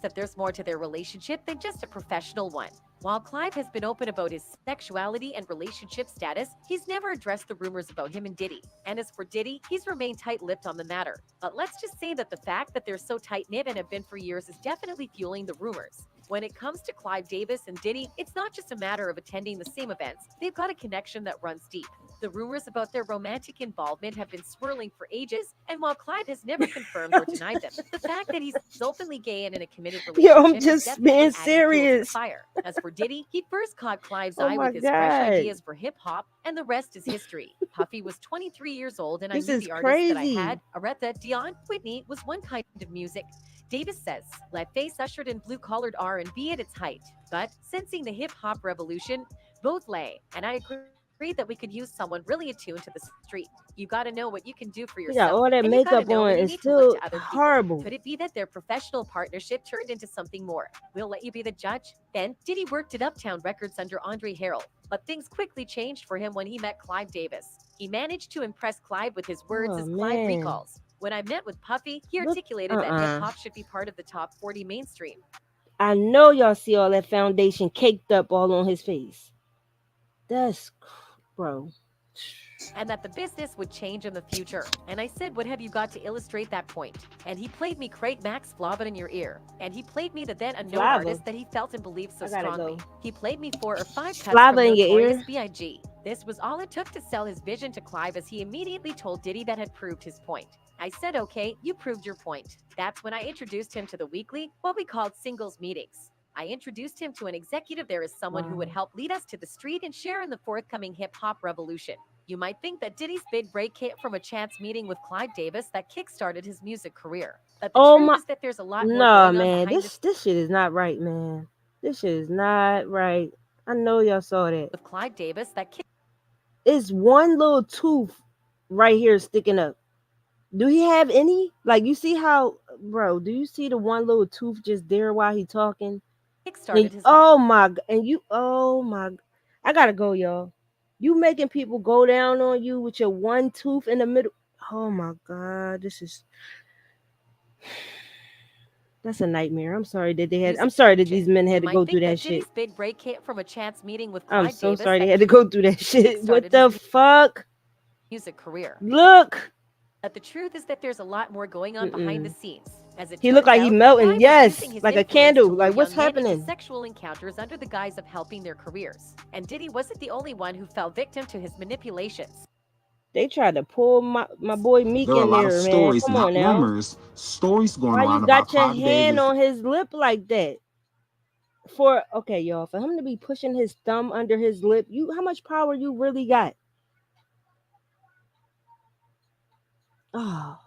that there's more to their relationship than just a professional one. While Clive has been open about his sexuality and relationship status, he's never addressed the rumors about him and Diddy. And as for Diddy, he's remained tight-lipped on the matter. But let's just say that the fact that they're so tight-knit and have been for years is definitely fueling the rumors. When it comes to Clive Davis and Diddy, it's not just a matter of attending the same events, they've got a connection that runs deep. The rumors about their romantic involvement have been swirling for ages, and while Clive has never confirmed or denied them, the fact that he's openly gay and in a committed Yo, I'm relationship is just being definitely adding fuel to the serious. fire. As for Diddy, he first caught Clive's Oh eye my with his fresh god. ideas for hip hop, and the rest is history. Puffy was 23 years old, and I This knew is the artists that I crazy. had, Aretha, Dion, Whitney, was one kind of music. Davis says, "Let face ushered in blue-collared R&B at its height, but sensing the hip-hop revolution, both lay, and I agreed that we could use someone really attuned to the street. You got to know what you can do for He yourself, got all that and you got to makeup know on when you and need to look still to other people. horrible. Could it be that their professional partnership turned into something more? We'll let you be the judge." Then, Diddy worked at Uptown Records under Andre Harrell, but things quickly changed for him when he met Clive Davis. He managed to impress Clive with his words Oh as Clive man. recalls. "When I met with Puffy, he Look, articulated that hip hop should be part of the top 40 mainstream. I know y'all see all that foundation caked up all on his face. That's bro. And that the business would change in the future. And I said, what have you got to illustrate that point? And he played me Craig Max Flava in your ear. And he played me the then unknown Flava? artist that he felt and believed so I gotta strongly. go. He played me 4 or 5 cuts Flava from in your Notorious ear? B.I.G. This was all it took to sell his vision to Clive, as he immediately told Diddy that had proved his point. I said, okay, you proved your point. That's when I introduced him to the weekly, what we called singles meetings. I introduced him to an executive there as someone who would Wow. help lead us to the street and share in the forthcoming hip-hop revolution. You might think that Diddy's big break came from a chance meeting with Clive Davis that kickstarted his music career. But the Oh truth my is that there's a lot more Nah going on man. behind This shit is not right, man. This shit is not right. I know y'all saw that. with Clive Davis that It's one little tooth right here sticking up. Do he have any? Like you see how bro, do you see the one little tooth just there while he talking? kickstarted his Oh my and you oh my I gotta go, y'all. You making people go down on you with your one tooth in the middle. Oh my god, this is that's a nightmare. I'm sorry that they had I'm sorry that these men You had to might go through think that that shit. Diddy's big break came from a chance meeting with I'm Clive so Davis sorry they that had to go through that shit. What kickstarted the his fuck? music career. Look. But the truth is that there's a lot more going on behind the Mm-mm. scenes. As it He turns looked like he out, melting. Clive was Yes, using his like a influence candle. to lure Like what's young men into happening? sexual encounters under the guise of helping their careers. And Diddy wasn't the only one who fell victim to his manipulations. They tried to pull my boy Meek There are a in lot of there, man. stories, Come on not now. rumors, stories going Why you around about got your Clive hand Davis. on his lip like that? For okay, y'all, for him to be pushing his thumb under his lip, you how much power you really got? Oh,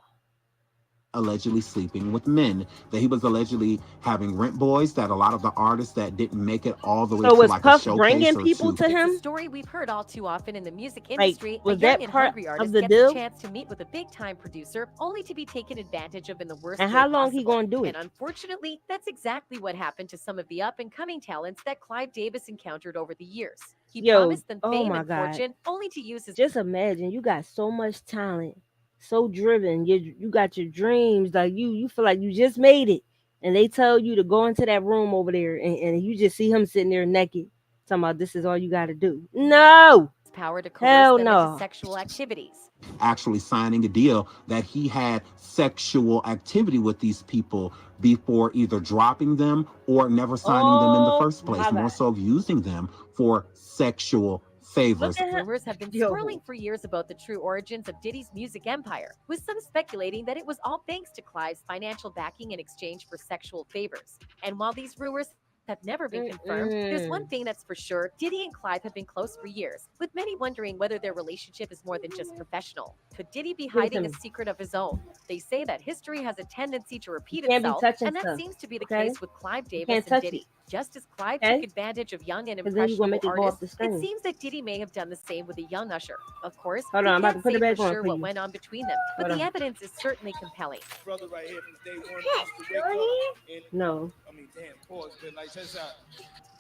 allegedly sleeping with men, that he was allegedly having rent boys, that a lot of the artists that didn't make it all the way So to was like a Puff showcase bringing or people to to It's a him? story we've heard all too often in the music Like, industry. was A young that and part hungry of artist the gets deal? a chance to meet with a big-time producer, only to be taken advantage of in the worst And way how long he possible. gonna do And it? unfortunately, that's exactly what happened to some of the up-and-coming talents that Clive Davis encountered over the years. He Yo, promised them oh fame my and God. fortune, only to use his Just imagine you got so much talent, so driven. You got your dreams, like you feel like you just made it. And they tell you to go into that room over there and you just see him sitting there naked. Talking about this is all you gotta do. No. power to coerce Hell them into no. sexual activities. actually signing a deal that he had sexual activity with these people before either dropping them or never signing them in the Oh first place, my more God. so of using them for sexual favors. Look at him. Rumors have been swirling Yo. for years about the true origins of Diddy's music empire, with some speculating that it was all thanks to Clive's financial backing in exchange for sexual favors. And while these rumors have never been confirmed, there's one thing that's for sure: Diddy and Clive have been close for years, with many wondering whether their relationship is more than just professional. Could Diddy be Give it to hiding a me. secret of his own? They say that history has a tendency to You repeat can't be itself, touching and that stuff. seems to be the Okay? case with Clive You Davis can't and touch it. Diddy. Just as Clive took Okay? advantage of young and Because then you're gonna impressionable make it go off artists, the it screen. seems that Diddy may have done the same with a young Usher. Of course, Hold we on, I'm about can't to put it say for back on sure for what you. went on between them, but Hold the on. evidence is certainly compelling. Brother right here from day one used to wake up and No. I mean damn pause, but like check this out.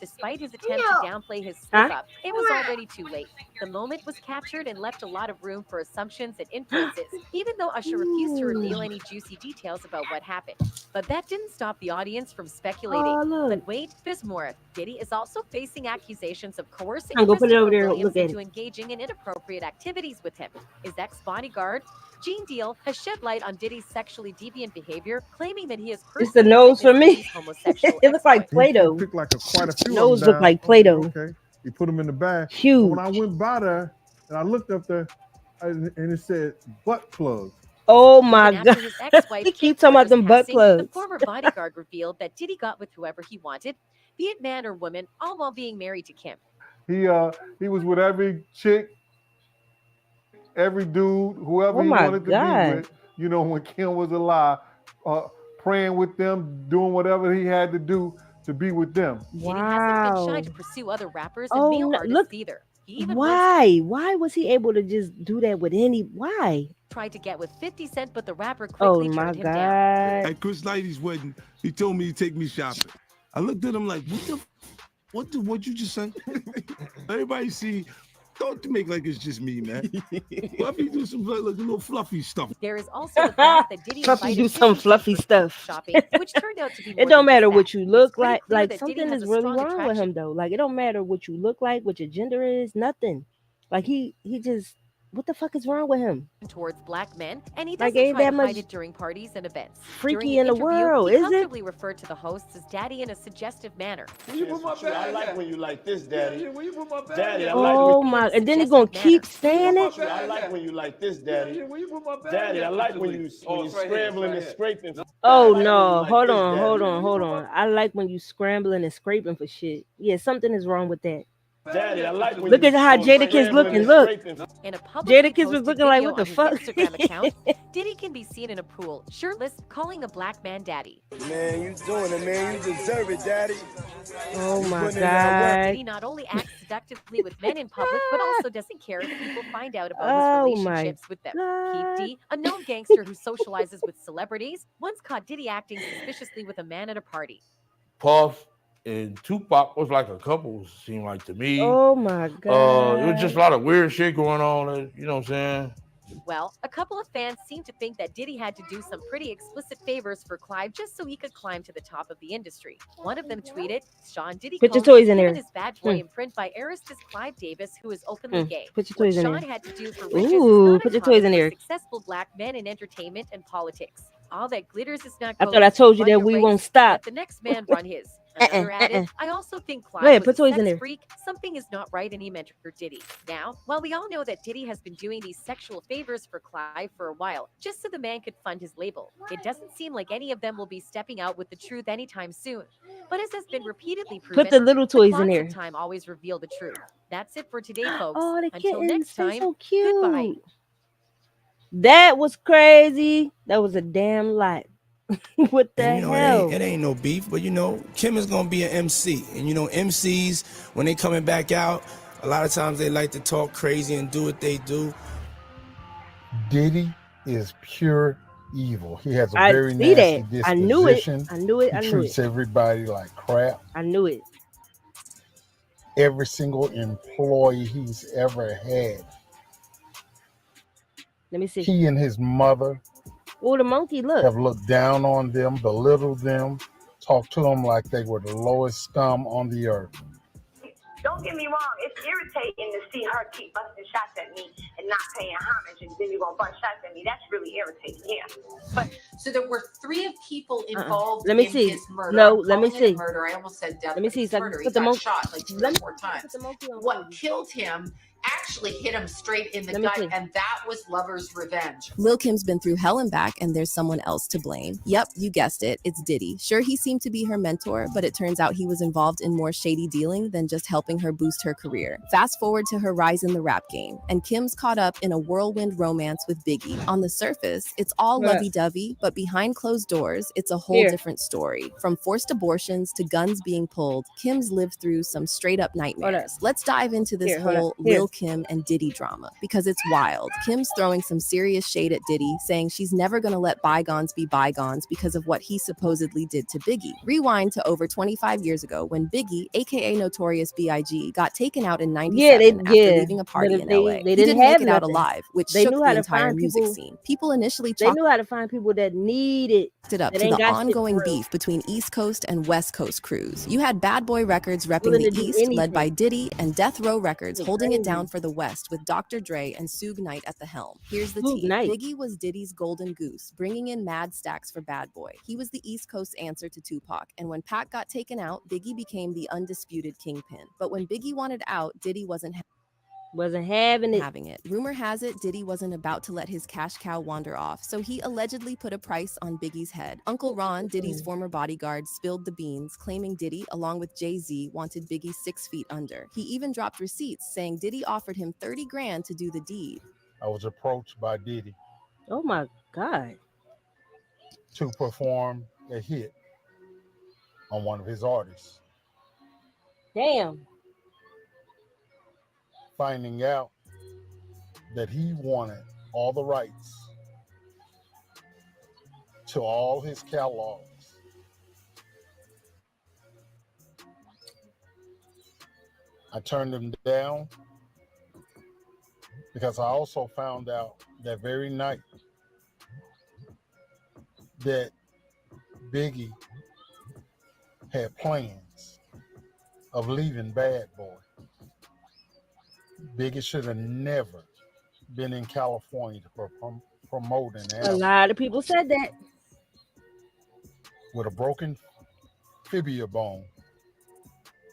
Despite his attempt to downplay his slip Huh? up, it was already too late. The moment was captured and left a lot of room for assumptions and inferences, even though Usher refused to Ooh. reveal any juicy details about what happened. But that didn't stop the audience from speculating. Oh look. But wait, there's more. Diddy is also facing accusations of coercing I'm gonna put it over Christopher there. Williams Look at into it. engaging in inappropriate activities with him. His ex-bodyguard, Gene Deal, has shed light on Diddy's sexually deviant behavior, claiming that he has It's the personally nose for witnessed me. Diddy's homosexual It looked like exploits. He Play-Doh. picked like quite a few of them Nose looked down. like I'm like, Play-Doh. okay. He put them in the bag. But Huge. when I went by there and I looked up there and it said butt plugs. Oh my Even God. after his ex-wife He Kim keep talking about Porter's them butt passing, the plugs. former bodyguard revealed that Diddy got with whoever he wanted, be it man or woman, all while being married to Kim. He was with every chick, every dude, whoever Oh he my wanted to be God. with, when Kim was alive, praying with them, doing whatever he had to do to be with them. Diddy hasn't been shy Wow. to pursue other rappers and Oh male no, artists look. either. He even once Why? Why was he able to just do that with any? Why? tried to get with 50 Cent, but the rapper Oh quickly my turned him down. God. At Chris Lighty's wedding, he told me to take me shopping. I looked at him like, what you just say? Everybody see, don't make like it's just me, man. Why if you do some like, a little fluffy stuff? There is also the fact that Diddy Puppy invited do some 50 Cent fluffy for stuff. shopping, which turned out to be more It don't than just matter that. what you It's look pretty like. clear Like that Diddy something has is a really strong wrong with attraction him though. Like it don't matter what you look like, what your gender is, nothing. Like he just what the fuck is wrong with him? towards black men, and he Like doesn't ain't try to that much hide it during parties and events. During freaky an in the interview, world, he is it? comfortably referred to the hosts as daddy in a suggestive manner. You put my bag I like when you like this, daddy. Where you put my bag Daddy, at? I like when Oh my! And then he gonna keep saying it. I like when you like this, daddy. Where you put my bag Daddy, I like when you scrambling and scraping. Oh I like when you no! like Hold this, on, daddy. hold on, hold on. I like when you scrambling and scraping for shit. Yeah, something is wrong with that. Daddy, I like when Look you at how Jadakiss scrambling looking. and Look, scraping. In a publicly Jadakiss was posted looking like video what the on his fuck? Instagram account, Diddy can be seen in a pool, shirtless, calling a black man daddy. Man, you doing it, man. You deserve it, daddy. Oh You my putting in that work. God! Diddy not only acts seductively with men in public, but also doesn't care if people find out about his Oh my relationships with them. Keith God! D, a known gangster who socializes with celebrities, once caught Diddy acting suspiciously with a man at a party. Puff and Tupac was like a couple, seemed like to me. Oh my It was just a God! lot of weird shit going on. You know what I'm saying? Well, a couple of fans seem to think that Diddy had to do some pretty explicit favors for Clive just so he could climb to the top of the industry. One of them tweeted, Sean Diddy Put your Combs toys was in given there. his bad boy imprint by Arist's Clive Davis, who is openly gay. Put your What toys in Sean there. had to do for riches is Ooh, not put your uncommon toys in for there. successful black men in entertainment and politics. All that glitters is not I gold. thought I told you Run that your we race, won't stop. let the next man run his. Another added, I also think Go ahead, Clive was put a toys in sex there. freak. Something is not right, and he mentored Diddy. Now, while we all know that Diddy has been doing these sexual favors for Clive for a while, just so the man could fund his label, it doesn't seem like any of them will be stepping out with the truth anytime soon. But as has been repeatedly proven, Put the little the toys in clocks there. of time always reveal the truth. That's it for today, folks. Oh, the Until kittens, next they time, so goodbye. cute. That was crazy. That was a damn lot. What the And hell? it ain't no beef, but Kim is gonna be an MC. And MCs, when they coming back out, a lot of times they like to talk crazy and do what they do. Diddy is pure evil. He has a I very see nasty that. I knew it. disposition. I knew it. He I knew it. treats everybody like crap. I knew it. Every single employee he's ever had. Let me see. He and his mother the monkey, look. have looked down on them, belittled them, talked to them like they were the lowest scum on the earth. Don't get me wrong, it's irritating to see her keep busting shots at me and not paying homage, and then you're going to bust shots at me. That's really irritating, yeah. But so there were 3 people involved Let me in see. his murder. No, I'm let me calling it see. murder. I almost said death. Let me see. It's So murder. He put the got shot like 3 or 4 times. What killed him actually hit him straight in the gut, and that was lover's revenge. Lil Kim's been through hell and back, and there's someone else to blame. Yep, you guessed it, it's Diddy. Sure, he seemed to be her mentor, but it turns out he was involved in more shady dealing than just helping her boost her career. Fast forward to her rise in the rap game, and Kim's caught up in a whirlwind romance with Biggie. On the surface, it's all lovey-dovey, but behind closed doors, it's a whole different story. From forced abortions to guns being pulled, Kim's lived through some straight-up nightmares. Let's dive into this whole Lil Kim and Diddy drama, because it's wild. Kim's throwing some serious shade at Diddy, saying she's never gonna let bygones be bygones because of what he supposedly did to Biggie. Rewind to over 25 years ago when Biggie, aka Notorious B.I.G., got taken out in 97 after leaving a party in LA. He didn't make it out alive, which shook the entire music scene. People initially They knew how to find people that needed it up to the ongoing beef between East Coast and West Coast crews. You had Bad Boy Records repping the East, led by Diddy, and Death Row Records holding it down for the West with Dr. Dre and Suge Knight at the helm. Here's the tea. Biggie was Diddy's golden goose, bringing in mad stacks for Bad Boy. He was the East Coast answer to Tupac, and when Pac got taken out, Biggie became the undisputed kingpin. But when Biggie wanted out, Diddy wasn't having it. Rumor has it Diddy wasn't about to let his cash cow wander off, so he allegedly put a price on Biggie's head. Uncle Ron, Diddy's former bodyguard, spilled the beans, claiming Diddy, along with Jay-Z, wanted Biggie 6 feet under. He even dropped receipts saying Diddy offered him 30 grand to do the deed. I was approached by Diddy. Oh my God. To perform a hit on one of his artists. Damn. Finding out that he wanted all the rights to all his catalogs. I turned him down because I also found out that very night that Biggie had plans of leaving Bad Boy. Biggie should have never been in California to promote an album. A lot of people said that. With a broken fibula bone,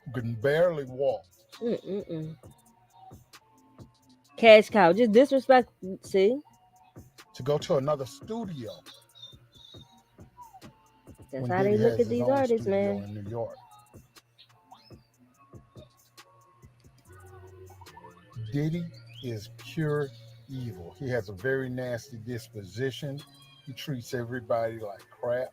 who can barely walk. Cash cow, just disrespect. See? To go to another studio. That's how they look at these artists, man. In New York. Diddy is pure evil. He has a very nasty disposition. He treats everybody like crap.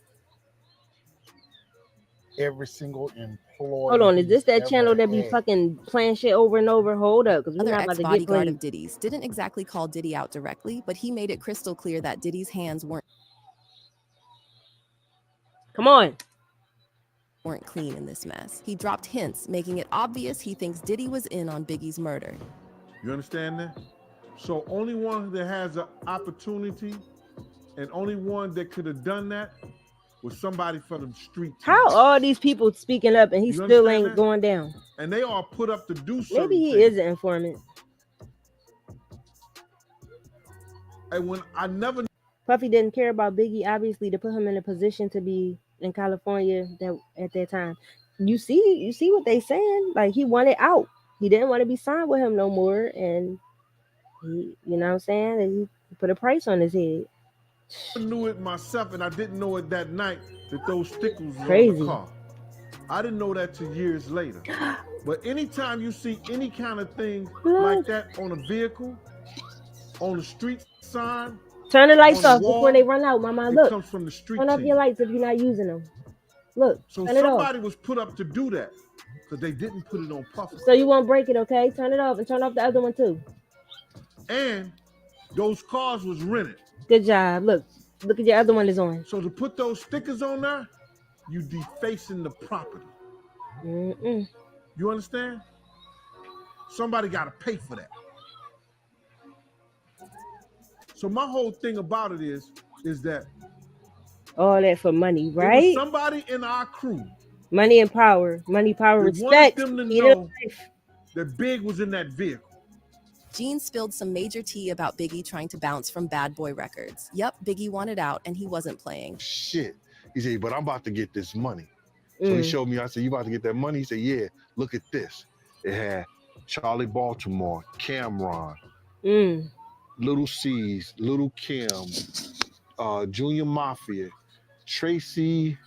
Every single employee. Hold on, is this that channel that be fucking playing shit over and over? Hold up, because we're Other not about to get ex-bodyguard played. of Diddy's didn't exactly call Diddy out directly, but he made it crystal clear that Diddy's hands weren't clean in this mess. He dropped hints, making it obvious he thinks Diddy was in on Biggie's murder. You understand that? So only one that has an opportunity and only one that could have done that was somebody from the streets. How all these people speaking up and he still ain't going down? And they are put up to do something. Maybe he is an informant. And when I never Puffy didn't care about Biggie, obviously, to put him in a position to be in California that at that time. You see what they saying? Like, he wanted out. He didn't want to be signed with him no more, and he, you know what I'm saying? And he put a price on his head. I knew it myself, and I didn't know it that night that those stickers were Crazy. on the car. I didn't know that till years later. But anytime you see any kind of thing like that on a vehicle, on the street sign, Turn the lights on off the before wall, they run out, Mama. it Look. comes from the street Turn off team. your lights if you're not using them. Look. So Turn it off. somebody was put up to do that because they didn't put it on Puffy. So you won't break it, okay? Turn it off and turn off the other one too. And those cars was rented. Good job. Look at your other one is on. So to put those stickers on there, you defacing the property. You understand? Somebody got to pay for that. So my whole thing about it is that all that for money, right? It was somebody in our crew. Money and power. Money, power, respect. Wanted them to know that Big was in that vehicle. Gene spilled some major tea about Biggie trying to bounce from Bad Boy Records. Yup, Biggie wanted out and he wasn't playing. Shit. He said, but I'm about to get this money. So he showed me, I said, you about to get that money? He said, yeah, look at this. It had Charlie Baltimore, Cameron, Little C's, Little Kim, Junior Mafia, Tracy,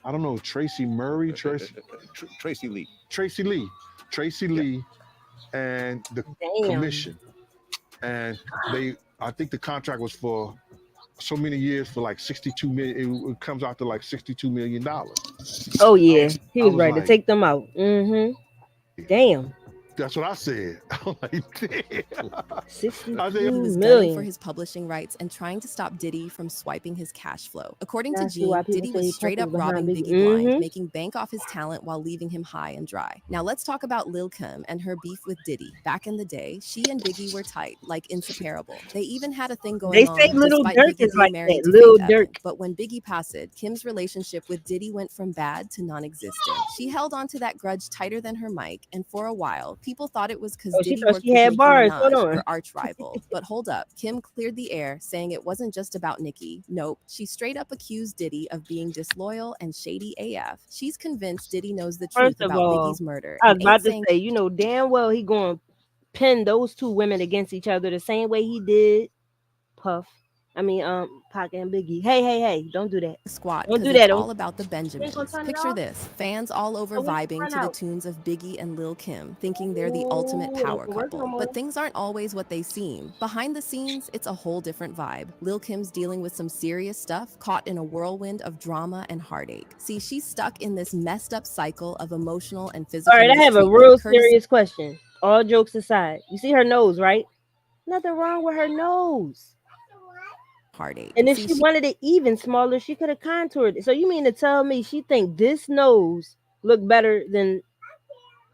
I don't know, Tracy Murray, Tracy Lee, and the commission. And I think the contract was for so many years for like 62 million. It comes out to like $62 million. Oh yeah, he was right to take them out. Damn. That's what I said. I'm like, damn. 62 million for his publishing rights and trying to stop Diddy from swiping his cash flow. According to Gene, Diddy was straight up robbing Biggie blind, making bank off his talent while leaving him high and dry. Now let's talk about Lil Kim and her beef with Diddy. Back in the day, she and Biggie were tight, like inseparable. They even had a thing going on. They say Lil Durk is like that. Lil Durk. But when Biggie passed, Kim's relationship with Diddy went from bad to non-existent. She held on to that grudge tighter than her mic, and for a while, people thought it was because Diddy worked with Nicki Minaj, her arch rival. But hold up, Kim cleared the air, saying it wasn't just about Nicki. Nope, she straight up accused Diddy of being disloyal and shady AF. She's convinced Diddy knows the truth about Biggie's murder. I was about to say, you know damn well he going to pin those two women against each other the same way he did Puff. Pac and Biggie. Hey, don't do that. Squad, don't do that. It's all about the Benjamins. Picture this: fans all over vibing to the tunes of Biggie and Lil Kim, thinking they're the ultimate power couple. But things aren't always what they seem. Behind the scenes, it's a whole different vibe. Lil Kim's dealing with some serious stuff, caught in a whirlwind of drama and heartache. See, she's stuck in this messed up cycle of emotional and physical. All right, I have a real serious question. All jokes aside, you see her nose, right? Nothing wrong with her nose. Heartache. And if she wanted it even smaller, she could have contoured it. So you mean to tell me she think this nose look better than?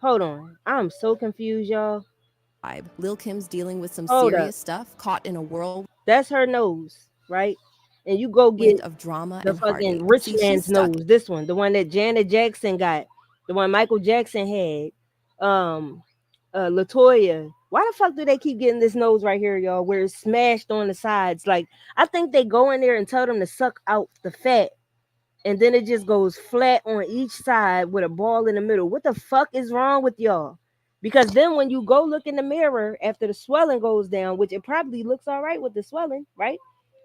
Hold on, I'm so confused, y'all. Lil Kim's dealing with some serious stuff, caught in a whirl. That's her nose, right? And you go get of drama the and fucking rich man's nose. This one, the one that Janet Jackson got, the one Michael Jackson had. Latoya. Why the fuck do they keep getting this nose right here, y'all, where it's smashed on the sides? Like, I think they go in there and tell them to suck out the fat, and then it just goes flat on each side with a ball in the middle. What the fuck is wrong with y'all? Because then when you go look in the mirror after the swelling goes down, which it probably looks all right with the swelling, right?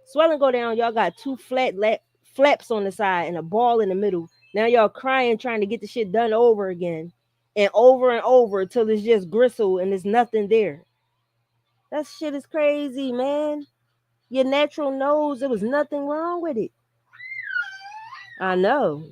Swelling go down, y'all got two flaps on the side and a ball in the middle. Now y'all crying trying to get the shit done over again. And over till it's just gristle and there's nothing there. That shit is crazy, man. Your natural nose, there was nothing wrong with it. I know.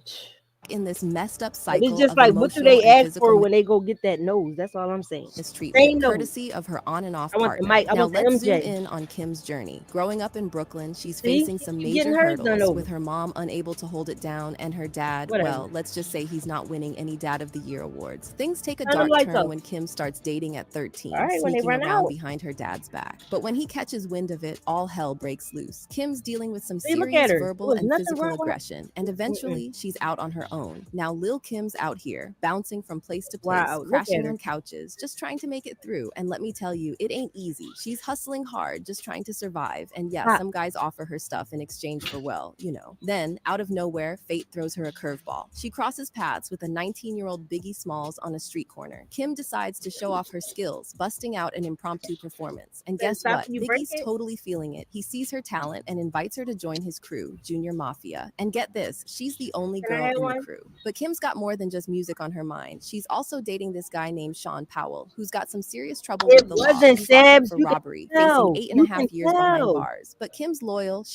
In this messed up cycle, it's just like, what do they ask for when they go get that nose? That's all I'm saying. Mistreatment, courtesy of her on and off partner. Now let's zoom in on Kim's journey. Growing up in Brooklyn, she's facing some major hurdles with her mom unable to hold it down and her dad, well, let's just say he's not winning any Dad of the Year awards. Things take a dark turn when Kim starts dating at 13, sneaking around behind her dad's back. But when he catches wind of it, all hell breaks loose. Kim's dealing with some serious verbal and physical aggression, and eventually she's out on her own. Now Lil Kim's out here, bouncing from place to place, crashing on couches, just trying to make it through. And let me tell you, it ain't easy. She's hustling hard, just trying to survive. And yeah, some guys offer her stuff in exchange for, well, you know. Then, out of nowhere, fate throws her a curveball. She crosses paths with a 19-year-old Biggie Smalls on a street corner. Kim decides to show off her skills, busting out an impromptu performance. And guess what? Biggie's totally feeling it. He sees her talent and invites her to join his crew, Junior Mafia. And get this, she's the only girl in the crew. But Kim's got more than just music on her mind. She's also dating this guy named Sean Powell, who's got some serious trouble with the law. He's locked up for robbery, facing 8.5 years behind bars. But Kim's loyal.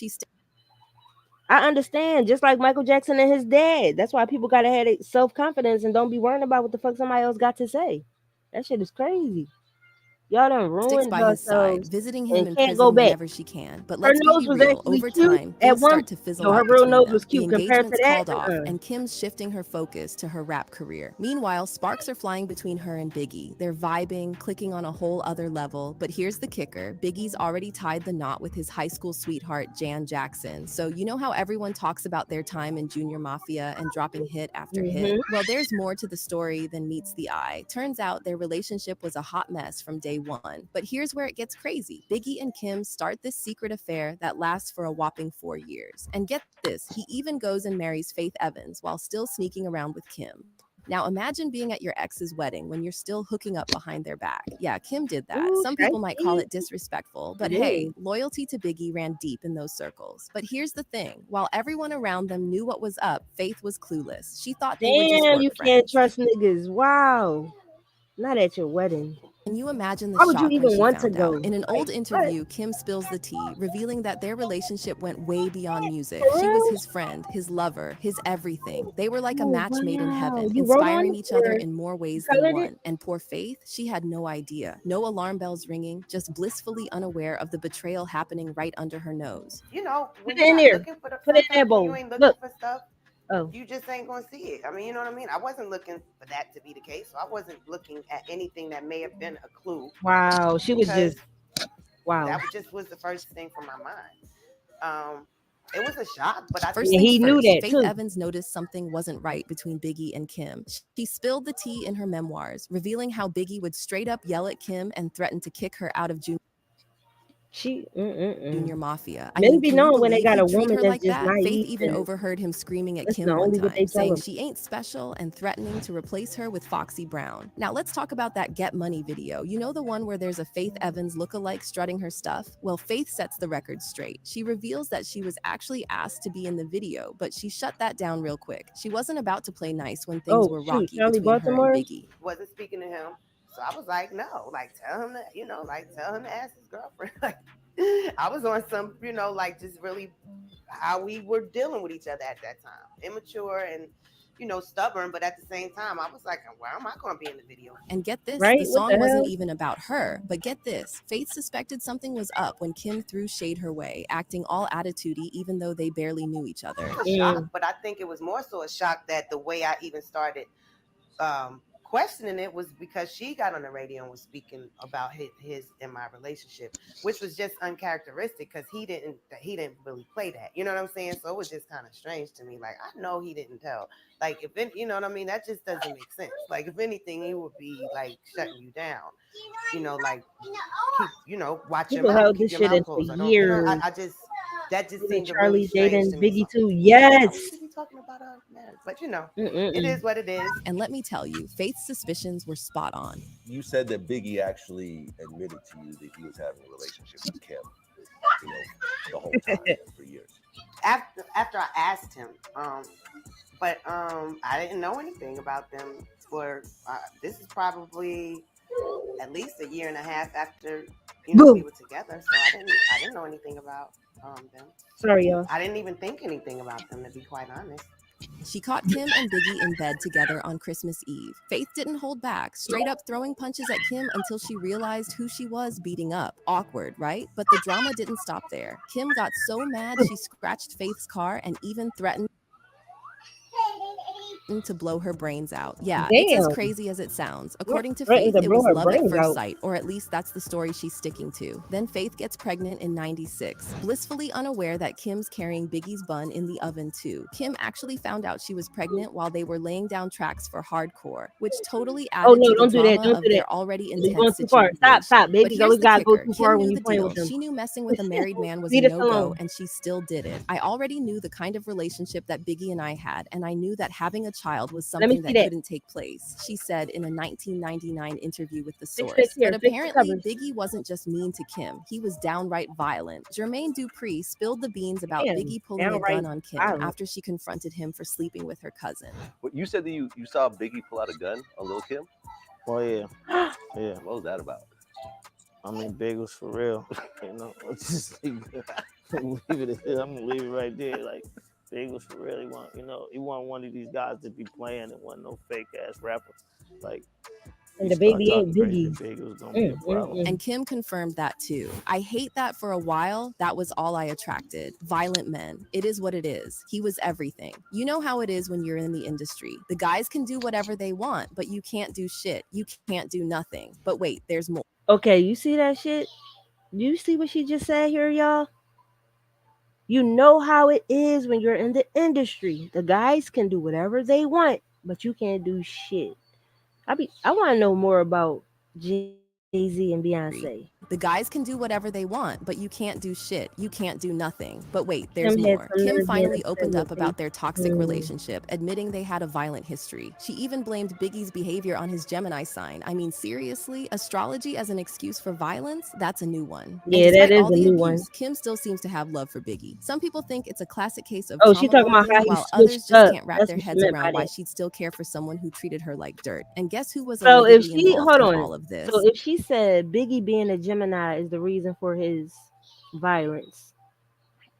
I understand, just like Michael Jackson and his dad. That's why people gotta have self-confidence and don't be worrying about what the fuck somebody else got to say. That shit is crazy. Y'all done sticks ruined by his side, herself visiting him and in can't go prison back. whenever she can. But Her let's nose be was real, actually over cute time, at things one. start to fizzle Her out real between nose them. was The cute compared to engagement's that. called off, and Kim's shifting her focus to her rap career. Meanwhile, sparks are flying between her and Biggie. They're vibing, clicking on a whole other level. But here's the kicker. Biggie's already tied the knot with his high school sweetheart, Jan Jackson. So you know how everyone talks about their time in Junior Mafia and dropping hit after hit? Well, there's more to the story than meets the eye. Turns out their relationship was a hot mess from day one. But here's where it gets crazy. Biggie and Kim start this secret affair that lasts for a whopping 4 years. And get this, he even goes and marries Faith Evans while still sneaking around with Kim. Now imagine being at your ex's wedding when you're still hooking up behind their back. Yeah, Kim did that. Some people might call it disrespectful, but hey, loyalty to Biggie ran deep in those circles. But here's the thing, while everyone around them knew what was up, Faith was clueless. She thought they were just Damn, work you friends. can't trust niggas. Wow. Not at your wedding. Can you imagine the Why would you shock when even she want to found go? out? In an old Like, interview, Kim spills the tea, revealing that their relationship went way beyond music. For She was real? his friend, his lover, his everything. They were like a Oh, match made in wow. heaven, You wrote on inspiring it each other or in more ways colored than it? one. And poor Faith, she had no idea. No alarm bells ringing, just blissfully unaware of the betrayal happening right under her nose. You know, when Put it you're in not there. looking for the Put it in that sometimes when bowl. you ain't looking Look. for stuff, Oh. you just ain't gonna see it. I mean, you know what I mean? I wasn't looking for that to be the case, so I wasn't looking at anything that may have been a clue. Wow. She was because just wow. that just was the first thing from my mind. It was a shock, but I First think things he knew first, that, Faith too. Evans noticed something wasn't right between Biggie and Kim. She spilled the tea in her memoirs, revealing how Biggie would straight up yell at Kim and threaten to kick her out of Junior Mafia. I Men mean, be can you knowing when they believe got he'd a treat woman her that's like just that? Faith naive. even And overheard him screaming at that's Kim the one only what they time, tell saying them. she ain't special and threatening to replace her with Foxy Brown. Now let's talk about that Get Money video. You know the one where there's a Faith Evans lookalike strutting her stuff? Well, Faith sets the record straight. She reveals that she was actually asked to be in the video, but she shut that down real quick. She wasn't about to play nice when things were rocky Charlie between her and Baltimore? Biggie. wasn't speaking to him. So I was like, no, like tell him that, tell him to ask his girlfriend. Like I was on some, like just really how we were dealing with each other at that time. Immature and, stubborn, but at the same time, I was like, why am I going to be in the video? And get this, Right? the What song the wasn't hell? even about her. But get this, Faith suspected something was up when Kim threw shade her way, acting all attitudey even though they barely knew each other. A shock, but I think it was more so a shock that the way I even started questioning it was because she got on the radio and was speaking about his and my relationship, which was just uncharacteristic because he didn't really play that. You know what I'm saying? So it was just kind of strange to me. Like I know he didn't tell. Like if you know what I mean, that just doesn't make sense. Like if anything, he would be like shutting you down. Like keep watch People your mouth, held keep this your shit mouth in for closed. I don't. years. I just that just Even seemed really Charlie strange dating to me. Biggie So, too. yeah, Yes. we should be talking about our marriage, but it is what it is. And let me tell you, Faith's suspicions were spot on. You said that Biggie actually admitted to you that he was having a relationship with Kim, the whole time for years. After I asked him, but I didn't know anything about them for this is probably at least a year and a half after we were together, so I didn't know anything about them. Sorry, y'all. I didn't even think anything about them, to be quite honest. She caught Kim and Biggie in bed together on Christmas Eve. Faith didn't hold back, straight up throwing punches at Kim until she realized who she was beating up. Awkward, right? But the drama didn't stop there. Kim got so mad she scratched Faith's car and even threatened to blow her brains out. Yeah, it's as crazy as it sounds. According to Faith, it was love at first sight, or at least that's the story she's sticking to. Then Faith gets pregnant in '96, blissfully unaware that Kim's carrying Biggie's bun in the oven too. Kim actually found out she was pregnant while they were laying down tracks for Hardcore, which totally added to the drama of their already intense situation. Stop. But Babies here's always the gotta go kicker. too Kim far when knew you the playing deal. with them. She knew messing with a married man was a Leave us no-go, alone. and she still did it. I already knew the kind of relationship that Biggie and I had, and I knew that having a child was Let me something see that that. couldn't take place, she said in a 1999 interview with The Fix Source. here. But Fix the apparently, covers. Biggie wasn't just mean to Kim, he was downright violent. Jermaine Dupri spilled the beans about Damn, Biggie pulling a downright gun on Kim violent. after she confronted him for sleeping with her cousin. What you said that you saw Biggie pull out a gun on Lil Kim? Oh yeah, yeah. What was that about? I mean, Big was for real. You know, just leave it. I'm gonna leave it right there. Like Big was for real. He want one of these guys to be playing and want no fake ass rapper. Like And he the start baby ain't talking crazy Biggie. to Big, it was gonna be a problem. And Kim confirmed that too. I hate that for a while. That was all I attracted. Violent men. It is what it is. He was everything. You know how it is when you're in the industry. The guys can do whatever they want, but you can't do shit. You can't do nothing. But wait, there's more. Okay, you see that shit? You see what she just said here, y'all? You know how it is when you're in the industry. The guys can do whatever they want, but you can't do shit. I want to know more about Jay-Z and Beyonce. The guys can do whatever they want, but you can't do shit. You can't do nothing. But wait, Kim there's had more. some Kim nerve being finally upset opened with up me. about their toxic relationship, admitting they had a violent history. She even blamed Biggie's behavior on his Gemini sign. I mean, seriously? Astrology as an excuse for violence? That's a new one. Yeah, And that despite is all a the new one. abuse, Kim still seems to have love for Biggie. Some people think it's a classic case of Oh, she trauma talking about how bonding, he while switched others just up. can't wrap That's their what she heads meant by around why that. she'd still care for someone who treated her like dirt. And guess who was So if allegedly she involved hold in on, all of this? so if she said Biggie being a Gemini is the reason for his violence,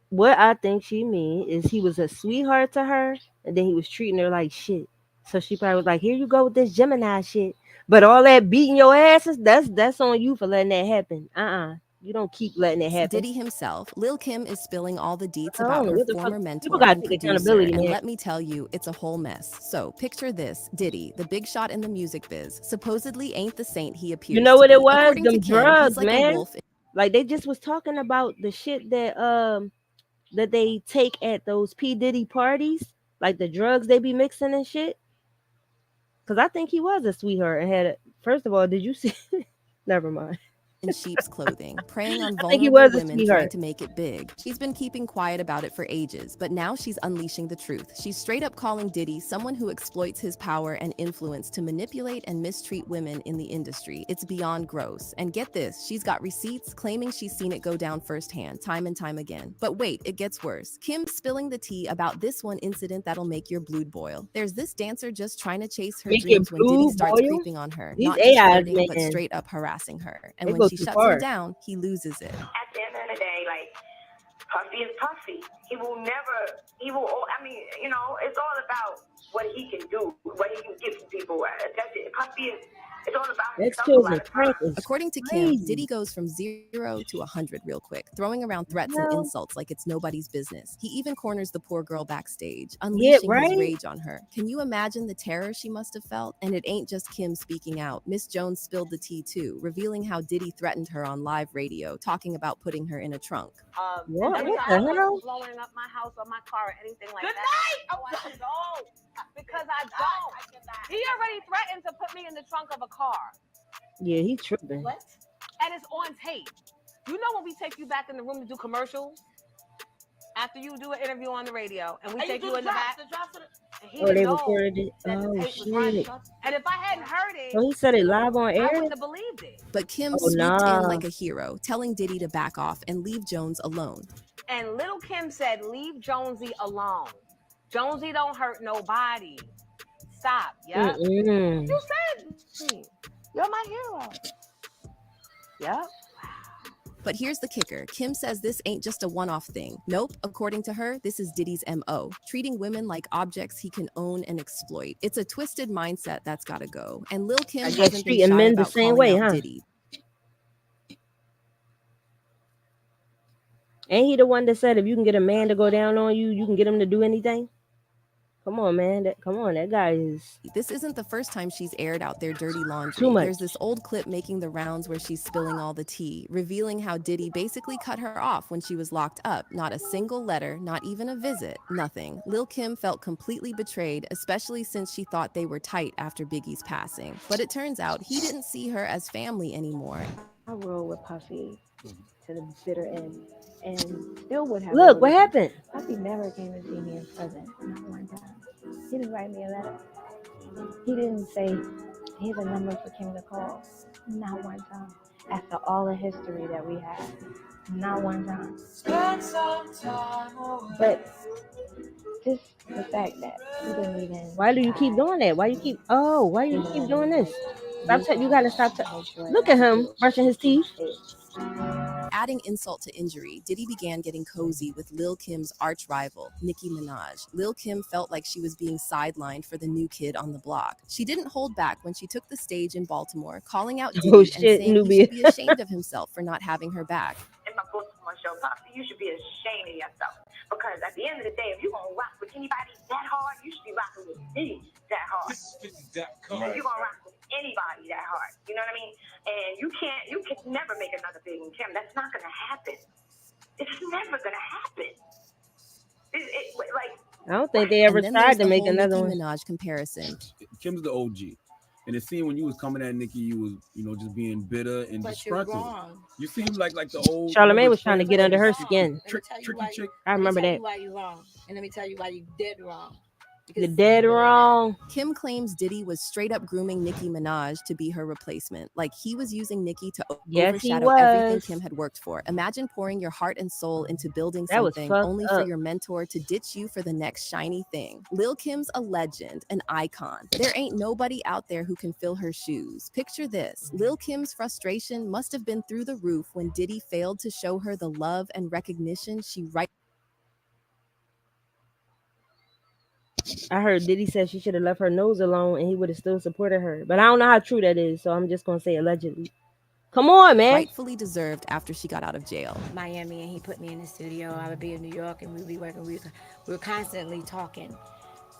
what I think she mean is he was a sweetheart to her, and then he was treating her like shit. So she probably was like, "Here you go with this Gemini shit." But all that beating your asses, that's on you for letting that happen. You don't keep letting it happen. Diddy himself, Lil Kim is spilling all the deets I about don't know her what the fuck. former People mentor gotta and take producer, accountability, and man. let me tell you, it's a whole mess. So picture this, Diddy, the big shot in the music biz, supposedly ain't the saint he appears You know what to it be. was? According to Them Kim, drugs, he's like a man. wolf. Like they just was talking about the shit that they take at those P Diddy parties, like the drugs they be mixing and shit. Cause I think he was a sweetheart and had. First of all, did you see? Never mind. In sheep's clothing, preying on I think he vulnerable was a women trying sweetheart. to make it big. She's been keeping quiet about it for ages, but now she's unleashing the truth. She's straight up calling Diddy someone who exploits his power and influence to manipulate and mistreat women in the industry. It's beyond gross. And get this, she's got receipts claiming she's seen it go down firsthand, time and time again. But wait, it gets worse. Kim's spilling the tea about this one incident that'll make your blood boil. There's this dancer just trying to chase her Make your dreams when Diddy blue starts boil. creeping on her, These not just AIs, flirting, but man, straight up harassing her. And they when go she too shuts him far. down, he loses it. At the end of the day, like, Puffy is Puffy. He will never, I mean, you know, it's all about what he can do, what he can give to people. That's it. Puffy is, it's all about That himself a kills lot and of crack times. is According to Kim, crazy. Diddy goes from 0 to 100 real quick, throwing around threats and Hell, insults like it's nobody's business. He even corners the poor girl backstage, yeah, unleashing his right. rage on her. Can you imagine the terror she must have felt? And it ain't just Kim speaking out. Miss Jones spilled the tea too, revealing how Diddy threatened her on live radio, talking about putting her in a trunk. What? Every What time the I hell? blowing up my house or my car or anything like Good that. night! Oh, I don't. Because I don't. He already threatened to put me in the trunk of a car. Yeah, he tripping. What? And it's on tape. You know when we take you back in the room to do commercials? After you do an interview on the radio, and we take you in the back. And he Oh, didn't they know recorded it. that the Oh tape was running. shit. And if I hadn't heard it, Oh, he said it live on I air. wouldn't have believed it. But Kim Oh swooped in nah. like a hero, telling Diddy to back off and leave Jones alone. And Little Kim said, "Leave Jonesy alone. Jonesy don't hurt nobody. Stop." Yeah. Mm-mm. You said me. You're my hero. Yep. But here's the kicker. Kim says this ain't just a one-off thing. Nope, according to her, this is Diddy's MO, treating women like objects he can own and exploit. It's a twisted mindset that's gotta go. And Lil Kim I guess hasn't been treating shy men the about same calling way, out huh? Diddy. Ain't he the one that said if you can get a man to go down on you, you can get him to do anything? Come on, man. That guy is This isn't the first time she's aired out their dirty laundry. too much. There's this old clip making the rounds where she's spilling all the tea, revealing how Diddy basically cut her off when she was locked up. Not a single letter, not even a visit, nothing. Lil Kim felt completely betrayed, especially since she thought they were tight after Biggie's passing. But it turns out he didn't see her as family anymore. I rolled with Puffy to the bitter end, and still would have. Look, what happened? Puffy never came to see me in prison, not one time. He didn't write me a letter. He didn't say, here's a number for Kim to call. Not one time. After all the history that we have, not one time. But just the fact that he didn't even. Why do you keep doing that? Why you keep? Oh, why you keep doing this? You gotta stop. Look at him brushing his teeth. Adding insult to injury, Diddy began getting cozy with Lil Kim's arch rival, Nicki Minaj. Lil Kim felt like she was being sidelined for the new kid on the block. She didn't hold back when she took the stage in Baltimore, calling out Diddy and saying he should be ashamed of himself for not having her back. In my Baltimore show, Poppy, you should be ashamed of yourself. Because at the end of the day, if you're going to rock with anybody that hard, you should be rocking with me that hard. If you're going to rock with anybody that hard, you know what I mean? And you can never make another Big and Kim. That's not going to happen. It's never going to happen. I don't think they ever tried to make another Nicki one. Minaj comparison. Kim's the OG. And it seemed when you was coming at Nicki, you was, just being bitter and disgruntled. You seemed like the old Charlamagne was trying to get under her skin. Tricky chick. I remember that. Why you wrong, and let me tell you why you dead wrong. You're dead wrong. Kim claims Diddy was straight up grooming Nicki Minaj to be her replacement. Like he was using Nicki to overshadow everything Kim had worked for. Imagine pouring your heart and soul into building something only for your mentor to ditch you for the next shiny thing. Lil Kim's a legend, an icon. There ain't nobody out there who can fill her shoes. Picture this. Lil Kim's frustration must have been through the roof when Diddy failed to show her the love and recognition she I heard Diddy said she should have left her nose alone and he would have still supported her. But I don't know how true that is, so I'm just going to say allegedly. Come on, man. rightfully deserved after she got out of jail. Miami, and he put me in the studio. I would be in New York, and we'd be working. We were constantly talking.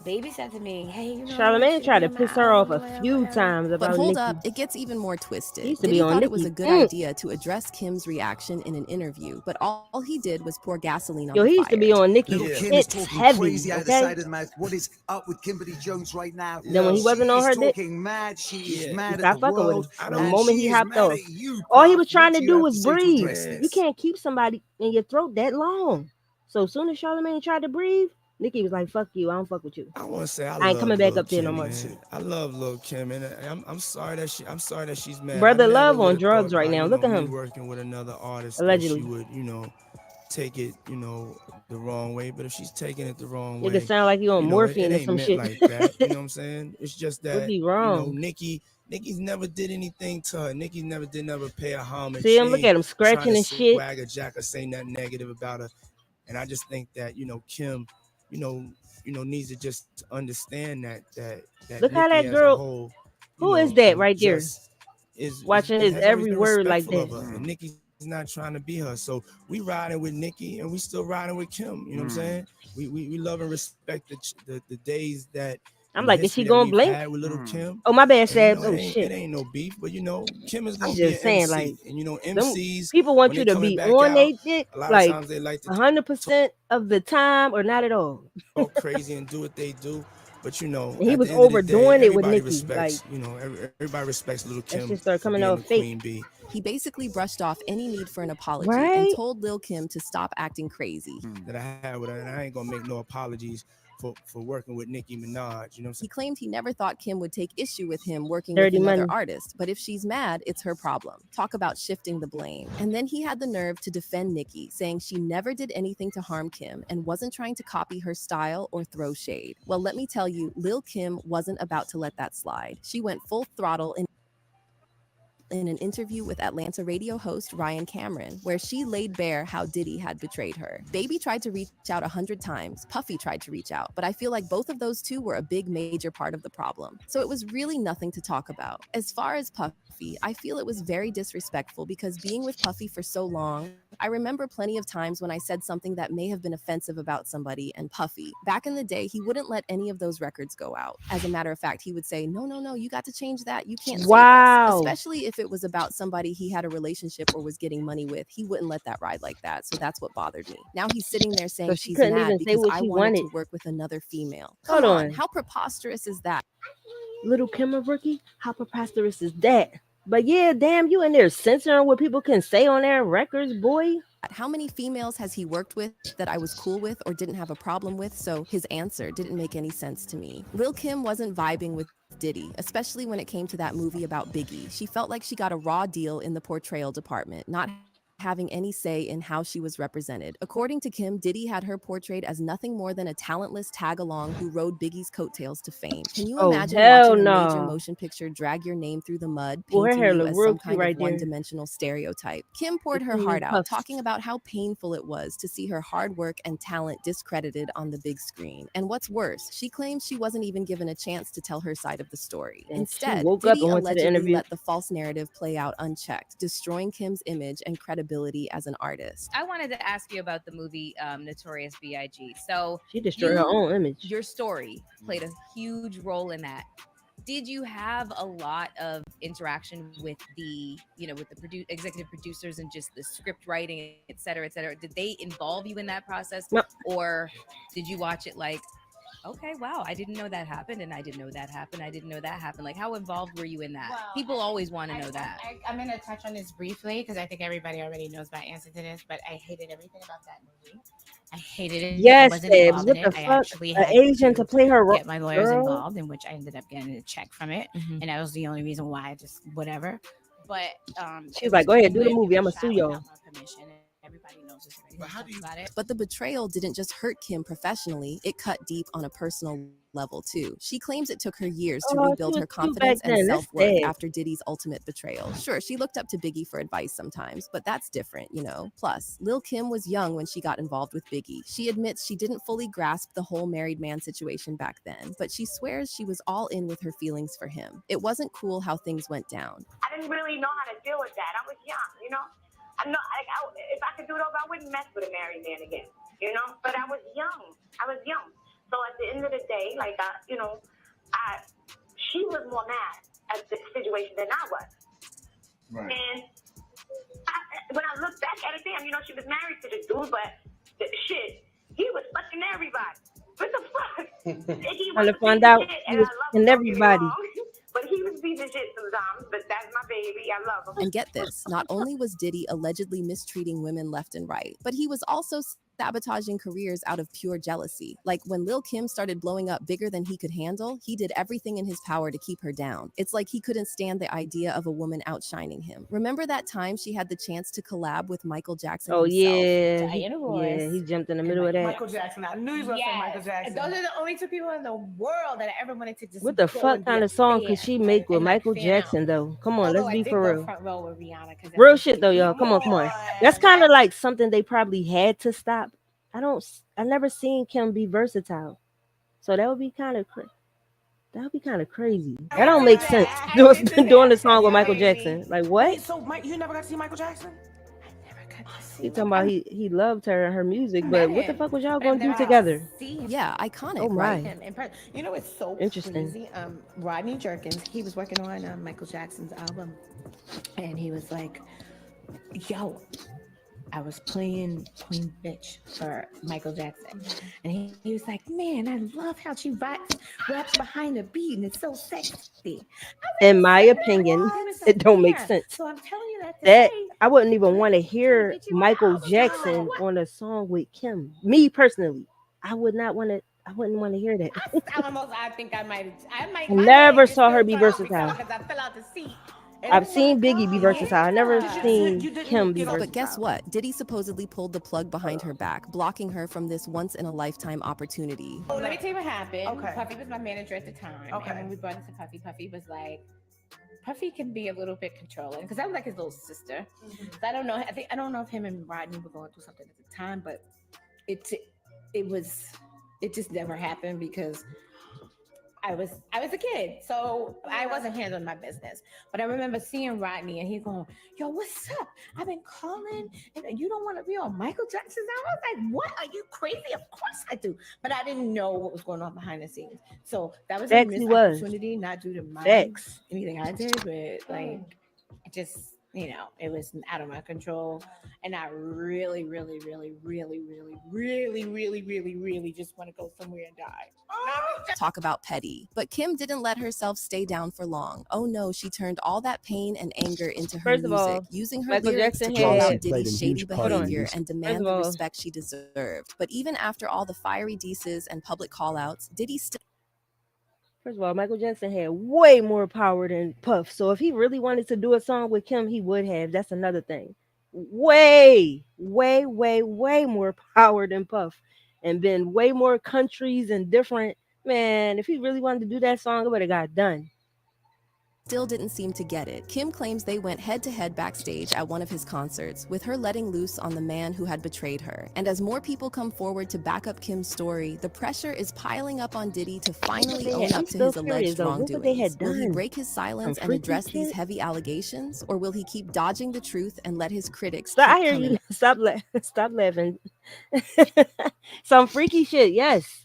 Baby said to me, "Hey, Charlamagne tried to piss her off a few times about But hold Nicki. up, it gets even more twisted. Used to Diddy be on thought it was a Nicki. good idea to address Kim's reaction in an interview, but all he did was pour gasoline on Yo, the he used to fire. be on Nicki. Kim is It's talking heavy, crazy out of the okay? side of the mouth. What is up with Kimberly Jones right now? Then when he wasn't on her She's dick, talking mad. She is he mad stopped at the fucking with world. him. The and moment she he is hopped mad off. at you, All he Puff. was trying What to do do you have was to say to breathe. address this? You can't keep somebody in your throat that long. So as soon as Charlamagne tried to breathe, Nicki was like, "Fuck you, I don't fuck with you. I want to say I ain't love coming back Lil' up there no Kim, more." man. I love Lil Kim, and I'm sorry that she's mad. Brother I never Love on would've drugs thought right by, now. Look at me him. working with another artist Allegedly. that she would, take it, the wrong way. But if she's taking it the wrong It way, could sound like you on morphine it or ain't some meant shit. like that. You know what I'm saying? It's just Would that be wrong. Nicki's never did anything to her. Nicki never pay her homage. See him? Look at him scratching trying to and shit. swag or jack or say nothing negative about her. And I just think that Kim, needs to just understand that Look how Nicki that as girl. a whole, Who is that right there? is Watching his has always every been word like respectful that. of her. And Nicki's not trying to be her. So we riding with Nicki and we still riding with Kim. You know what I'm saying? We love and respect the days that I'm like, is she gonna blink? with little Kim. Oh, my bad, And, Sab. it Oh ain't, shit. it ain't no beef, but Kim is I'm gonna be an just saying, MC. like, And them MCs, people want when you they to coming be back on out, they dick a lot like of times they like to 100% of the time or not at all. talk crazy and do what they do. But And he at was the end of the overdoing day, it with everybody Nicki. respects, Like, everybody respects little that Kim shit started for coming being off the fake. queen bee. He basically brushed off any need for an apology Right? and told Lil Kim to stop acting crazy. That I had with her, and I ain't gonna make no apologies for working with Nicki Minaj. You know what I'm He saying? claimed he never thought Kim would take issue with him working Dirty with another money. artist, but if she's mad, it's her problem. Talk about shifting the blame. And then he had the nerve to defend Nicki, saying she never did anything to harm Kim and wasn't trying to copy her style or throw shade. Well, let me tell you, Lil Kim wasn't about to let that slide. She went full throttle in an interview with Atlanta radio host Ryan Cameron, where she laid bare how Diddy had betrayed her. Baby tried to reach out 100 times, Puffy tried to reach out, but I feel like both of those two were a big major part of the problem. So it was really nothing to talk about. As far as Puffy, I feel it was very disrespectful because being with Puffy for so long, I remember plenty of times when I said something that may have been offensive about somebody, and Puffy, back in the day, he wouldn't let any of those records go out. As a matter of fact, he would say, no, you got to change that. You can't say Wow. this. Especially if it was about somebody he had a relationship or was getting money with, he wouldn't let that ride like that. So that's what bothered me. Now he's sitting there saying So she she's couldn't mad even say because what I she wanted wanted. to work with another female. Hold Come on. on, how preposterous is that? Little Kim of Rookie? How preposterous is that? But yeah, damn, you in there censoring what people can say on their records, boy. How many females has he worked with that I was cool with or didn't have a problem with? So his answer didn't make any sense to me. Lil' Kim wasn't vibing with Diddy, especially when it came to that movie about Biggie. She felt like she got a raw deal in the portrayal department, not having any say in how she was represented. According to Kim, Diddy had her portrayed as nothing more than a talentless tag-along who rode Biggie's coattails to fame. Can you Oh, imagine hell watching a major no. motion picture drag your name through the mud, Well, her painting hair you look as real some cute kind right of there. one-dimensional stereotype? Kim poured her Between heart out, puffs. talking about how painful it was to see her hard work and talent discredited on the big screen. And what's worse, she claims she wasn't even given a chance to tell her side of the story. And she Instead, woke up Diddy and went to the allegedly interview. let the false narrative play out unchecked, destroying Kim's image and credibility as an artist. I wanted to ask you about the movie Notorious B.I.G. So She destroyed her own image. Your story played a huge role in that. Did you have a lot of interaction with the, with the executive producers and just the script writing, et cetera, et cetera? Did they involve you in that process, No. or did you watch it like, okay, wow, I didn't know that happened, and I didn't know that happened, I didn't know that happened? Like, how involved were you in that? Well, People always want to know that. I'm going to touch on this briefly because I think everybody already knows my answer to this, but I hated everything about that movie. I hated it. Yes, I wasn't Babs. involved What in the it. I fuck? actually An had Asian to play her get my lawyers girl? involved, in which I ended up getting a check from it, and that was the only reason why. I just whatever. But She was like, "Go ahead, do the movie. I'ma sue y'all." Everybody knows this. But how do you? About it. But the betrayal didn't just hurt Kim professionally, it cut deep on a personal level too. She claims it took her years to Oh, she rebuild was her cute confidence back and then. That's self-worth sad. after Diddy's ultimate betrayal. Sure, she looked up to Biggie for advice sometimes, but that's different, you know. Plus, Lil' Kim was young when she got involved with Biggie. She admits she didn't fully grasp the whole married man situation back then, but she swears she was all in with her feelings for him. It wasn't cool how things went down. I didn't really know how to deal with that. I was young, you know. I'm not like if I could do it over, I wouldn't mess with a married man again, you know. But I was young. So at the end of the day, like she was more mad at the situation than I was. Right. And when I look back at it, damn, you know, she was married to this dude, but he was fucking everybody. What the fuck? He Trying to was find beating out shit, he and was I love fucking him, don't get me everybody. wrong. But he was beating shit sometimes, but that's my baby. I love him. And get this, not only was Diddy allegedly mistreating women left and right, but he was also sabotaging careers out of pure jealousy. Like when Lil' Kim started blowing up bigger than he could handle, he did everything in his power to keep her down. It's like he couldn't stand the idea of a woman outshining him. Remember that time she had the chance to collab with Michael Jackson Oh himself? yeah, Diana Royce he jumped in the middle of that. Michael Jackson. I knew you were going to say Michael Jackson. Those are the only two people in the world that I ever wanted to just What the go fuck and be kind a of song fan could she make with and, like, Michael fan Jackson out. though? Come on, Although let's I be did for go real. front row with Rihanna because Real shit though, y'all. Come on. That's kind of like something they probably had to stop. I never seen Kim be versatile, so that would be kind of crazy. That don't make sense. Doing the song with Michael Jackson, like what? Wait, so you never got to see Michael Jackson? He talking about he loved her and her music, but what the fuck was y'all gonna do together? Yeah, iconic, Oh my. right? You know it's so Interesting. crazy. Rodney Jerkins, he was working on Michael Jackson's album, and he was like, "Yo, I was playing Queen Bitch for Michael Jackson," and he was like, "Man, I love how she raps behind the beat, and it's so sexy." In my opinion, it don't make sense. So I'm telling you That I wouldn't even want to hear Michael Jackson on a song with Kim. Me personally, I wouldn't want to hear that. I think I might. I never saw her be versatile. Because I fell out the seat. I've seen Biggie be versatile. I never seen Kim be versatile. But guess what? Diddy supposedly pulled the plug behind her back, blocking her from this once-in-a-lifetime opportunity. Oh, let me tell you what happened. Okay. Puffy was my manager at the time. Okay. And when we brought it to Puffy, Puffy was like, Puffy can be a little bit controlling because I was like his little sister. So I don't know. I don't know if him and Rodney were going through something at the time, but it just never happened because I was a kid, so I wasn't handling my business. But I remember seeing Rodney and he going, "Yo, what's up? I've been calling, and you don't want to be on Michael Jackson's album?" I was like, "What? Are you crazy? Of course I do." But I didn't know what was going on behind the scenes. So that was a missed opportunity, not due to anything I did, but like, I just it was out of my control. And I really, really, really, really, really, really, really, really, really just want to go somewhere and die. Talk about petty. But Kim didn't let herself stay down for long. Oh no, she turned all that pain and anger into her First of music, all, using her Michael lyrics to Jackson call had. out Diddy's shady behavior and demand First the of all, respect she deserved. But even after all the fiery dices and public callouts, Diddy still. First of all, Michael Jackson had way more power than Puff. So if he really wanted to do a song with Kim, he would have. That's another thing. Way, way, way, way more power than Puff, and been way more countries and different. Man, if he really wanted to do that song, it would have got done. Still didn't seem to get it. Kim claims they went head to head backstage at one of his concerts, with her letting loose on the man who had betrayed her. And as more people come forward to back up Kim's story, the pressure is piling up on Diddy to finally own I'm up to still his curious alleged though. What would they wrongdoings. have Will he done? break his silence Some and freaky address these shit? heavy allegations, or will he keep dodging the truth and let his critics Stop, I keep hear coming you. Stop, stop laughing. Some freaky shit. Yes.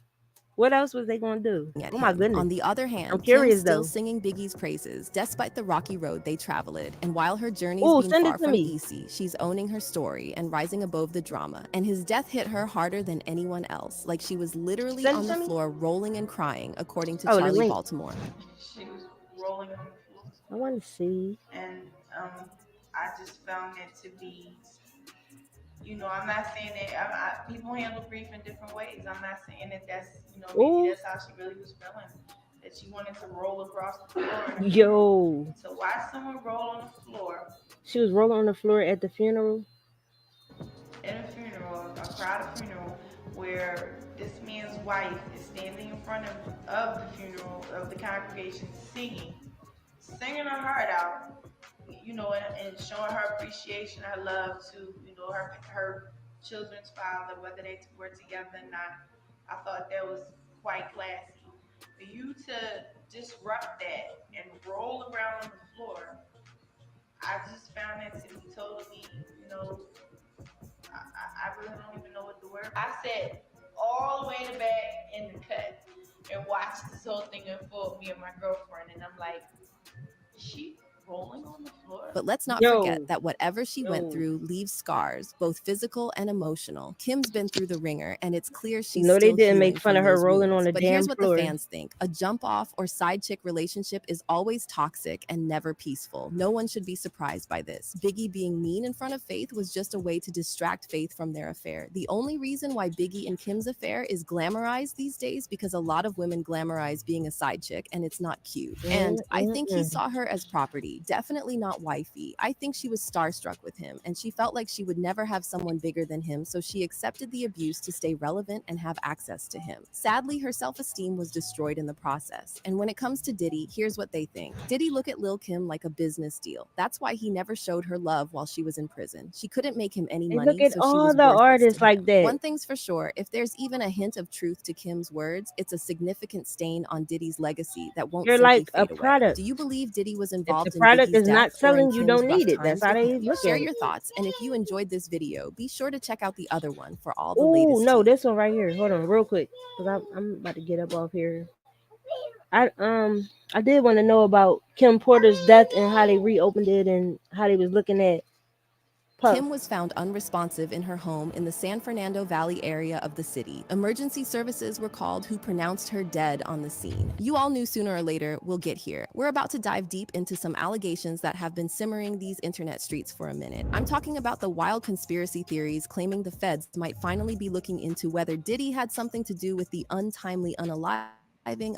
What else was they gonna do? at Oh my him? goodness. On the other I'm hand, Kim's curious still though. singing Biggie's praises, despite the rocky road they traveled. And while her journey's Ooh, been send far it to from me. easy, she's owning her story and rising above the drama. And his death hit her harder than anyone else, like she was literally Send it on the to me. floor rolling and crying, according to Oh, the Charlie link. Baltimore. She was rolling on the floor, I want to see. and I just found it to be. I'm not saying that people handle grief in different ways. I'm not saying that that's, maybe Ooh, that's how she really was feeling, that she wanted to roll across the floor in a funeral. yo. To watch someone roll on the floor She was rolling on the floor at the funeral. in a funeral, a crowded funeral, where this man's wife is standing in front of the funeral, of the congregation, singing her heart out, and showing her appreciation, her love to, her children's father, whether they were together or not. I thought that was quite classy. For you to disrupt that and roll around on the floor, I just found that to be totally, I really don't even know what the word. I sat all the way in the back in the cut and watched this whole thing unfold, me and my girlfriend, and I'm like, is she rolling on the floor? But let's not forget that whatever she went through leaves scars, both physical and emotional. Kim's been through the ringer, and it's clear she's No, they still didn't healing make fun from of her those rolling wounds. on the But damn here's what floor. the fans think. A jump-off or side chick relationship is always toxic and never peaceful. No one should be surprised by this. Biggie being mean in front of Faith was just a way to distract Faith from their affair. The only reason why Biggie and Kim's affair is glamorized these days because a lot of women glamorize being a side chick, and it's not cute. And I think he saw her as property, definitely not wifey. I think she was starstruck with him, and she felt like she would never have someone bigger than him, so she accepted the abuse to stay relevant and have access to him. Sadly, her self-esteem was destroyed in the process. And when it comes to Diddy, here's what they think. Diddy look at Lil Kim like a business deal. That's why he never showed her love while she was in prison. She couldn't make him any They money, look at so she all was the worthless artists to like him. that. One thing's for sure, if there's even a hint of truth to Kim's words, it's a significant stain on Diddy's legacy that won't You're simply like a fade away. product. Do you believe Diddy was If the involved in product Biggie's is not death or in selling, you Kim's don't rough need it. That's times how with they him? look Share at your it. thoughts, and if you enjoyed this video, be sure to check out the other one for all the Oh latest no, tea. this one right here. Hold on, real quick, because I'm about to get up off here. I did want to know about Kim Porter's death and how they reopened it and how they was looking at Puff. Kim was found unresponsive in her home in the San Fernando Valley area of the city. Emergency services were called, who pronounced her dead on the scene. You all knew sooner or later. We'll get here. We're about to dive deep into some allegations that have been simmering these internet streets for a minute. I'm talking about the wild conspiracy theories claiming the feds might finally be looking into whether Diddy had something to do with the untimely unaliving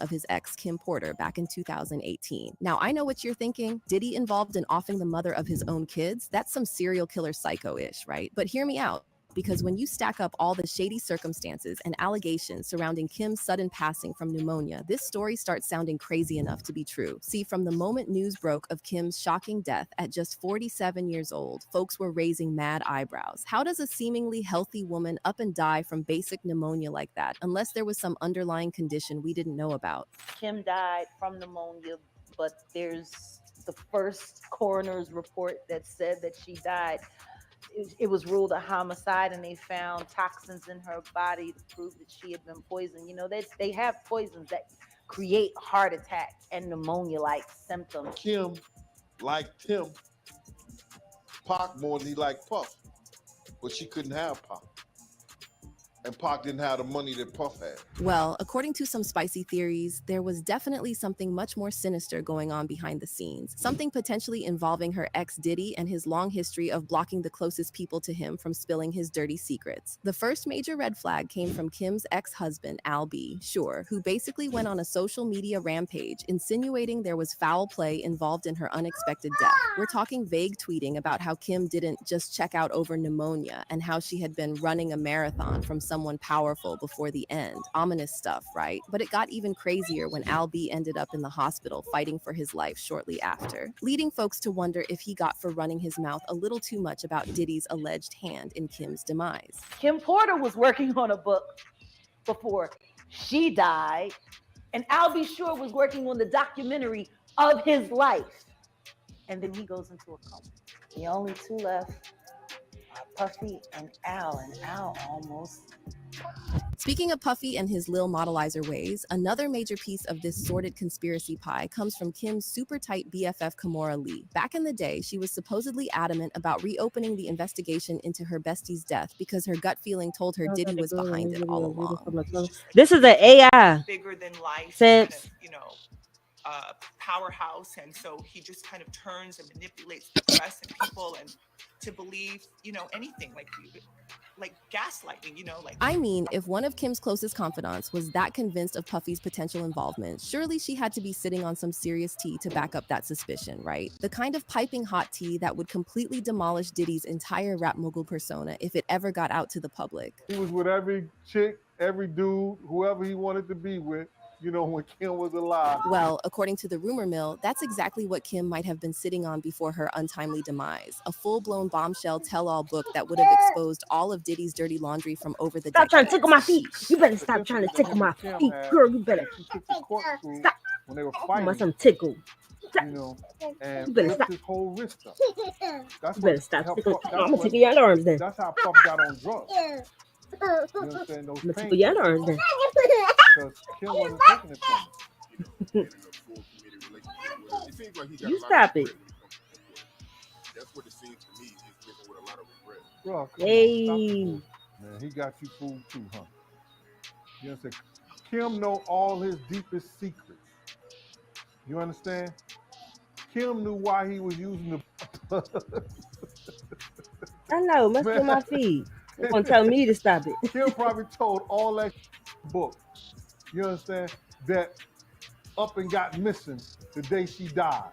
of his ex, Kim Porter, back in 2018. Now, I know what you're thinking. Diddy involved in offing the mother of his own kids? That's some serial killer psycho-ish, right? But hear me out. Because when you stack up all the shady circumstances and allegations surrounding Kim's sudden passing from pneumonia, this story starts sounding crazy enough to be true. See, from the moment news broke of Kim's shocking death at just 47 years old, folks were raising mad eyebrows. How does a seemingly healthy woman up and die from basic pneumonia like that, unless there was some underlying condition we didn't know about? Kim died from pneumonia, but there's the first coroner's report that said that she died. It was ruled a homicide, and they found toxins in her body to prove that she had been poisoned. They have poisons that create heart attack and pneumonia-like symptoms. Kim, like Tim, Pac more than he liked Puff. But she couldn't have Pac. And Pac didn't have the money that Puff had. Well, according to some spicy theories, there was definitely something much more sinister going on behind the scenes. Something potentially involving her ex Diddy and his long history of blocking the closest people to him from spilling his dirty secrets. The first major red flag came from Kim's ex-husband, Al B. Sure, who basically went on a social media rampage, insinuating there was foul play involved in her unexpected death. We're talking vague tweeting about how Kim didn't just check out over pneumonia and how she had been running a marathon from someone powerful before the end. Ominous stuff, right? But it got even crazier when Al B ended up in the hospital fighting for his life shortly after, leading folks to wonder if he got for running his mouth a little too much about Diddy's alleged hand in Kim's demise. Kim Porter was working on a book before she died, and Al B. Sure was working on the documentary of his life. And then he goes into a coma. The only two left are Puffy and Al almost. Speaking of Puffy and his Lil Modelizer ways, another major piece of this sordid conspiracy pie comes from Kim's super tight BFF Kimora Lee. Back in the day, she was supposedly adamant about reopening the investigation into her bestie's death because her gut feeling told her Diddy was behind it all along. This is an AI. Bigger than life, Sips. kind of, you know, powerhouse, and so he just kind of turns and manipulates the press and people and to believe, you know, anything like gaslighting, you know, like. I mean, if one of Kim's closest confidants was that convinced of Puffy's potential involvement, surely she had to be sitting on some serious tea to back up that suspicion, right? The kind of piping hot tea that would completely demolish Diddy's entire rap mogul persona if it ever got out to the public. He was with every chick, every dude, whoever he wanted to be with, you know, when Kim was alive. Well, according to the rumor mill, that's exactly what Kim might have been sitting on before her untimely demise. A full-blown bombshell tell-all book that would have exposed all of Diddy's dirty laundry from over the Stop trying to decades. tickle my feet. You better stop trying to tickle my feet, girl. You better stop. When they were I fighting, want some tickle. you know, and You better ripped stop. his whole wrist up. That's You better what stop helped tickling. Puff- I'm gonna that's tickle your underarms then. That's how Puff got on drugs. You understand? Those I'm gonna tickle your underarms then. because Kim wasn't taking it from him. You stop it. That's what it seems to me. He's living with a lot of regret. Bro, come Hey. on, stop the bull. Man, he got you fooled too, huh? You understand? Kim know all his deepest secrets. You understand? Kim knew why he was using the. I know. Must be my feet. They're gonna tell me to stop it. Kim probably told all that book. You understand? That up and got missing the day she died.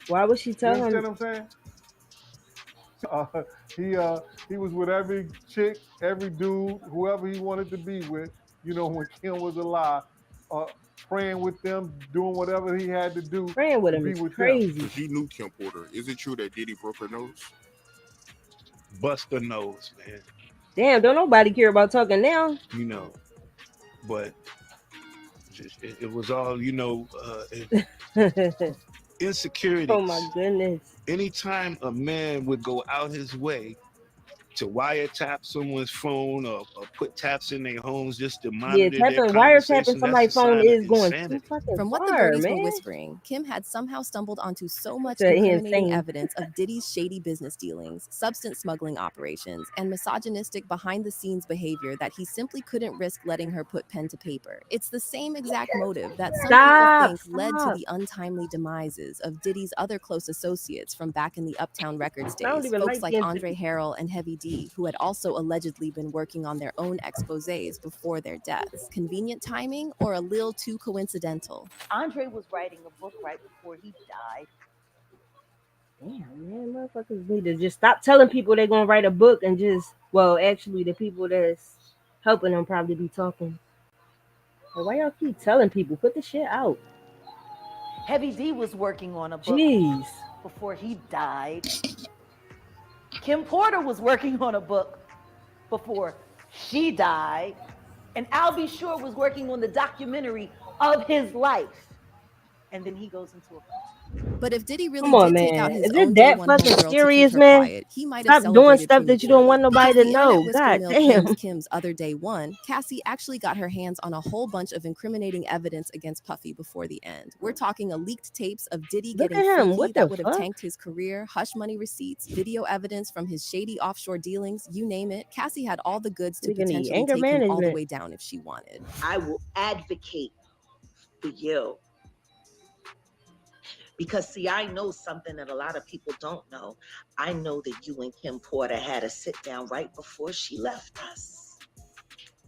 Why would she You tell understand him? what I'm saying? He was with every chick, every dude, whoever he wanted to be with. You know, when Kim was alive, praying with them, doing whatever he had to do. Praying with to him be is with crazy. them. He knew Kim Porter. Is it true that Diddy broke her nose? Bust her nose, man. Damn, don't nobody care about talking now. You know, but it was all, you know, insecurities. Oh my goodness. Anytime a man would go out his way to wiretap someone's phone or put taps in their homes just to monitor their wiretapping conversation, somebody's that's a phone sign of is going too insanity. fucking From what the far, birdies man. were whispering, Kim had somehow stumbled onto so much That's incriminating insane. evidence of Diddy's shady business dealings, substance smuggling operations, and misogynistic behind-the-scenes behavior that he simply couldn't risk letting her put pen to paper. It's the same exact motive that some people think led to the untimely demises of Diddy's other close associates from back in the Uptown Records I don't days, even folks like like being Andre Harrell and Heavy D, who had also allegedly been working on their own exposés before their deaths. Convenient timing or a little too coincidental? Andre was writing a book right before he died. Damn, man, motherfuckers need to just stop telling people they're gonna write a book and just, well, actually, the people that's helping them probably be talking. Like, why y'all keep telling people? Put the shit out. Heavy D was working on a book Jeez. before he died. Kim Porter was working on a book before she died. And Al B. Sure was working on the documentary of his life. and then he goes into a coma. But if Diddy really Come on, did take out man. his Is own it day that one fucking homegirl to keep serious, her man? quiet, he might have Stop doing celebrated stuff that you don't prematurely. want nobody Because to the know. internet whisker God mill damn. Kim's other day one, Cassie actually got her hands on a whole bunch of incriminating evidence against Puffy before the end. We're talking a leaked tapes of Diddy Look getting at him. freaky What that the would have fuck? tanked his career, hush money receipts, video evidence from his shady offshore dealings, you name it. Cassie had all the goods to We can need potentially anger take him all the management. way down if she wanted. I will advocate for you. Because, see, I know something that a lot of people don't know. I know that you and Kim Porter had a sit down right before she left us.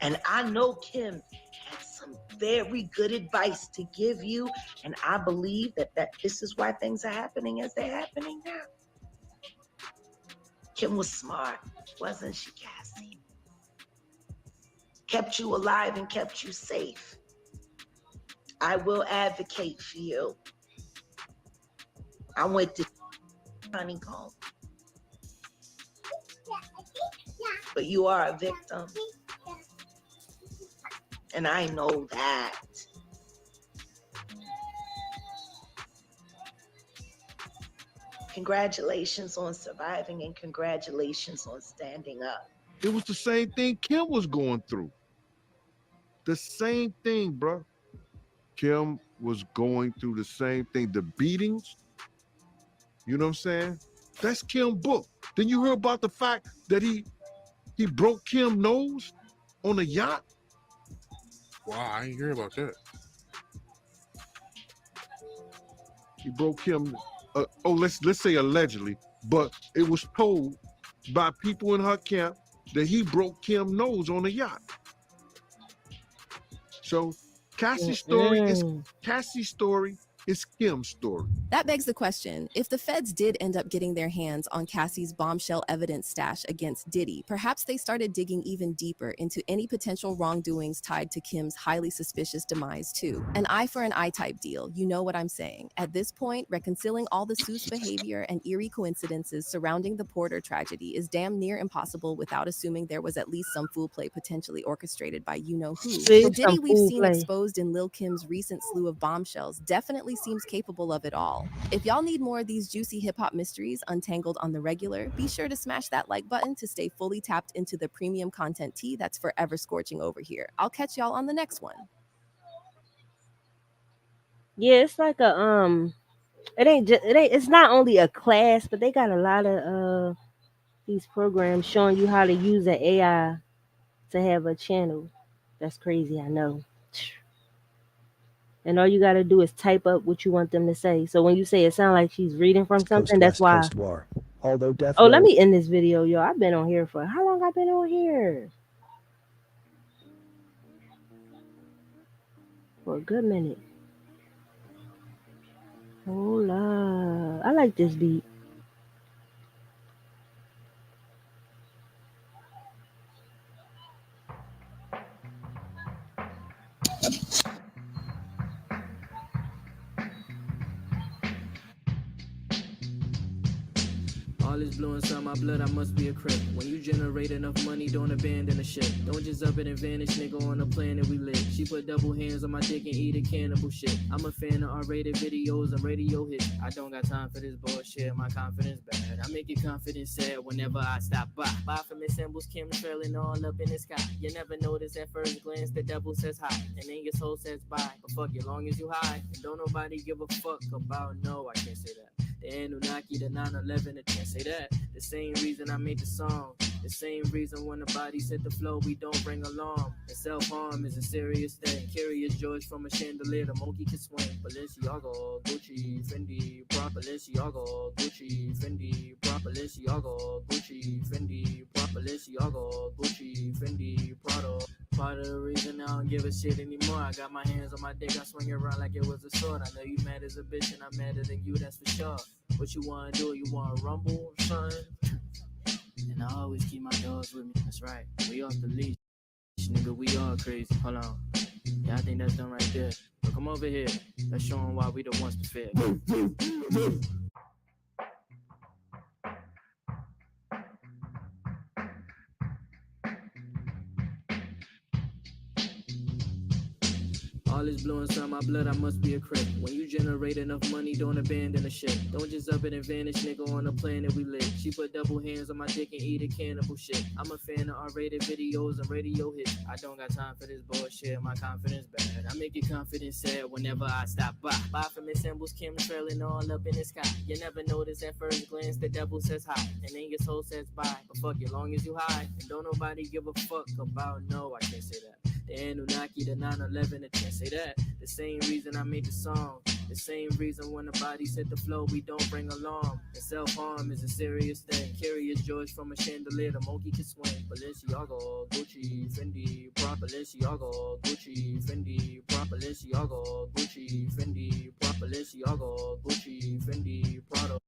And I know Kim had some very good advice to give you. And I believe that this is why things are happening as they're happening now. Kim was smart, wasn't she, Cassie? Kept you alive and kept you safe. I will advocate for you. I went to honeycomb. But you are a victim. And I know that. Congratulations on surviving and congratulations on standing up. It was the same thing Kim was going through. The same thing, bro. Kim was going through the same thing. The beatings, you know what I'm saying? That's Kim's book. Then you hear about the fact that he broke Kim's nose on a yacht? Wow, I ain't hear about that. He broke him. Let's say allegedly, but it was told by people in her camp that he broke Kim's nose on a yacht. So Cassie's story is Kim's story. That begs the question, if the feds did end up getting their hands on Cassie's bombshell evidence stash against Diddy, perhaps they started digging even deeper into any potential wrongdoings tied to Kim's highly suspicious demise too. An eye for an eye type deal, you know what I'm saying. At this point, reconciling all the Seuss behavior and eerie coincidences surrounding the Porter tragedy is damn near impossible without assuming there was at least some foul play potentially orchestrated by you-know-who. See, The Diddy some we've fool seen play. exposed in Lil' Kim's recent slew of bombshells definitely seems capable of it all. If y'all need more of these juicy hip-hop mysteries untangled on the regular, be sure to smash that like button to stay fully tapped into the premium content tea that's forever scorching over here. I'll catch y'all on the next one. Yeah, it's like a it's not only a class, but they got a lot of these programs showing you how to use an AI to have a channel. That's crazy, I know. And all you got to do is type up what you want them to say. So when you say it sounds like she's reading from something, that's why. Coast War. Although Death Oh, let Row me end this video, yo. I've been on here for how long? I've been on here for a good minute. Hola, I like this beat. All is blue inside my blood, I must be a crip. When you generate enough money, don't abandon the ship. Don't just up and advantage, nigga, on the planet we live. She put double hands on my dick and eat a cannibal shit. I'm a fan of R-rated videos and radio hits. I don't got time for this bullshit, my confidence bad. I make your confidence sad whenever I stop by. Buy from Miss Symbols, Kim trailing all up in the sky. You never notice at first glance the devil says hi, and then your soul says bye. But fuck you, long as you high, and don't nobody give a fuck about no, I can't say that. The Anunnaki, the 9/11, I can't say that. The same reason I made the song. The same reason when the bodies hit the floor, we don't bring alarm. And self-harm is a serious thing. Curious George from a chandelier, the monkey can swing. Balenciaga, Gucci, Fendi, Prada. Balenciaga, Gucci, Fendi, Prada. Balenciaga, Gucci, Fendi, Prada. Balenciaga, Gucci, Fendi, Prada. Part of the reason I don't give a shit anymore. I got my hands on my dick, I swing it around like it was a sword. I know you mad as a bitch and I'm madder than you, that's for sure. What you wanna do? You wanna rumble or something? And I always keep my dogs with me, that's right. We off the leash, nigga, we all crazy. Hold on. Yeah, I think that's done right there. But come over here, let's show them why we the ones to fear. All is blue inside my blood, I must be a crip. When you generate enough money, don't abandon the ship. Don't just up it and vanish, nigga, on the planet we live. She put double hands on my dick and eat a cannibal shit. I'm a fan of R-rated videos and radio hits. I don't got time for this bullshit, my confidence bad. I make your confidence sad whenever I stop by. Buy from Miss Symbols, Kim trailing all up in the sky. You never notice at first glance the devil says hi, and then your soul says bye. But fuck it, long as you high, and don't nobody give a fuck about no, I can't say that. The Anunnaki, the 9/11, I can't say that. The same reason I made the song. The same reason when the bodies hit the floor, we don't bring alarm. And self-harm is a serious thing. Curious George from a chandelier, the monkey can swing. Balenciaga, Gucci, Fendi, Prada. Balenciaga, Gucci, Fendi, Prada. Balenciaga, Gucci, Fendi, Prada. Balenciaga, Gucci, Fendi, Prada.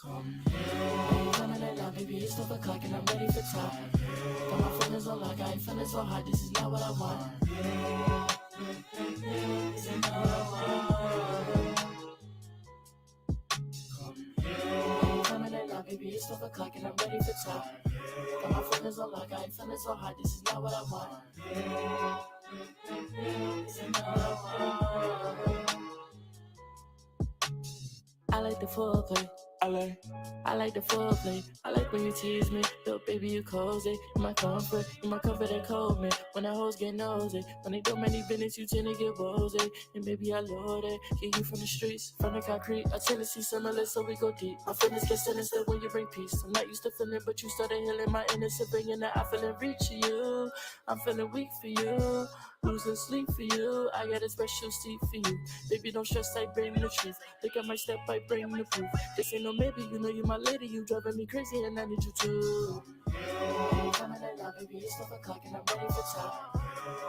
Come here, coming in now, baby, it's 12 o'clock and I'm ready for top. Got my feelings on lock, I ain't feeling so hot, this is not what I want. This is not what I want. Come here, coming in now, baby, it's 12 o'clock and I'm ready for top. Got my feelings on lock, I ain't feeling so hot, this is not what I want. This is not what I want. I like the foreplay. I like the foreplay. I like when you tease me, little baby, you cozy. In my comfort and cold me. When the hoes get nosy, when they do many business, you tend to get woozy. And maybe I love it. Get you from the streets, from the concrete. I tend to see similar, so we go deep. My feelings get sinister when you bring peace. I'm not used to feeling, but you started healing my innocent, bringing that I feeling reach you. I'm feeling weak for you. Losing sleep for you, I got a special seat for you. Baby, don't stress, I bring the truth. Look at my step, I bring the proof. This ain't no maybe, you know you my lady. You driving me crazy and I need you to. Coming in now, baby, it's 12 o'clock and I'm ready for top.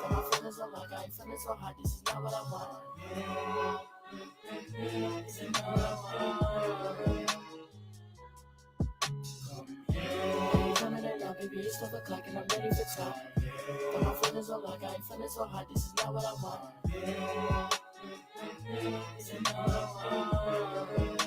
Got my feelings on lock, I ain't feeling so hot. This is not what I want. This is not what I want. Coming in now, baby, it's 12 o'clock and I'm ready for top. Got my feelings on lock, I ain't feeling so hot. This is not what I want. This is not what I want.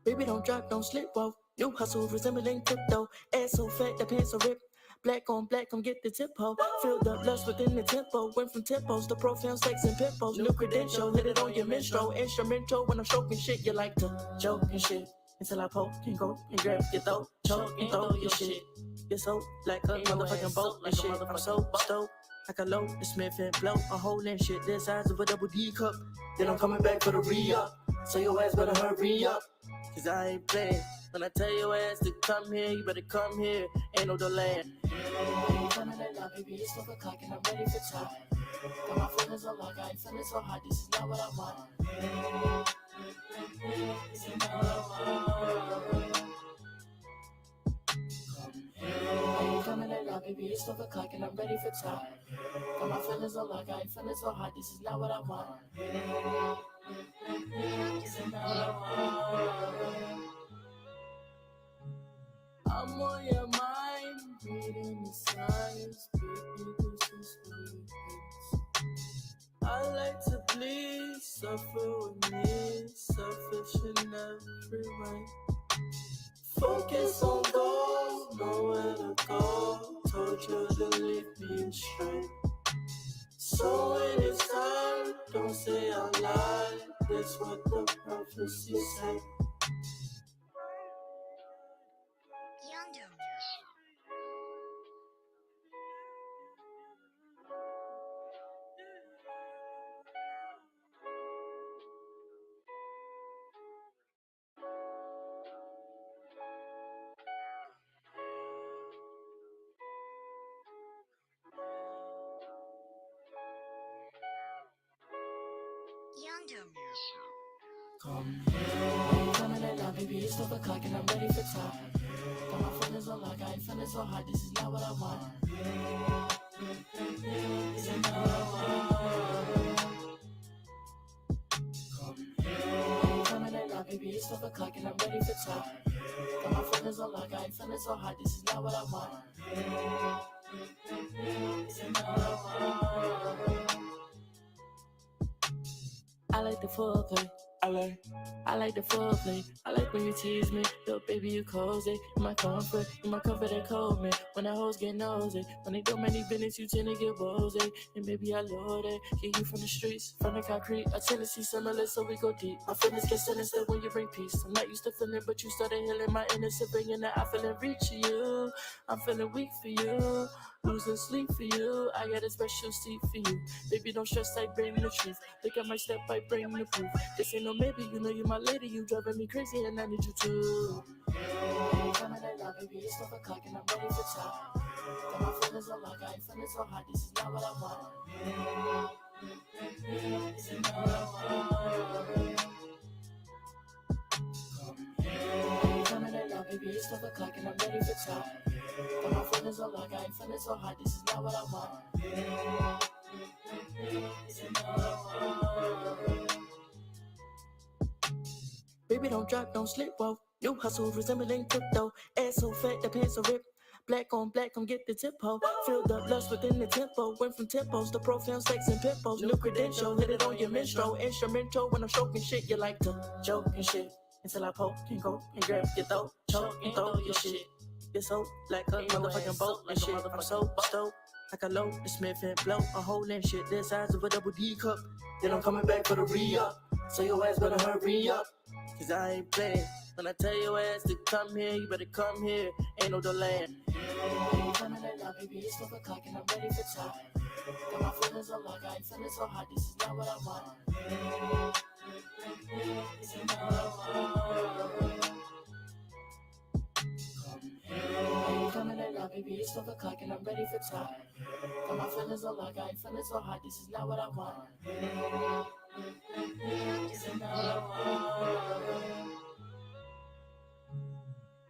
Baby, don't drop, don't slip, whoa. New hustle resembling crypto. Ass so fat, the pants are ripped. Black on black, come get the tip ho. Filled up lust within the tempo. Went from tempos to profound sex and pimples. New credential, hit it on your minstrel. Instrumental when I'm stroking shit, you like to joke and shit. Until I poke and go and grab your throat. Choke and throw your shit. You're so like a motherfucking boat and shit. I'm so stoked. Like a load, the Smith and blow a hole in shit. The size of a double D cup. Then I'm coming back for the re-up. So your ass better hurry up. Cause I ain't playing. When I tell your ass to come here, you better come here. Ain't no delay. Coming in now, baby, it's 12 o'clock and I'm ready for top. Got my feelings on lock, I ain't feeling so hot. This is not what I want. This is not what I want. Coming in now, baby, it's 12 o'clock and I'm ready for top. Got my feelings on lock, I ain't feeling so hot. This is not what I want. This is not what I want. I'm on your mind, reading the signs, baby, this is weakness. I like to bleed, suffer with me, selfish in every way. Focus on goals, nowhere to go. Told you to leave me straight. So when it's time, don't say I lied. That's what the prophecy said. Come here, coming in now, baby, it's 12 o'clock and I'm ready for top. Got my feelings on lock, I ain't feeling so hot. This is not what I want. This is not what I want. Come here, coming in now, baby, it's 12 o'clock and I'm ready for top. Got my feelings on lock, I ain't feeling so hot. This is not what I want. This is not what I want. the foreplay. I like the foreplay. I like when you tease me, little baby, you cozy. In my comfort that cold me. When the hoes get nosy, when they do many business, you tend to get ballsy. And maybe I love that. Get you from the streets, from the concrete. A tendency similar, so we go deep. My feelings get sinister when you bring peace. I'm not used to feeling, but you started healing my innocent, bringing that I feeling reach for you. I'm feeling weak for you, losing sleep for you. I got a special seat for you. Baby, don't stress, I bring the truth. Look at my step, I bring the proof. This ain't no maybe, you know you my lady. You driving me crazy and I need you to. Hey, coming in now, baby, it's 12 o'clock and I'm ready for time. Got my feelings on lock, I ain't feeling so hot. This is not what I want. This is not what I want. Hey, coming in now, baby, it's 12 o'clock and I'm ready for time. Got my feelings on lock, I ain't feeling so hot. This is not what I want. This is not what I want. Baby, don't drop, don't slip, whoa. New hustle resembling crypto. Ass so fat, the pants are ripped. Black on black, come get the tempo. Filled up lust within the tempo. Went from tempos to profound sex and pimples. New credential, hit it on your minstrel. Instrumental when I'm stroking shit. You like to joke and shit. Until I poke and go and grab your throat. Choke and throw your shit. You're so like a motherfucking boat and shit. I'm so stoked. Like I load the Smith and blow a hole in shit. The size of a double D cup. Then I'm coming back for the re-up. So your ass better hurry up. Cause I ain't playing. When I tell your ass to come here, you better come here. Ain't no delaying. Hey, coming in now, baby, it's 12 o'clock and I'm ready for time. Got my feelings on lock, I ain't feeling so hot. This is not what I want. This is not what I want. Hey, coming in now, baby, it's 12 o'clock and I'm ready for time. Got my feelings on lock, I ain't feeling so hot. This is not what I want. This is not what I want.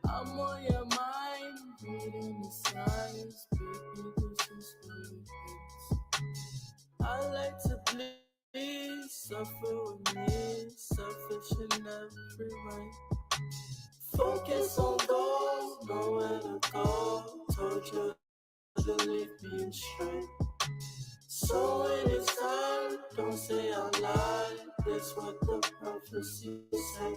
I'm on your mind, reading the signs, baby, this is what it is. I like to please, suffer with me, selfish in every way. Focus on goals, nowhere to go, told you to leave me astray. So when it's time, don't say I lied, that's what the prophecy say.